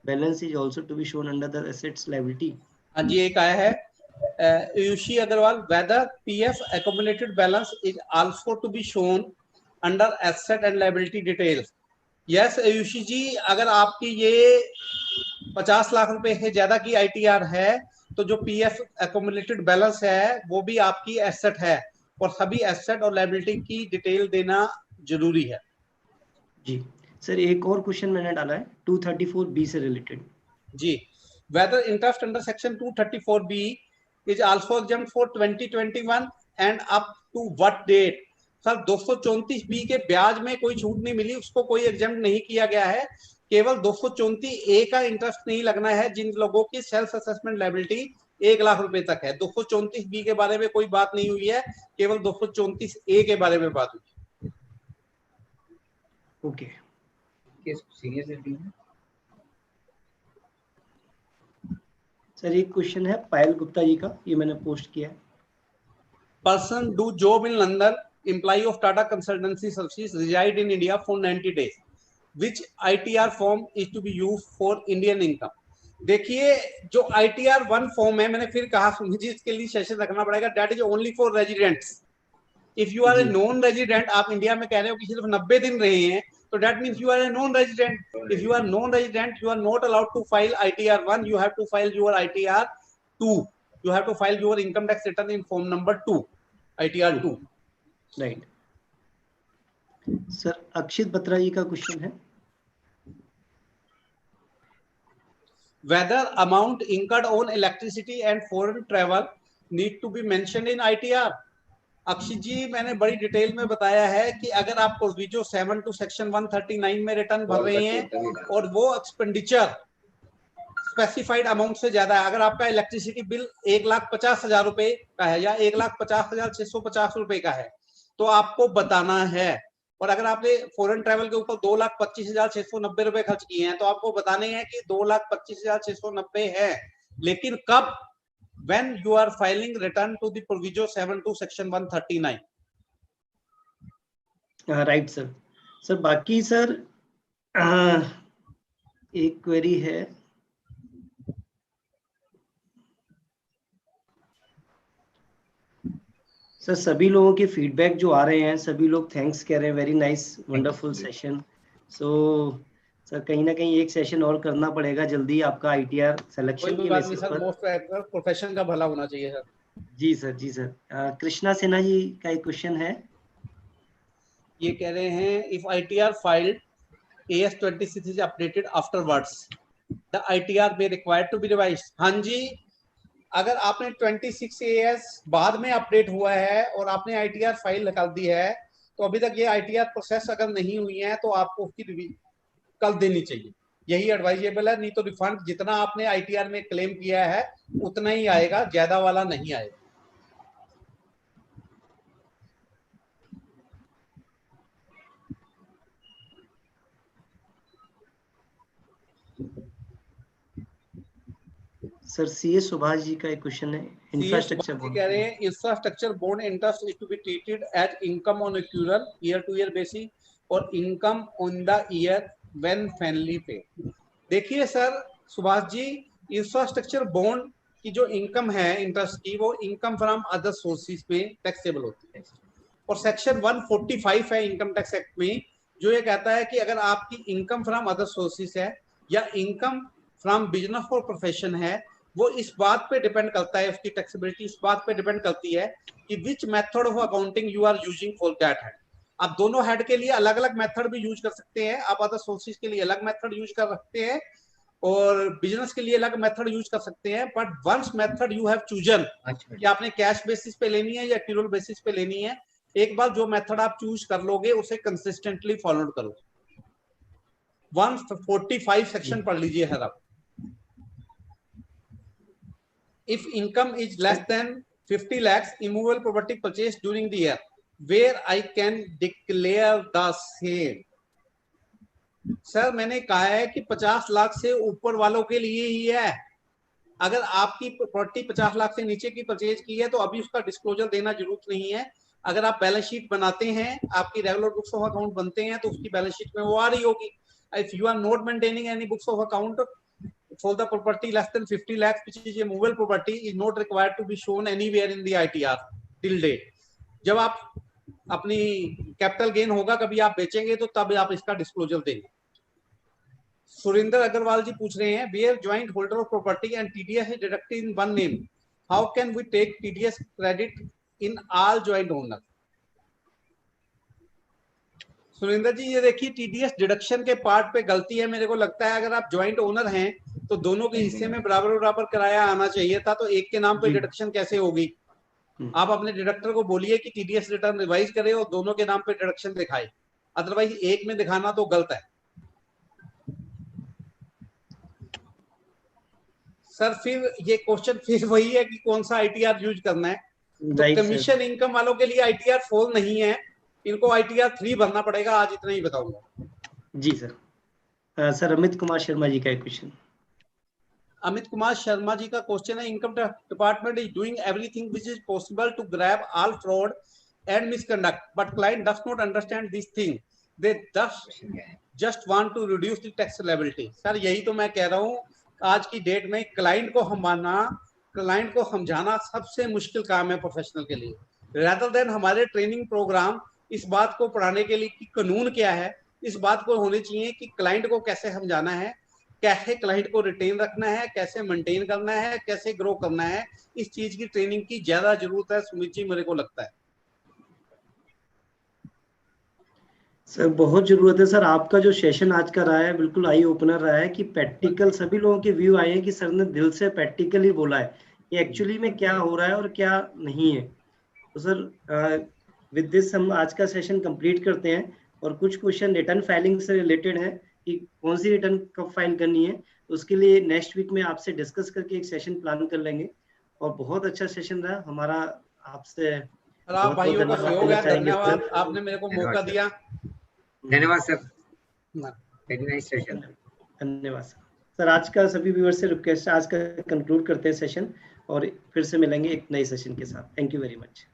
A: balance is also to be shown under the assets liability।
B: हाँ जी, एक आया है Ayushi Agarwal, whether PF accumulated balance is also to be shown under asset and liability details। Yes Ayushi ji, अगर आपकी ये 50 लाख रुपए से ज्यादा की ITR है तो जो PF accumulated बैलेंस है वो भी आपकी एसेट है, और सभी एसेट और लायबिलिटी की डिटेल देना जरूरी है।
A: जी सर, एक और क्वेश्चन मैंने डाला है 234B से related.
B: Ji, whether interest under section 234B is also exempt for 2021 and up to what date। Sir 234B के ब्याज में कोई छूट नहीं मिली, उसको कोई एग्जेम्प्ट नहीं किया गया है। केवल 234A का इंटरेस्ट नहीं लगना है जिन लोगों की सेल्फ असेसमेंट लायबिलिटी 1 लाख रुपए तक है। 234B के बारे में कोई बात नहीं हुई है, केवल 234A के बारे में बात हुई।
A: ओके, सर एक क्वेश्चन है पायल गुप्ता जी का, ये मैंने पोस्ट किया है।
B: Person do job in London, employee of Tata Consultancy Services, reside in India for 90 days। Which ITR form is to be used for Indian income। देखिए, जो ITR 1 फॉर्म है, मैंने फिर कहा सुनिए जी, इसके लिए सेशन रखना पड़ेगा, that is only for residents. If you are a non resident, आप इंडिया में कह रहे हो कि सिर्फ 90 दिन रहे हैं, तो that means you are a non resident. If you are non resident, you are not allowed to file ITR 1, you have to file your ITR 2। you have to file your income tax return in form number 2, ITR 2।
A: Right sir, Akshit Batra ji का question है,
B: whether amount incurred on electricity and foreign travel need to be mentioned in ITR। अक्षित जी, मैंने बड़ी detail में बताया है कि अगर आप प्रोविजो 7 टू सेक्शन 139 में रिटर्न भर रहे हैं और वो एक्सपेंडिचर स्पेसिफाइड अमाउंट से ज्यादा है, अगर आपका इलेक्ट्रिसिटी बिल 1,50,000 रुपए का है या 1,50,650 रुपए का है, तो आपको बताना है। और अगर आपने फॉरेन ट्रैवल के ऊपर 2,25,690 रुपए खर्च किए हैं, तो आपको बताने हैं कि 2,25,690 है, लेकिन कब? when you are filing return to the proviso 7 to section 139।
A: Right sir. Sir बाकी सर एक क्वेरी है, सर सभी लोगों के फीडबैक जो आ रहे हैं, सभी लोग थैंक्स कह रहे हैं, very nice wonderful session. So sir कहीं ना कहीं एक सेशन और करना पड़ेगा जल्दी आपका ITR सिलेक्शन के बेसिस पर।
B: मोस्ट प्रोफेशन का भला होना चाहिए सर।
A: जी सर, जी सर। कृष्णा सिन्हा जी का एक क्वेश्चन है,
B: ये कह रहे हैं if ITR filed AS 26 is updated afterwards, the ITR may required to be revised। हाँ जी, अगर आपने 26 AS बाद में अपडेट हुआ है और आपने ITR फाइल निकाल दी है, तो अभी तक ये ITR प्रोसेस अगर नहीं हुई है तो आपको उसकी कल देनी चाहिए, यही एडवाइजेबल है। नहीं तो रिफंड जितना आपने ITR में क्लेम किया है उतना ही आएगा, ज्यादा वाला नहीं आएगा।
A: सर सीए सुभाष जी का एक क्वेश्चन है, इंफ्रास्ट्रक्चर बॉन्ड
B: कह रहे हैं infrastructure bond interest is to be treated as income on accrual year to year basis और income on the year when finally pay. देखिए sir Subhash ji, infrastructure bond की जो इनकम है इंटरेस्ट की, वो इनकम फ्रॉम अदर सोर्सेज में taxable होती है। और सेक्शन 145 है इनकम टैक्स एक्ट में, जो ये कहता है कि अगर आपकी इनकम फ्रॉम अदर सोर्सेज है या इनकम फ्रॉम बिजनेस और प्रोफेशन है, वो इस बात पे डिपेंड करता है, उसकी टैक्सेबिलिटी इस बात पे डिपेंड करती है कि which method of accounting you are using for that head. आप दोनों हेड के लिए अलग अलग मेथड भी यूज कर सकते हैं, आप अदर सोर्सेज के लिए अलग मेथड यूज कर सकते हैं और बिजनेस के लिए अलग मेथड यूज कर सकते हैं। But once method you have chosen कि आपने कैश बेसिस पे लेनी है या एक्यूरल बेसिस पे लेनी है, एक बार जो मेथड आप चूज कर लोगे उसे कंसिस्टेंटली फॉलो करो। 145 सेक्शन पढ़ लीजिए है आप। If income is less than 50 lakhs immovable property purchased during the year, where I can declare the same। Sir मैंने कहा है कि 50 लाख से ऊपर वालों के लिए ही है। अगर आपकी प्रॉपर्टी 50 लाख से नीचे की परचेज की है तो अभी उसका डिस्क्लोजर देना जरूरत नहीं है। अगर आप बैलेंस शीट बनाते हैं, आपकी रेगुलर बुक्स ऑफ अकाउंट बनते हैं, तो उसकी बैलेंस शीट में वो आ रही होगी। If you are not maintaining any books of account for the property less than 50 lakhs which is a movable property is not required to be shown anywhere in the ITR till date। जब आप अपनी capital gain होगा कभी आप बेचेंगे तो तब आप इसका डिस्क्लोजर देंगे। सुरेंद्र अग्रवाल जी पूछ रहे हैं, where joint holder of property and TDS is deducted in one name, how can we take TDS credit in all joint owners। Surendra जी ये देखिए टीडीएस डिडक्शन के पार्ट पे गलती है मेरे को लगता है। अगर आप ज्वाइंट ओनर हैं तो दोनों के हिस्से में बराबर बराबर किराया आना चाहिए था, तो एक के नाम पे डिडक्शन कैसे होगी। आप अपने डिडक्टर को बोलिए कि टीडीएस रिटर्न रिवाइज करे और दोनों के नाम पे डिडक्शन दिखाए, अदरवाइज एक में दिखाना तो गलत है। सर फिर ये क्वेश्चन फिर वही है कि कौन सा आईटीआर यूज करना है। तो कमीशन इनकम वालों के लिए आईटीआर 4 नहीं है, इनको आईटीआर 3 भरना पड़ेगा। आज इतना ही बताऊंगा
A: जी सर। सर अमित कुमार शर्मा जी का एक क्वेश्चन।
B: अमित कुमार शर्मा जी का क्वेश्चन है, income department is doing everything which is possible to grab all fraud and misconduct but client does not understand this thing, they just want to reduce the tax liability. Sir यही तो मैं कह रहा हूं, आज की date में client को समझाना सबसे मुश्किल काम है प्रोफेशनल के लिए। रादर देन हमारे ट्रेनिंग प्रोग्राम इस बात को पढ़ाने के लिए कि कानून क्या है, इस बात को होने चाहिए कि क्लाइंट को कैसे समझाना है, कैसे क्लाइंट को रिटेन रखना है, कैसे मेंटेन करना है, कैसे ग्रो करना है। इस चीज की ट्रेनिंग की ज्यादा जरूरत है सुमित जी, मेरे को लगता है।
A: सर बहुत जरूरत है सर। आपका जो सेशन आज का रहा है बिल्कुल आई ओपनर रहा है कि प्रैक्टिकल सभी लोगों के व्यू आए हैं कि सर ने दिल से प्रैक्टिकली बोला है कि एक्चुअली में क्या हो रहा है और क्या नहीं है। तो सर विद दिस हम आज का सेशन कंप्लीट करते हैं और कुछ क्वेश्चन रिटर्न फाइलिंग से रिलेटेड है कि कौन सी रिटर्न कब फाइल करनी है, तो उसके लिए नेक्स्ट वीक में आपसे डिस्कस करके एक सेशन प्लान कर लेंगे। और बहुत अच्छा सेशन रहा हमारा। आपसे
B: आप भाइयों का सहयोग है, धन्यवाद, आपने मेरे को मौका दिया।
C: धन्यवाद सर, वेरी नाइस सेशन।
A: धन्यवाद सर। सर आज का सभी व्यूअर्स से रिक्वेस्ट, आज का कंक्लूड करते हैं सेशन और फिर से मिलेंगे एक नए सेशन के साथ। Thank you very much.